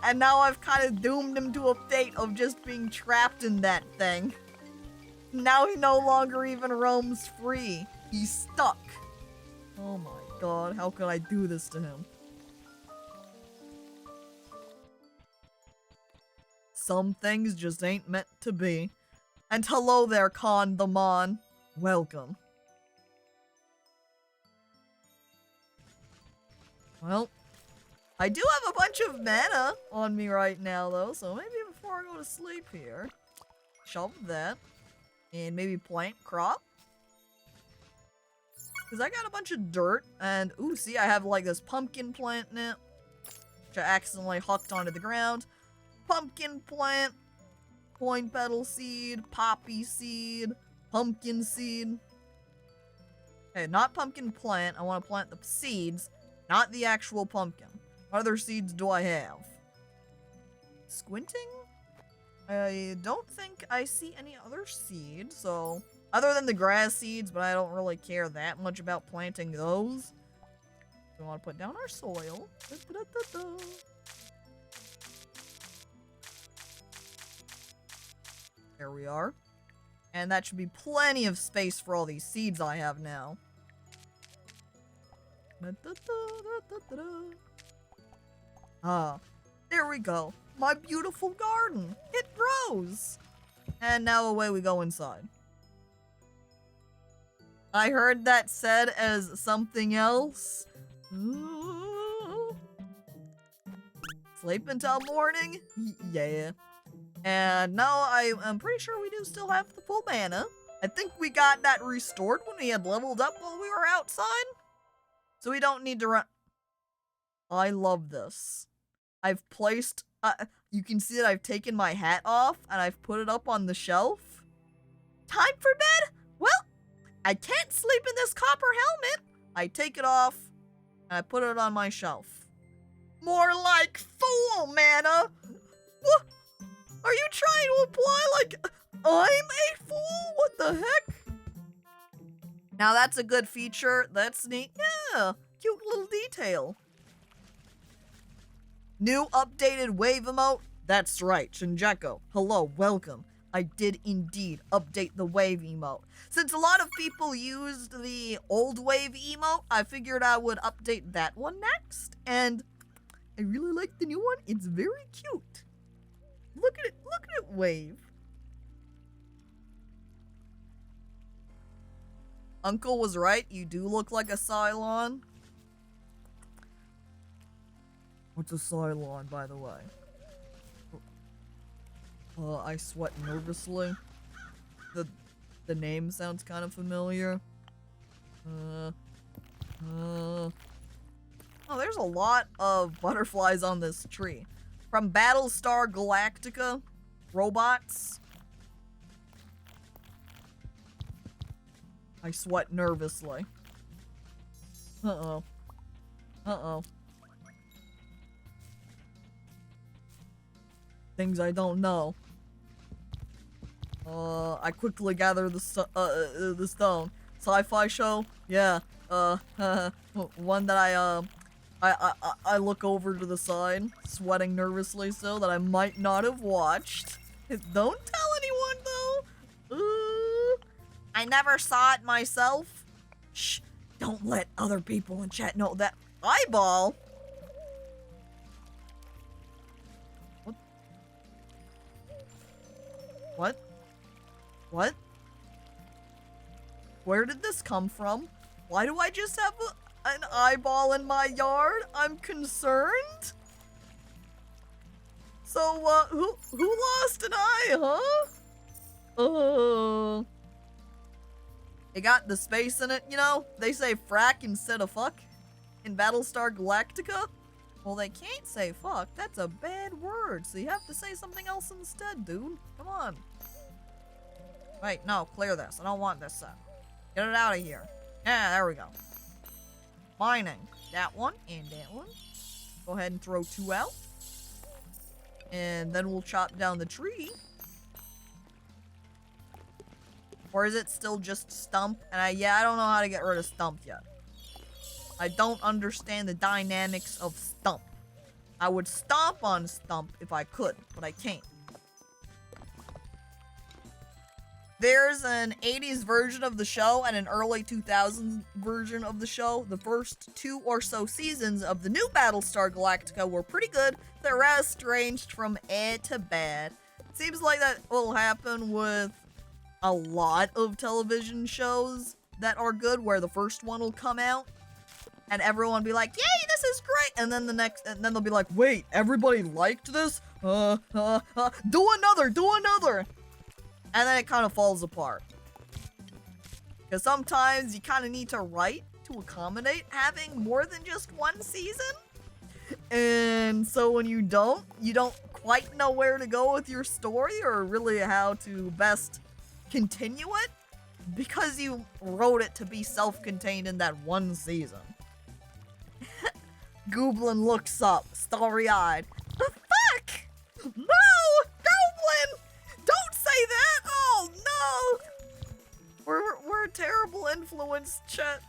And now I've kind of doomed him to a fate of just being trapped in that thing. Now he no longer even roams free. He's stuck. Oh my god, how could I do this to him? Some things just ain't meant to be. And hello there, Con the Mon. Welcome. Well, I do have a bunch of mana on me right now, though, so maybe before I go to sleep here, shove that. And maybe plant crop. Because I got a bunch of dirt. And, ooh, see, I have like this pumpkin plant in it. Which I accidentally hucked onto the ground. Pumpkin plant. Coin petal seed. Poppy seed. Pumpkin seed. Okay, not pumpkin plant. I want to plant the seeds. Not the actual pumpkin. What other seeds do I have? Squinting? I don't think I see any other seeds, so... Other than the grass seeds, but I don't really care that much about planting those. We want to put down our soil. There we are. And that should be plenty of space for all these seeds I have now. Ah, there we go. My beautiful garden. It grows. And now away we go inside. I heard that said as something else. Ooh. Sleep until morning? Yeah. And now I'm pretty sure we do still have the full mana. I think we got that restored when we had leveled up while we were outside. So we don't need to run. I love this. I've placed, you can see that I've taken my hat off and I've put it up on the shelf. Time for bed? Well, I can't sleep in this copper helmet. I take it off and I put it on my shelf. More like fool mana. What? Are you trying to imply like I'm a fool? What the heck? Now that's a good feature. That's neat. Yeah, cute little detail. New updated wave emote? That's right, Shinjeko. Hello, welcome. I did indeed update the wave emote. Since a lot of people used the old wave emote, I figured I would update that one next. And I really like the new one. It's very cute. Look at it wave. Uncle was right, you do look like a Cylon. What's a Cylon, by the way? I sweat nervously. The name sounds kind of familiar. Oh, there's a lot of butterflies on this tree. From Battlestar Galactica, robots. I sweat nervously. Uh-oh. Uh-oh. Things I don't know. I quickly gather the stone. Sci-fi show? Yeah. One that I look over to the side, sweating nervously so that I might not have watched. Don't tell anyone, though. I never saw it myself. Shh, don't let other people in chat know that. Eyeball? What? What? What? Where did this come from? Why do I just have an eyeball in my yard? I'm concerned. So, who lost an eye, huh? It got the space in it, you know? They say frack instead of fuck in Battlestar Galactica. Well, they can't say fuck. That's a bad word, so you have to say something else instead, dude. Come on. Wait, no, clear this. I don't want this set. Get it out of here. Yeah, there we go. Mining. That one and that one. Go ahead and throw 2 out. And then we'll chop down the tree. Or is it still just Stump? And I don't know how to get rid of Stump yet. I don't understand the dynamics of Stump. I would stomp on Stump if I could, but I can't. There's an 80s version of the show and an early 2000s version of the show. The first 2 or so seasons of the new Battlestar Galactica were pretty good. The rest ranged from to bad. Seems like that will happen with a lot of television shows that are good, where the first one will come out and everyone will be like, yay, this is great, and then and then they'll be like, wait, everybody liked this? Do another. and then it kind of falls apart. Because sometimes you kind of need to write to accommodate having more than just one season. And so when you don't quite know where to go with your story or really how to best continue it because you wrote it to be self-contained in that one season. Goblin looks up, starry-eyed. The fuck? No! Goblin! Don't say that! Oh no! We're a terrible influence, Chet.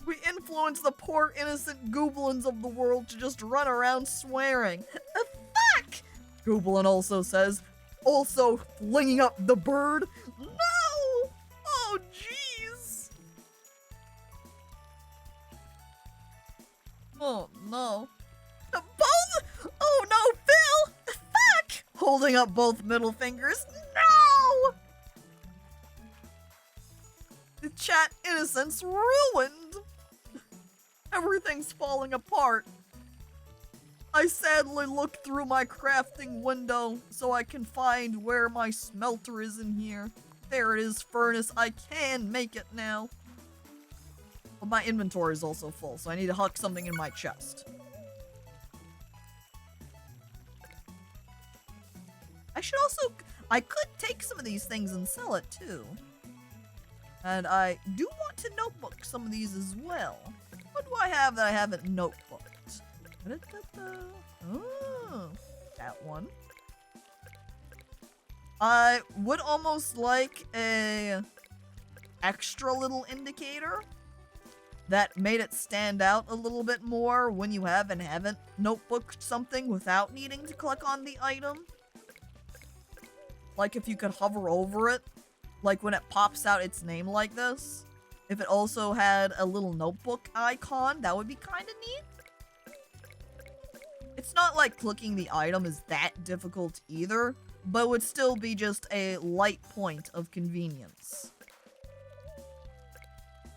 We influence the poor innocent goblins of the world to just run around swearing. The fuck? Goblin also says, also flinging up the bird. No! Oh jeez. Oh no. Both? Oh no, Phil! Fuck! Holding up both middle fingers. No! The chat innocence ruined. Everything's falling apart. I sadly look through my crafting window so I can find where my smelter is in here. There it is, furnace. I can make it now. But my inventory is also full, so I need to huck something in my chest. I could take some of these things and sell it too. And I do want to notebook some of these as well. What do I have that I haven't notebooked? Oh, that one. I would almost like a extra little indicator that made it stand out a little bit more when you have and haven't notebooked something without needing to click on the item. Like if you could hover over it, like when it pops out its name like this. If it also had a little notebook icon, that would be kind of neat. It's not like clicking the item is that difficult either, but it would still be just a light point of convenience.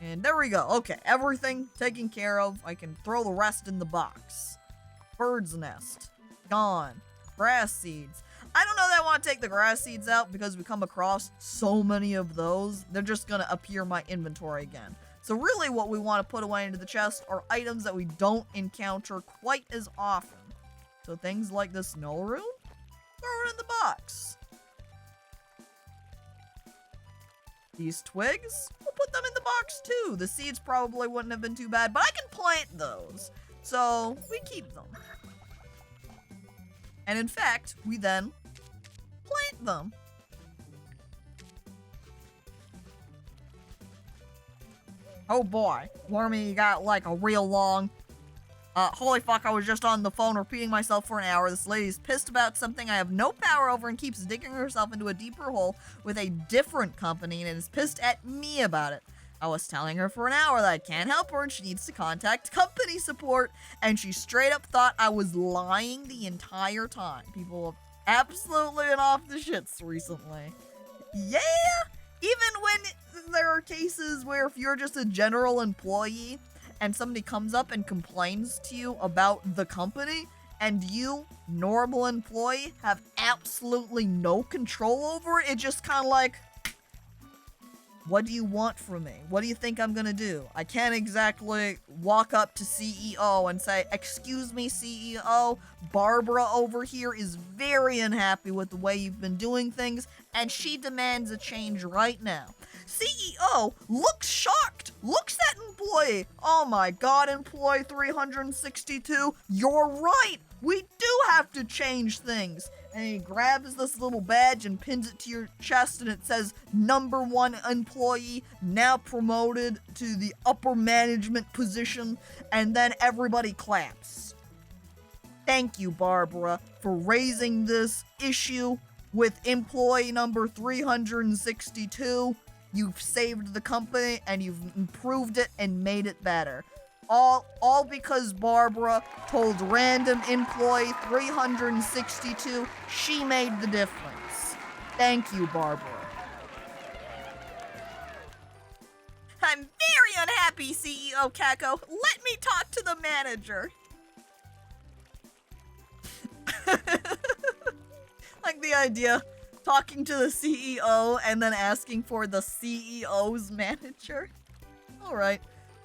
And there we go. Okay, everything taken care of. I can throw the rest in the box. Bird's nest. Gone. Grass seeds. I don't know that I want to take the grass seeds out because we come across so many of those. They're just going to appear in my inventory again. So really what we want to put away into the chest are items that we don't encounter quite as often. So things like the snow room, throw it in the box. These twigs, we'll put them in the box too. The seeds probably wouldn't have been too bad, but I can plant those. So we keep them. And in fact, we then plant them. Oh boy, Wormy got like a real long... holy fuck, I was just on the phone repeating myself for an hour. This lady's pissed about something I have no power over and keeps digging herself into a deeper hole with a different company and is pissed at me about it. I was telling her for an hour that I can't help her and she needs to contact company support, and she straight up thought I was lying the entire time. People have absolutely been off the shits recently. Yeah! Even when there are cases where if you're just a general employee and somebody comes up and complains to you about the company, and you, normal employee, have absolutely no control over it, it's just kind of like, what do you want from me? What do you think I'm gonna do? I can't exactly walk up to CEO and say, excuse me, CEO, Barbara over here is very unhappy with the way you've been doing things, and she demands a change right now. CEO looks shocked, looks at employee. Oh my god, employee 362, you're right. We do have to change things. And he grabs this little badge and pins it to your chest, and it says, #1 employee, now promoted to the upper management position, and then everybody claps. Thank you, Barbara, for raising this issue with employee number 362. You've saved the company, and you've improved it and made it better. All because Barbara told random employee 362 she made the difference. Thank you, Barbara. I'm very unhappy, CEO Caco. Let me talk to the manager. Like the idea, talking to the CEO and then asking for the CEO's manager. Alright.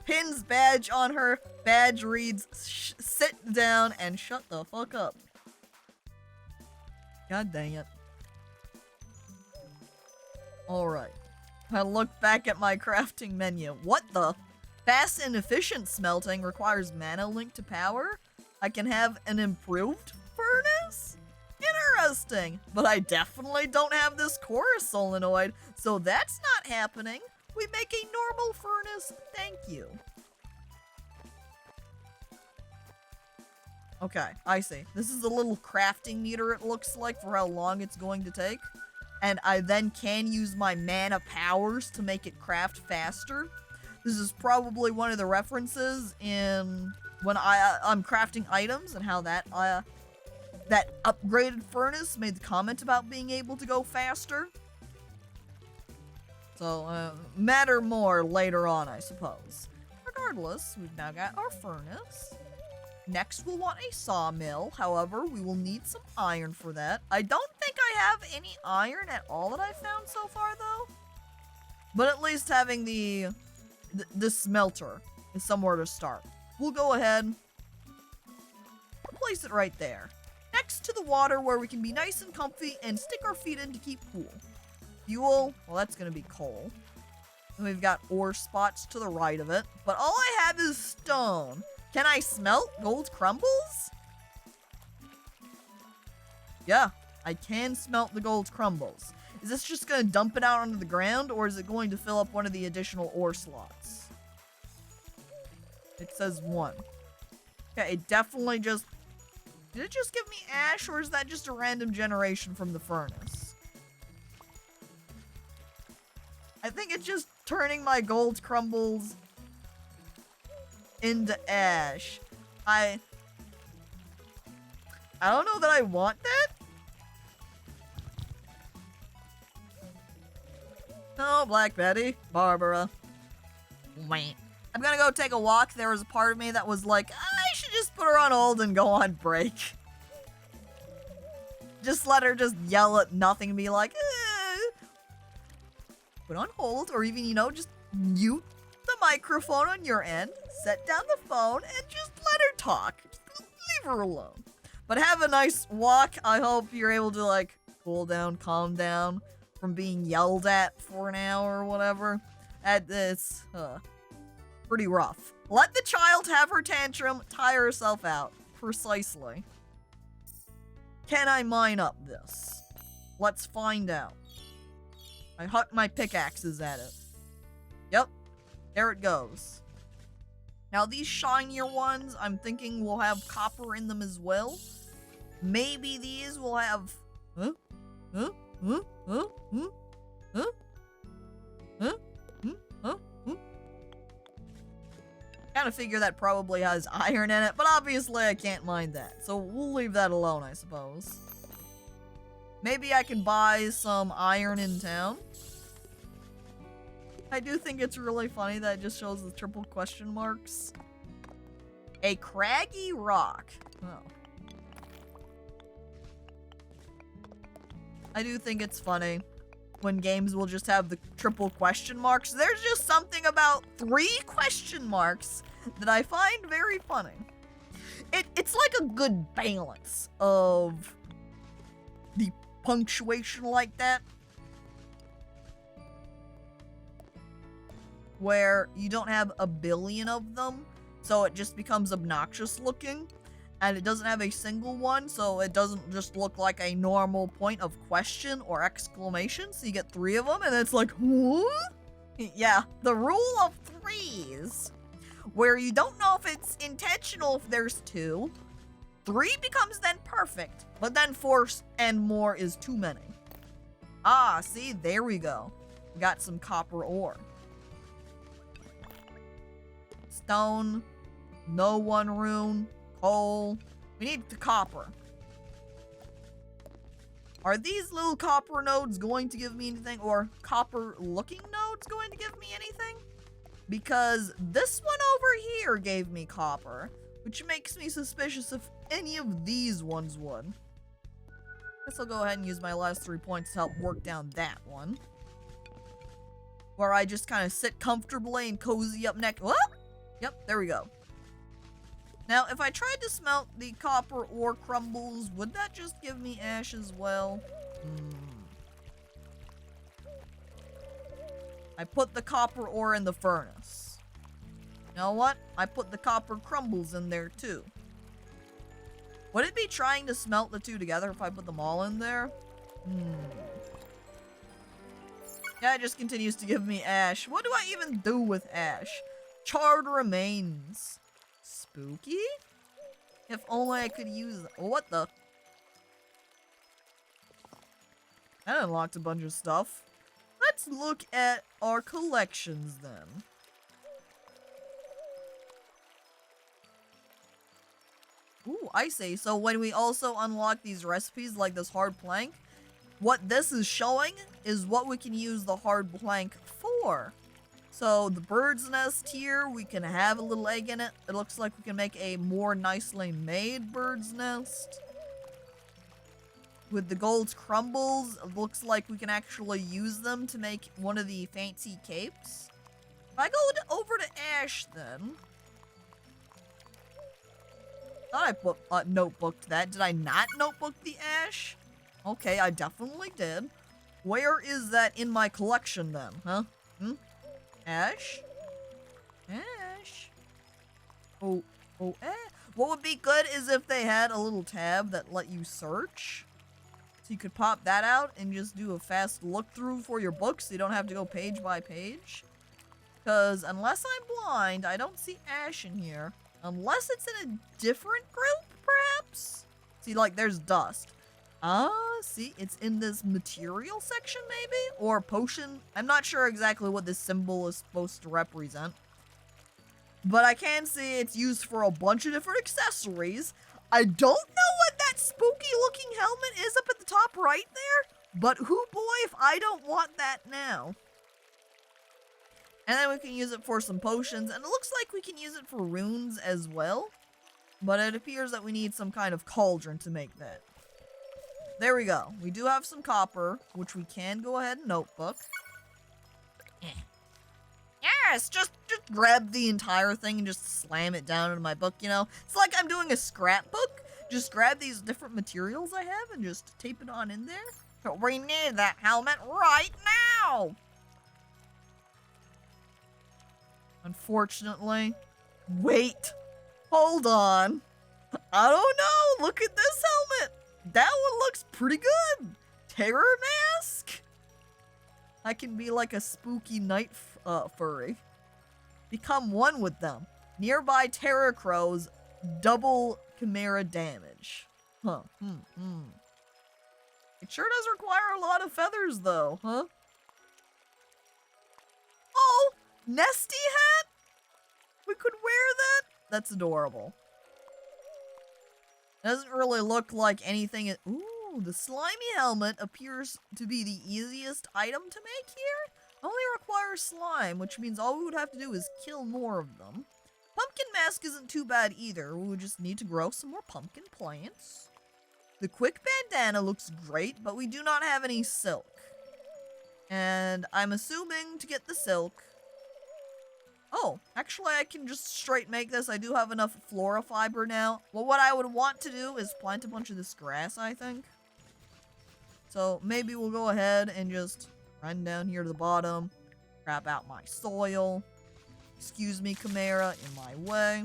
Pins badge on her. Badge reads, sit down and shut the fuck up. God dang it. Alright. I look back at my crafting menu. What the? Fast and efficient smelting requires mana link to power? I can have an improved furnace? Interesting. But I definitely don't have this chorus solenoid, so that's not happening. We make a normal furnace, thank you. Okay, I see. This is a little crafting meter, it looks like, for how long it's going to take. And I then can use my mana powers to make it craft faster. This is probably one of the references in when I'm crafting items and how that upgraded furnace made the comment about being able to go faster. So, matter more later on, I suppose. Regardless, we've now got our furnace. Next, we'll want a sawmill. However, we will need some iron for that. I don't think I have any iron at all that I've found so far, though. But at least having the smelter is somewhere to start. We'll go ahead, place it right there. Next to the water where we can be nice and comfy and stick our feet in to keep cool. Fuel, well, that's going to be coal. And we've got ore spots to the right of it. But all I have is stone. Can I smelt gold crumbles? Yeah, I can smelt the gold crumbles. Is this just going to dump it out onto the ground, or is it going to fill up one of the additional ore slots? It says 1. Okay, it definitely just... Did it just give me ash, or is that just a random generation from the furnace? I think it's just turning my gold crumbles into ash. I don't know that I want that. Oh, Black Betty, Barbara. Wait. I'm gonna go take a walk. There was a part of me that was like, I should just put her on hold and go on break. Just let her just yell at nothing and be like, put on hold, or even, you know, just mute the microphone on your end, set down the phone, and just let her talk. Just leave her alone. But have a nice walk. I hope you're able to, like, cool down, calm down from being yelled at for an hour or whatever. It's pretty rough. Let the child have her tantrum, tire herself out. Precisely. Can I mine up this? Let's find out. I huck my pickaxes at it. Yep. There it goes. Now these shinier ones, I'm thinking will have copper in them as well. Maybe these will have... Huh? Huh? Huh? Huh? Huh? Huh? Huh? Huh? Huh? Huh? Kind of figure that probably has iron in it, but obviously I can't mine that. So we'll leave that alone, I suppose. Maybe I can buy some iron in town. I do think it's really funny that it just shows the triple question marks. A craggy rock. Oh. I do think it's funny when games will just have the triple question marks. There's just something about 3 question marks that I find very funny. It's like a good balance of the punctuation like that, where you don't have a billion of them, so it just becomes obnoxious looking, and it doesn't have a single one, so it doesn't just look like a normal point of question or exclamation, so you get 3 of them, and it's like, what? Yeah, the rule of 3s, where you don't know if it's intentional if there's 2. 3 becomes then perfect, but then 4 and more is too many. Ah, see, there we go. We got some copper ore. Stone, no 1 rune, coal. We need the copper. Are these little copper nodes going to give me anything, or copper looking nodes going to give me anything? Because this one over here gave me copper, which makes me suspicious if any of these ones would. Guess I'll go ahead and use my last 3 points to help work down that one. Where I just kind of sit comfortably and cozy up next. What? Yep, there we go. Now, if I tried to smelt the copper ore crumbles, would that just give me ash as well? I put the copper ore in the furnace. You know what? I put the copper crumbles in there too. Would it be trying to smelt the two together if I put them all in there? Yeah, it just continues to give me ash. What do I even do with ash? Charred remains. Spooky? If only I could use... Oh, what the? That unlocked a bunch of stuff. Let's look at our collections then. Ooh, I see. So when we also unlock these recipes like this hard plank, what this is showing is what we can use the hard plank for. So the bird's nest here, we can have a little egg in it. It looks like we can make a more nicely made bird's nest. With the gold crumbles, it looks like we can actually use them to make one of the fancy capes. If I go over to ash then... I thought I notebooked that. Did I not notebook the ash? Okay, I definitely did. Where is that in my collection then, huh? Ash? Ash? Oh, What would be good is if they had a little tab that let you search. So you could pop that out and just do a fast look through for your books so you don't have to go page by page. Because unless I'm blind, I don't see ash in here. Unless it's in a different group, perhaps? See, like, there's dust. See, it's in this material section, maybe? Or potion? I'm not sure exactly what this symbol is supposed to represent. But I can see it's used for a bunch of different accessories. I don't know what that spooky-looking helmet is up at the top right there. But hoo boy if I don't want that now. And then we can use it for some potions, and it looks like we can use it for runes as well. But it appears that we need some kind of cauldron to make that. There we go. We do have some copper, which we can go ahead and notebook. Yes, just grab the entire thing and just slam it down into my book, you know? It's like I'm doing a scrapbook. Just grab these different materials I have and just tape it on in there. We need that helmet right now! Unfortunately. Wait. Hold on. I don't know. Look at this helmet. That one looks pretty good. Terror mask? I can be like a spooky night furry. Become one with them. Nearby terror crows double chimera damage. Huh. It sure does require a lot of feathers though, huh? Oh! Nesty hat? We could wear that? That's adorable. Doesn't really look like anything. Ooh, the slimy helmet appears to be the easiest item to make here. Only requires slime, which means all we would have to do is kill more of them. Pumpkin mask isn't too bad either. We would just need to grow some more pumpkin plants. The quick bandana looks great, but we do not have any silk. And I'm assuming to get the silk... Oh, actually I can just straight make this. I do have enough flora fiber now. Well, what I would want to do is plant a bunch of this grass, I think. So maybe we'll go ahead and just run down here to the bottom. Grab out my soil. Excuse me, Chimera, in my way.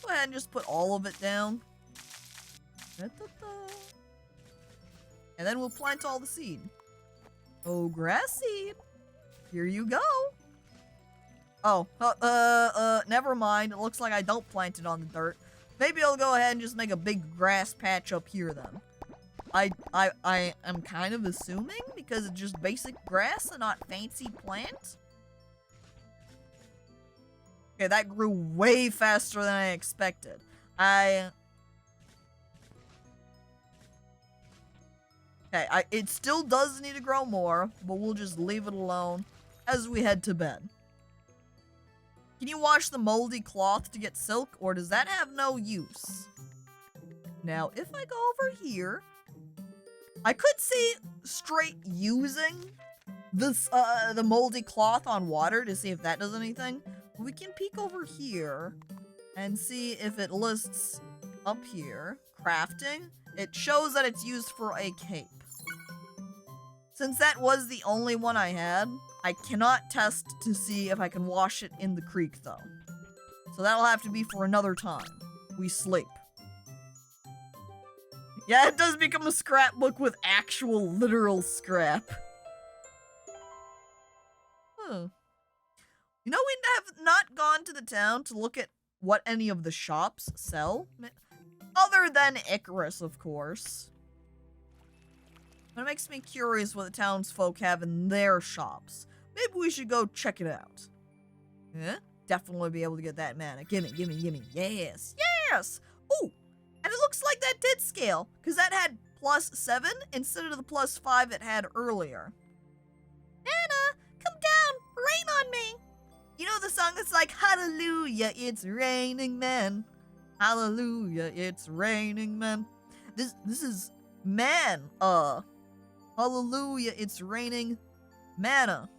Go ahead and just put all of it down. Da-da-da. And then we'll plant all the seed. Oh, grass seed. Here you go. Oh, never mind. It looks like I don't plant it on the dirt. Maybe I'll go ahead and just make a big grass patch up here then. I am kind of assuming because it's just basic grass and not fancy plant. Okay, that grew way faster than I expected. It still does need to grow more, but we'll just leave it alone as we head to bed. Can you wash the moldy cloth to get silk, or does that have no use? Now, if I go over here I could see straight using this, the moldy cloth on water to see if that does anything. We can peek over here and see if it lists up here. Crafting. It shows that it's used for a cape. Since that was the only one I had, I cannot test to see if I can wash it in the creek though. So that'll have to be for another time. We sleep. Yeah, it does become a scrapbook with actual literal scrap. Huh. You know, we have not gone to the town to look at what any of the shops sell. Other than Icarus, of course. But it makes me curious what the townsfolk have in their shops. Maybe we should go check it out. Yeah? Definitely be able to get that mana. Gimme, gimme, gimme. Yes, yes! Oh! And it looks like that did scale, because that had +7 instead of the +5 it had earlier. Nana, come down, rain on me. You know the song that's like, hallelujah, it's raining men. Hallelujah, it's raining men. This is man, hallelujah, it's raining mana.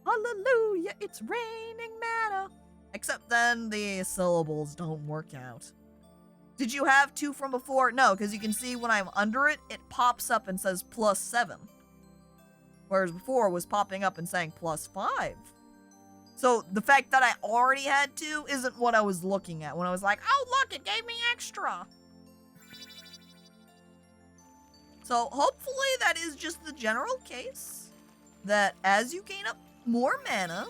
Hallelujah, it's raining mana. Except then the syllables don't work out. Did you have 2 from before? No, because you can see when I'm under it, it pops up and says +7. Whereas before it was popping up and saying +5. So the fact that I already had 2 isn't what I was looking at when I was like, oh look, it gave me extra. So hopefully that is just the general case. That as you gain up more mana,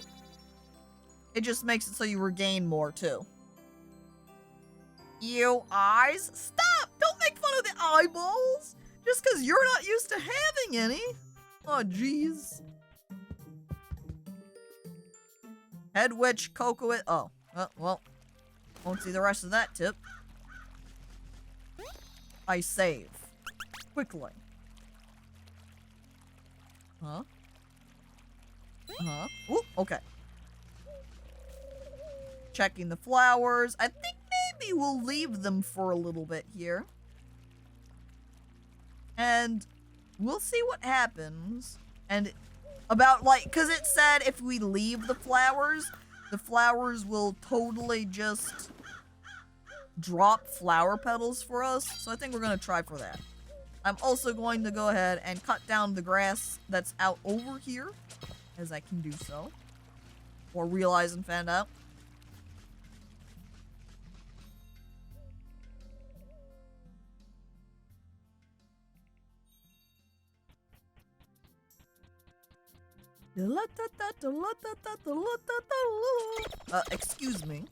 it just makes it so you regain more too. You eyes? Stop! Don't make fun of the eyeballs! Just because you're not used to having any. Oh, jeez. Head witch, cocoa it. Oh, well. Won't see the rest of that tip. I save. Quickly. Huh? Ooh, okay. Checking the flowers. I think maybe we'll leave them for a little bit here. And we'll see what happens. And about, like, because it said if we leave the flowers will totally just drop flower petals for us. So I think we're going to try for that. I'm also going to go ahead and cut down the grass that's out over here, as I can do so. Or realize and find out. Excuse me.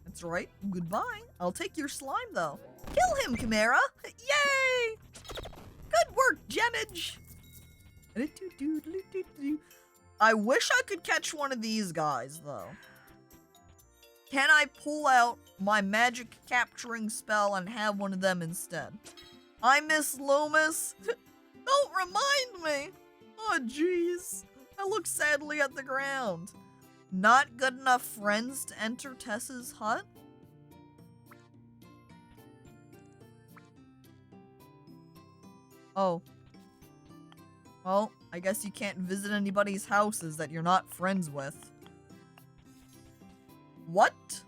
That's right. Goodbye. I'll take your slime, though. Kill him, Chimera! Yay! Good work, Gemage! I wish I could catch one of these guys, though. Can I pull out my magic capturing spell and have one of them instead? I miss Loomis. Don't remind me! Oh, jeez. I look sadly at the ground. Not good enough friends to enter Tess's hut? Oh. Well, I guess you can't visit anybody's houses that you're not friends with. What?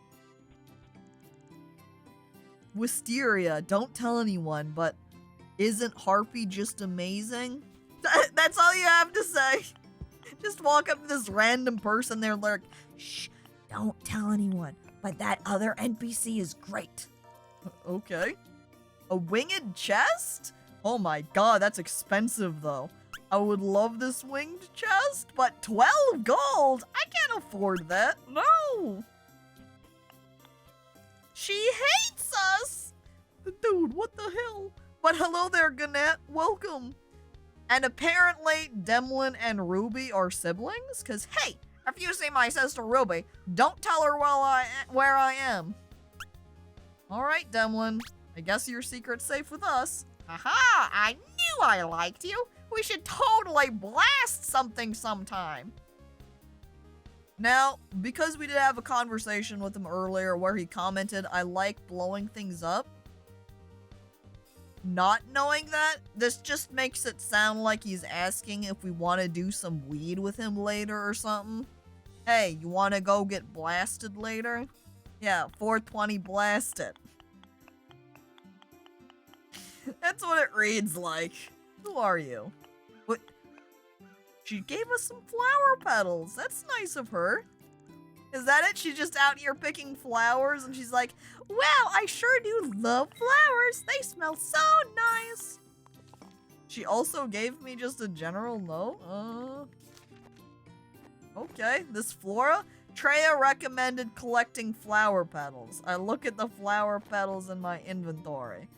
Wisteria, don't tell anyone, but isn't Harpy just amazing? That's all you have to say. Just walk up to this random person there like, shh, don't tell anyone, but that other NPC is great. Okay. A winged chest? Oh my god, that's expensive though. I would love this winged chest, but 12 gold? I can't afford that. No. She hates us. Dude, what the hell? But hello there, Gannett. Welcome. And apparently, Demlin and Ruby are siblings? Because, hey, if you see my sister Ruby, don't tell her where I am. Alright, Demlin. I guess your secret's safe with us. Aha! I knew I liked you! We should totally blast something sometime! Now, because we did have a conversation with him earlier where he commented, I like blowing things up. not knowing that, this just makes it sound like he's asking if we want to do some weed with him later or something. Hey, you want to go get blasted later? Yeah, 420 blasted. That's what it reads like. Who are you? What? She gave us some flower petals. That's nice of her. Is that it? She's just out here picking flowers and she's like, wow, I sure do love flowers. They smell so nice. She also gave me just a general note. Okay, this Flora. Treya recommended collecting flower petals. I look at the flower petals in my inventory.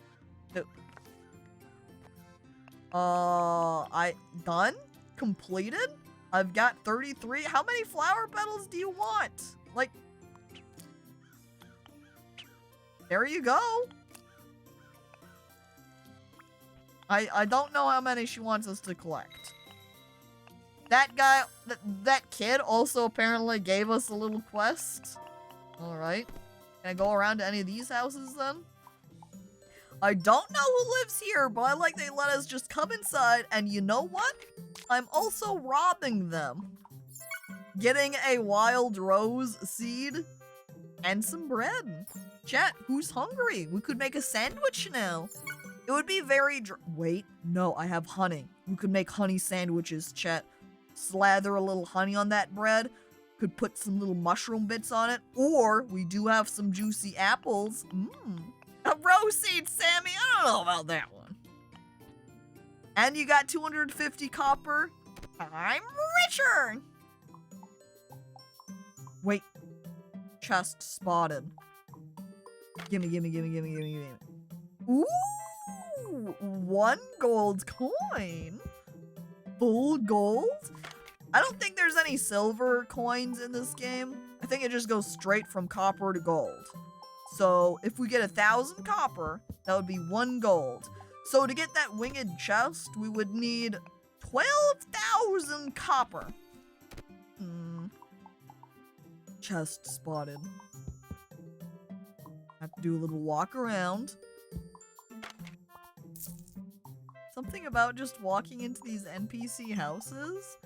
Done? Completed? I've got 33. How many flower petals do you want? Like, there you go. I don't know how many she wants us to collect. That guy, that kid also apparently gave us a little quest. Alright. Can I go around to any of these houses then? I don't know who lives here, but I like they let us just come inside, and you know what? I'm also robbing them. Getting a wild rose seed and some bread. Chat, who's hungry? We could make a sandwich now. It would be very wait, no, I have honey. You could make honey sandwiches, chat. Slather a little honey on that bread. Could put some little mushroom bits on it. Or we do have some juicy apples. A rose seed, Sammy. I don't know about that one. And you got 250 copper. I'm richer. Wait. Chest spotted. Gimme. Ooh! 1 gold coin. Full gold? I don't think there's any silver coins in this game. I think it just goes straight from copper to gold. So if we get 1,000 copper, that would be 1 gold. So to get that winged chest, we would need 12,000 copper. Chest spotted. Have to do a little walk around. Something about just walking into these NPC houses.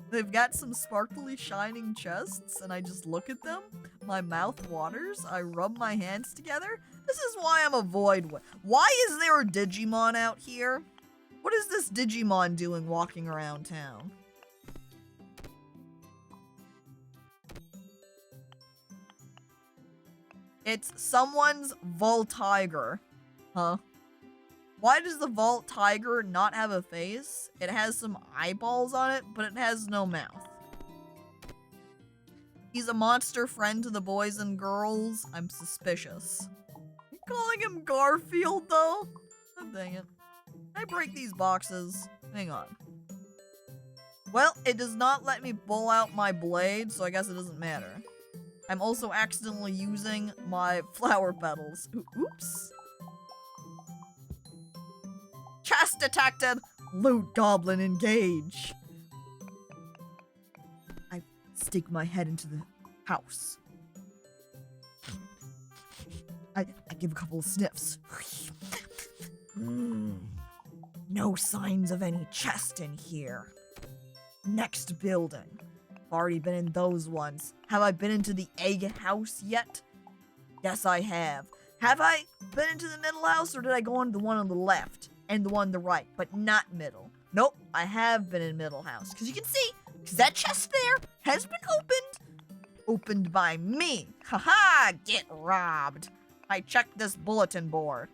They've got some sparkly shining chests and I just look at them. My mouth waters. I rub my hands together. This is why I'm a void. Why is there a Digimon out here? What is this Digimon doing walking around town? It's someone's Vault Tiger. Huh? Why does the Vault Tiger not have a face? It has some eyeballs on it, but it has no mouth. He's a monster friend to the boys and girls. I'm suspicious. You calling him Garfield, though? Oh, dang it. Can I break these boxes? Hang on. Well, it does not let me pull out my blade, so I guess it doesn't matter. I'm also accidentally using my flower petals. Oops. Chest detected! Loot goblin engage! I stick my head into the house. I give a couple of sniffs. No signs of any chest in here. Next building. Already been in those ones. Have I been into the egg house yet? Yes, I have. Have I been into the middle house, or did I go into the one on the left and the one on the right, but not middle? Nope, I have been in middle house. Because you can see, because that chest there has been opened. Opened by me. Haha, get robbed. I check this bulletin board.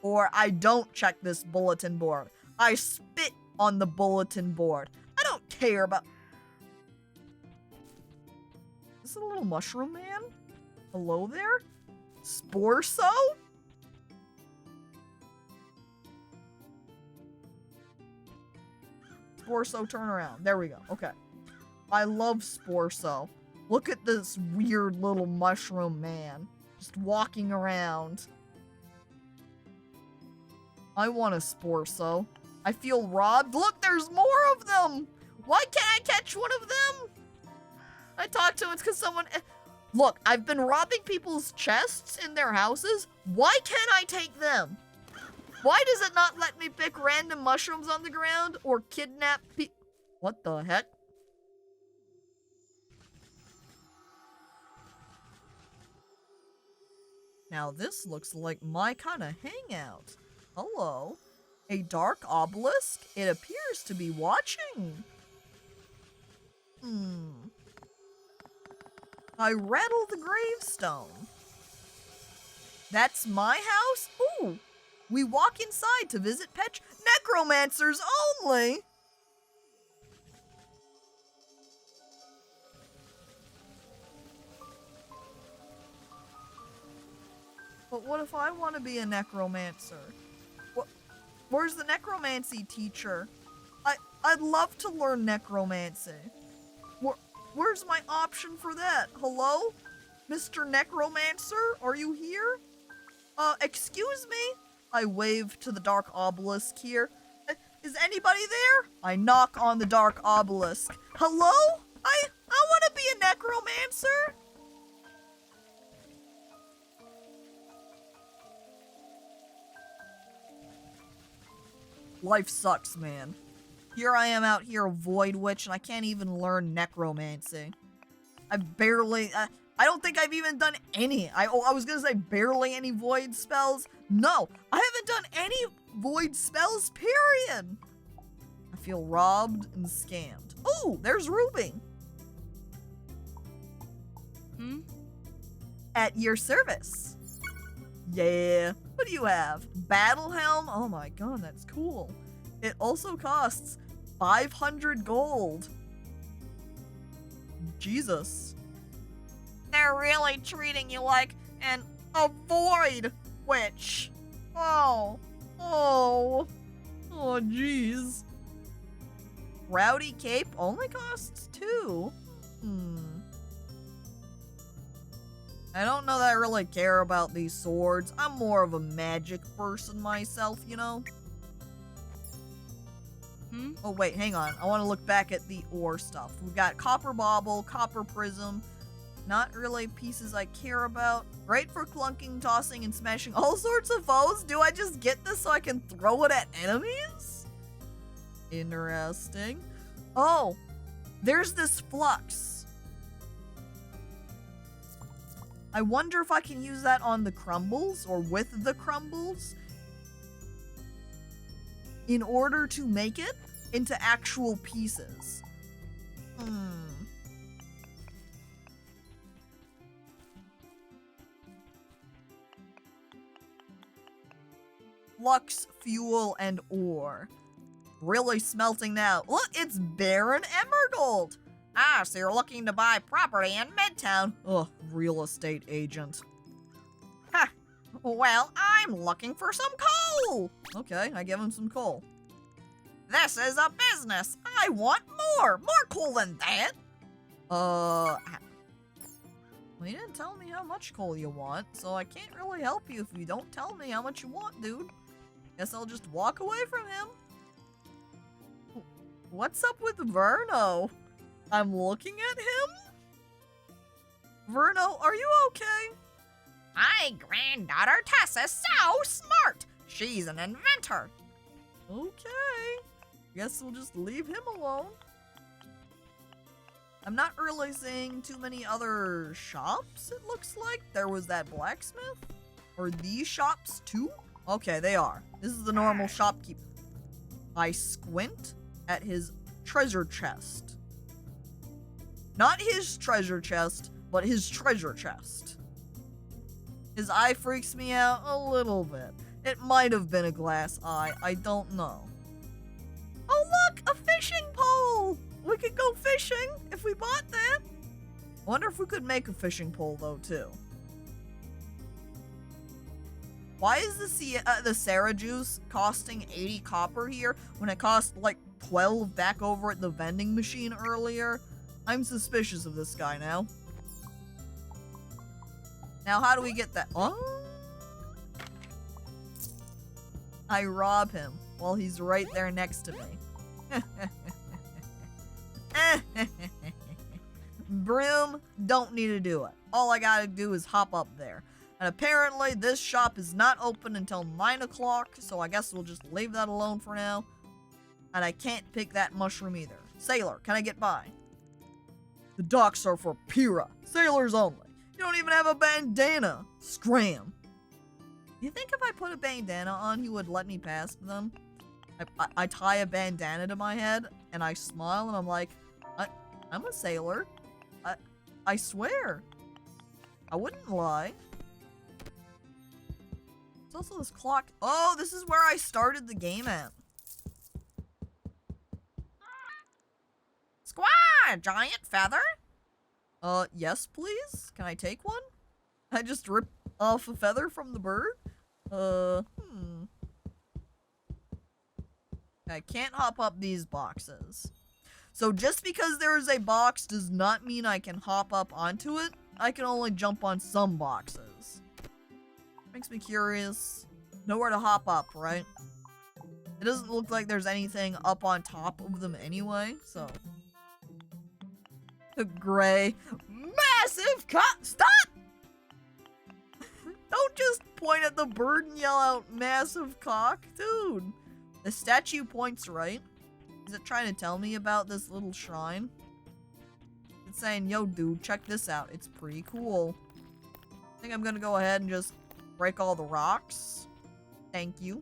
Or I don't check this bulletin board. I spit on the bulletin board. I don't care about... Is this a little mushroom man? Hello there? Sporso? Sporso, turn around. There we go. Okay. I love Sporso. Look at this weird little mushroom man. Just walking around. I want a Sporso. I feel robbed. Look, there's more of them! Why can't I catch one of them? I talked to him, it's because someone... Look, I've been robbing people's chests in their houses. Why can't I take them? Why does it not let me pick random mushrooms on the ground or kidnap What the heck? Now this looks like my kind of hangout. Hello. A dark obelisk? It appears to be watching. I rattle the gravestone. That's my house? Ooh. We walk inside to visit pet necromancers only. But what if I want to be a necromancer? Where's the necromancy teacher? I'd love to learn necromancy. Where's my option for that? Hello? Mr. Necromancer, are you here? Excuse me? I wave to the dark obelisk here. Is anybody there? I knock on the dark obelisk. Hello? I want to be a necromancer. Life sucks, man. Here I am out here, a void witch, and I can't even learn necromancy. I don't think I've even done any. I was gonna say barely any void spells. No, I haven't done any void spells, period. I feel robbed and scammed. Oh, there's Ruby. At your service. Yeah. What do you have? Battle helm? Oh my god, that's cool. It also costs 500 gold. Jesus. They're really treating you like a void witch. Oh, jeez. Rowdy cape only costs 2. I don't know that I really care about these swords. I'm more of a magic person myself, you know? Oh wait, hang on. I want to look back at the ore stuff. We've got copper bauble, copper prism. Not really pieces I care about. Great for clunking, tossing, and smashing all sorts of foes. Do I just get this so I can throw it at enemies? Interesting. Oh, there's this flux. I wonder if I can use that on the crumbles or with the crumbles in order to make it into actual pieces. Flux, fuel, and ore. Really smelting now. Look, it's Baron Emergold. Ah, so you're looking to buy property in Midtown. Ugh, real estate agent. Ha! Well, I'm looking for some coal. Okay, I give him some coal. This is a business. I want more coal than that. Well, you didn't tell me how much coal you want, so I can't really help you if you don't tell me how much you want, dude. Guess I'll just walk away from him. What's up with Verno? I'm looking at him? Verno, are you okay? My granddaughter Tess is so smart. She's an inventor. Okay. Guess we'll just leave him alone. I'm not really seeing too many other shops, it looks like. There was that blacksmith. Are these shops too? Okay, they are. This is the normal shopkeep. I squint at his treasure chest. Not his treasure chest, but his treasure chest. His eye freaks me out a little bit. It might have been a glass eye, I don't know. Oh look, a fishing pole! We could go fishing if we bought that. I wonder if we could make a fishing pole though too. Why is the Sarah juice costing 80 copper here when it cost like 12 back over at the vending machine earlier? I'm suspicious of this guy now. Now how do we get that? Oh! I rob him while he's right there next to me. Broom, don't need to do it. All I gotta do is hop up there. And apparently this shop is not open until 9 o'clock, so I guess we'll just leave that alone for now. And I can't pick that mushroom either. Sailor, can I get by? The docks are for Pyrrha. Sailors only. You don't even have a bandana. Scram. You think if I put a bandana on, he would let me pass them? I tie a bandana to my head, and I smile, and I'm like, I'm a sailor. I swear. I wouldn't lie. There's also this clock. Oh, this is where I started the game at. Squad, giant feather? Yes, please? Can I take one? I just rip off a feather from the bird? I can't hop up these boxes. So just because there is a box does not mean I can hop up onto it. I can only jump on some boxes. Makes me curious. Nowhere to hop up, right? It doesn't look like there's anything up on top of them anyway, so. The gray massive stop! Don't just point at the bird and yell out massive cock, dude. The statue points right. Is it trying to tell me about this little shrine? It's saying, yo dude, check this out. It's pretty cool. I think I'm gonna go ahead and just break all the rocks. Thank you.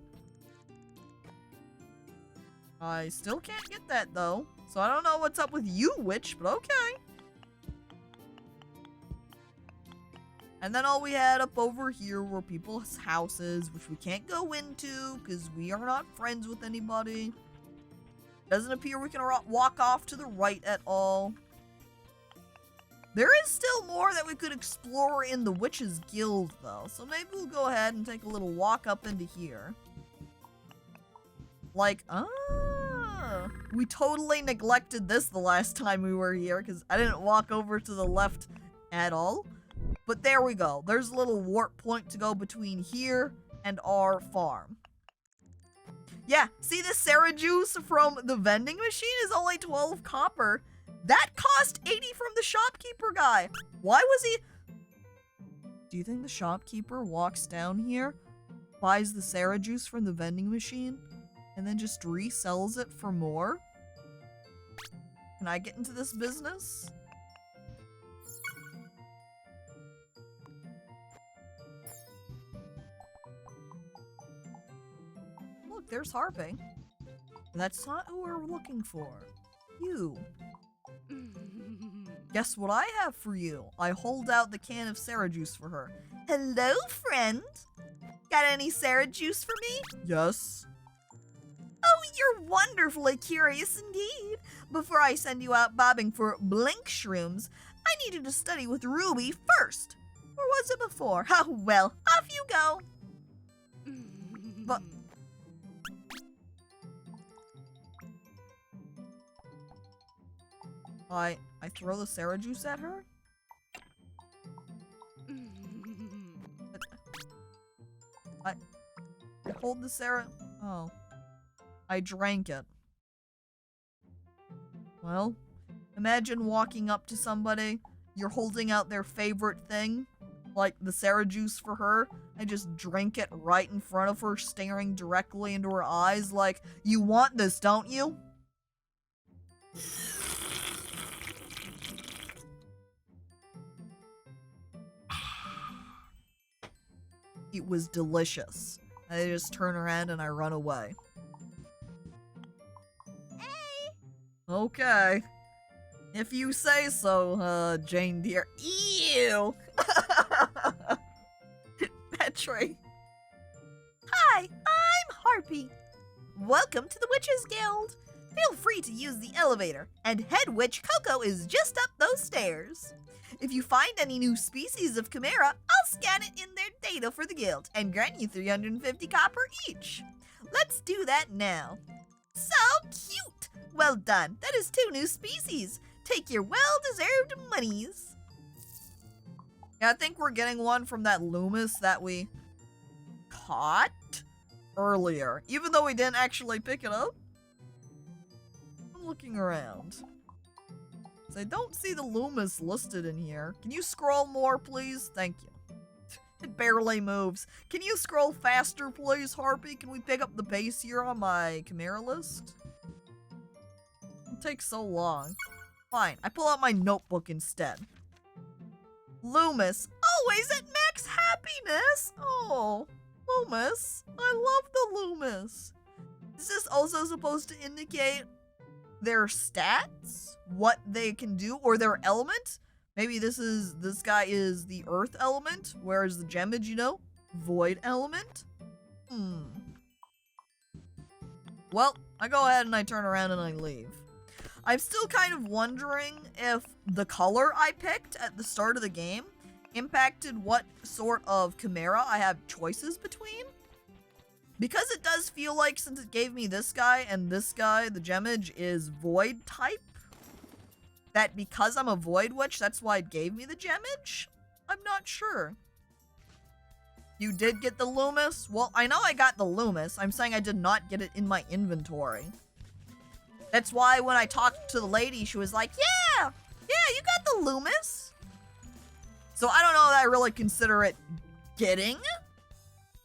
I still can't get that though. So I don't know what's up with you, witch, but okay. And then all we had up over here were people's houses, which we can't go into because we are not friends with anybody. Doesn't appear we can walk off to the right at all. There is still more that we could explore in the Witches Guild, though. So maybe we'll go ahead and take a little walk up into here. Like, we totally neglected this the last time we were here because I didn't walk over to the left at all. But there we go. There's a little warp point to go between here and our farm. Yeah, see this Sarah juice from the vending machine is only 12 copper. That cost 80 from the shopkeeper guy. Why was he... Do you think the shopkeeper walks down here, buys the Sarah juice from the vending machine, and then just resells it for more? Can I get into this business? Look, there's harping. That's not who we're looking for. You. Guess what I have for you? I hold out the can of Sarah juice for her. Hello, friend. Got any Sarah juice for me? Yes. Oh, you're wonderfully curious indeed. Before I send you out bobbing for blink shrooms, I need you to study with Ruby first. Or was it before? Oh, well, off you go. But... I throw the Sarah juice at her? I hold the Sarah... Oh. I drank it. Well, imagine walking up to somebody, you're holding out their favorite thing, like the Sarah juice for her, and just drink it right in front of her, staring directly into her eyes like, you want this, don't you? It was delicious. I just turn around and I run away. Hey! Okay. If you say so, Jane dear. Ew! Petri. Hi, I'm Harpy. Welcome to the Witches Guild. Feel free to use the elevator, and Head Witch Coco is just up those stairs. If you find any new species of chimera, I'll scan it in their data for the guild and grant you 350 copper each. Let's do that now. So cute! Well done. That is 2 new species. Take your well-deserved monies. Yeah, I think we're getting one from that Loomis that we caught earlier, even though we didn't actually pick it up. I'm looking around. I don't see the Loomis listed in here. Can you scroll more, please? Thank you. It barely moves. Can you scroll faster, please, Harpy? Can we pick up the pace here on my Chimera list? It takes so long. Fine, I pull out my notebook instead. Loomis, always at max happiness! Oh, Loomis. I love the Loomis. Is this also supposed to indicate their stats? What they can do? Or their element? Maybe this guy is the earth element, whereas the Gemmage, you know, void element? Well, I go ahead and I turn around and I leave. I'm still kind of wondering if the color I picked at the start of the game impacted what sort of Chimera I have choices between. Because it does feel like, since it gave me this guy and this guy, the Gemmage is void type, that because I'm a Void Witch, that's why it gave me the Gemmage? I'm not sure. You did get the Loomis? Well, I know I got the Loomis. I'm saying I did not get it in my inventory. That's why when I talked to the lady, she was like, yeah, you got the Loomis. So I don't know that I really consider it getting.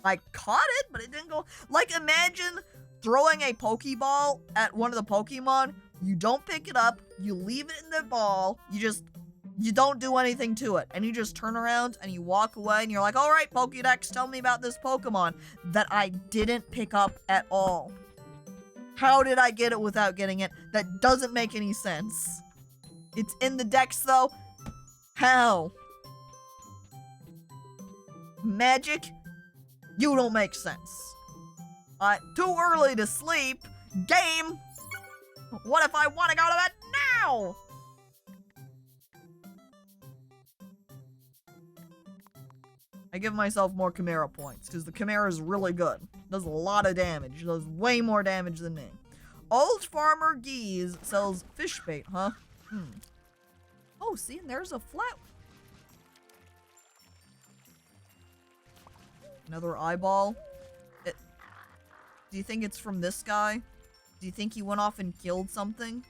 I caught it, but it didn't go. Like, imagine throwing a Pokeball at one of the Pokemon. You don't pick it up, you leave it in the ball, you don't do anything to it, and you just turn around and you walk away and you're like, alright, Pokédex, tell me about this Pokemon that I didn't pick up at all. How did I get it without getting it? That doesn't make any sense. It's in the Dex though. How? Magic? You don't make sense. Too early to sleep. Game! What if I want to go to bed now? I give myself more Chimera points, because the Chimera is really good. Does a lot of damage. Does way more damage than me. Old Farmer Geese sells fish bait, huh? Oh, see, and there's a flat. Another eyeball. Do you think it's from this guy? Do you think he went off and killed something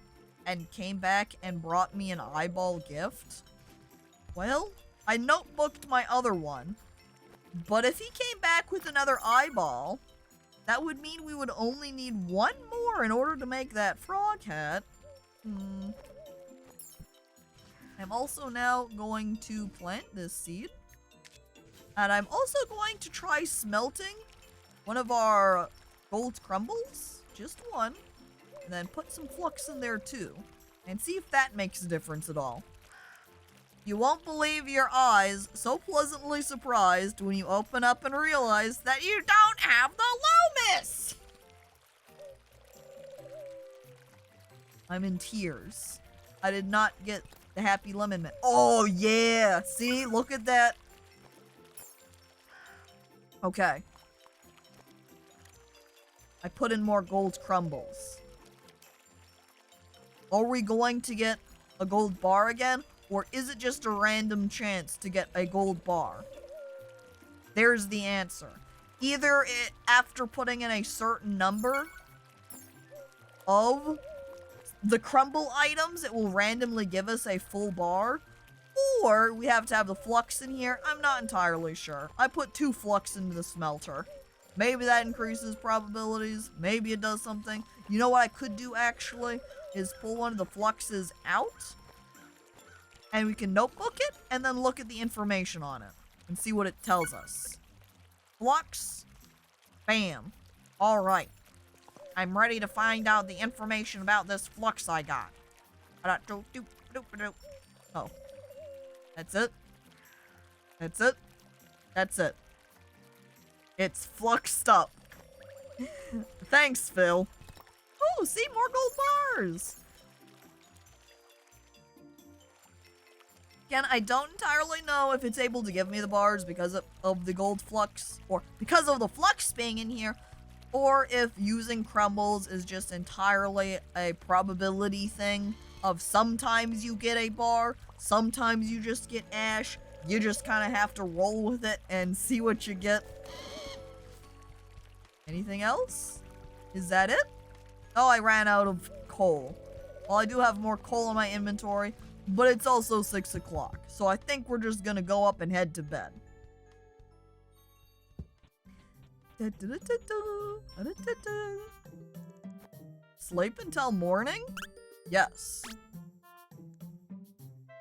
and came back and brought me an eyeball gift? Well, I notebooked my other one, but if he came back with another eyeball, that would mean we would only need one more in order to make that frog hat. I'm also now going to plant this seed, and I'm also going to try smelting one of our gold crumbles. Just one, and then put some flux in there too, and see if that makes a difference at all. You won't believe your eyes, so pleasantly surprised when you open up and realize that you don't have the Loomis! I'm in tears. I did not get the Happy Lemon Man. Oh yeah! See? Look at that. Okay. I put in more gold crumbles. Are we going to get a gold bar again? Or is it just a random chance to get a gold bar? There's the answer. Either after putting in a certain number of the crumble items, it will randomly give us a full bar. Or we have to have the flux in here. I'm not entirely sure. I put 2 flux into the smelter. Maybe that increases probabilities. Maybe it does something. You know what I could do, actually? Is pull one of the fluxes out. And we can notebook it, and then look at the information on it. And see what it tells us. Flux. Bam. Alright. I'm ready to find out the information about this flux I got. Oh. That's it? That's it? That's it. It's fluxed up. Thanks, Phil. Oh, see, more gold bars. Again, I don't entirely know if it's able to give me the bars because of the gold flux, or because of the flux being in here, or if using crumbles is just entirely a probability thing of sometimes you get a bar, sometimes you just get ash. You just kind of have to roll with it and see what you get. Anything else? Is that it? Oh, I ran out of coal. Well, I do have more coal in my inventory, but it's also 6 o'clock. So I think we're just gonna go up and head to bed. Sleep until morning? Yes.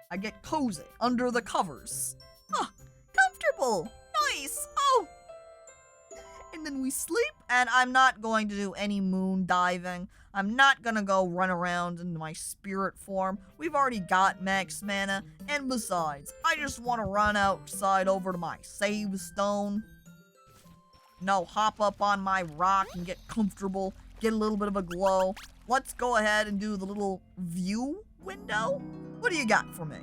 I get cozy under the covers. Oh, comfortable. Nice. Oh. And then we sleep, and I'm not going to do any moon diving. I'm not gonna go run around in my spirit form. We've already got max mana, and besides, I just want to run outside over to my save stone. No, hop up on my rock and get comfortable, get a little bit of a glow. Let's go ahead and do the little view window. What do you got for me?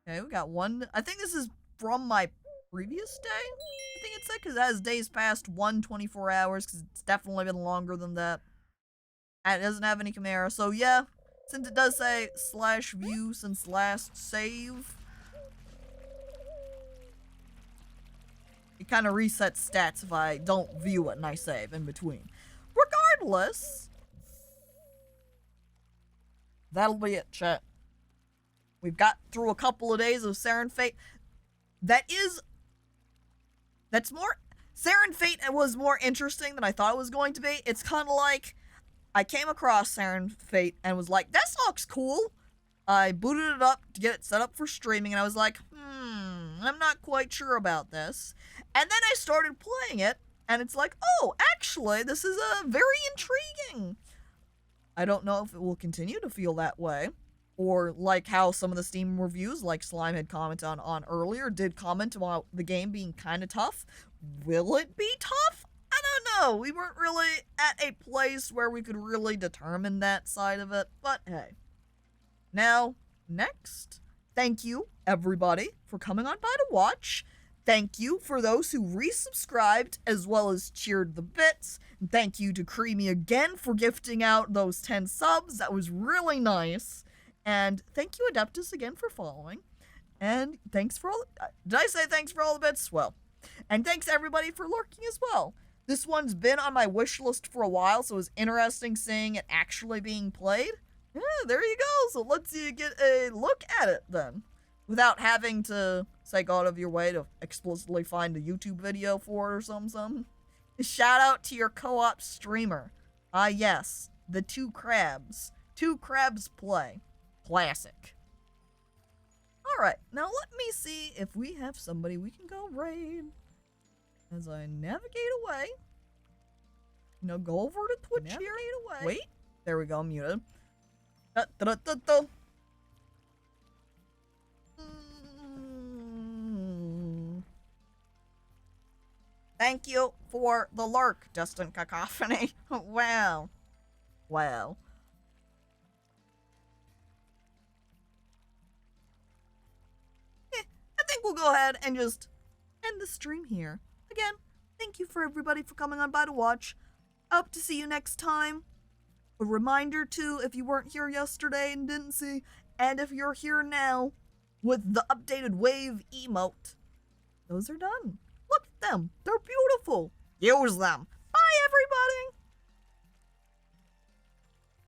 Okay, we got one. I think this is from my previous day. I think it said because it has days past 24 hours because it's definitely been longer than that. And it doesn't have any Chimera. So yeah, since it does say /view since last save, it kind of resets stats if I don't view it and I save in between. Regardless, that'll be it, chat. We've got through a couple of days of Serin Fate. Serin Fate was more interesting than I thought it was going to be. It's kind of like, I came across Serin Fate and was like, this looks cool. I booted it up to get it set up for streaming, and I was like, I'm not quite sure about this. And then I started playing it, and it's like, oh, actually, this is very intriguing. I don't know if it will continue to feel that way, or like how some of the Steam reviews, like Slime had commented on earlier, did comment about the game being kind of tough. Will it be tough? I don't know. We weren't really at a place where we could really determine that side of it, but hey. Now, next, thank you, everybody, for coming on by to watch. Thank you for those who resubscribed as well as cheered the bits. And thank you to Creamy again for gifting out those 10 subs. That was really nice. And thank you, Adeptus, again for following. And thanks for all did I say thanks for all the bits? Well, and thanks everybody for lurking as well. This one's been on my wish list for a while, so it was interesting seeing it actually being played. Yeah, there you go. So let's see you get a look at it then, without having to say go out of your way to explicitly find a YouTube video for it or something. Shout out to your co-op streamer. Ah yes, the Two Crabs. Two Crabs Play. Classic. Alright, now let me see if we have somebody we can go raid. As I navigate away. Go over to Twitch navigate here. Away. Wait, there we go, muted. Thank you for the lurk, DistantCacophony. Wow. Wow. I think we'll go ahead and just end the stream here. Again, thank you for everybody for coming on by to watch. Hope to see you next time. A reminder too, if you weren't here yesterday and didn't see, and if you're here now with the updated wave emote, those are done. Look at them. They're beautiful. Use them.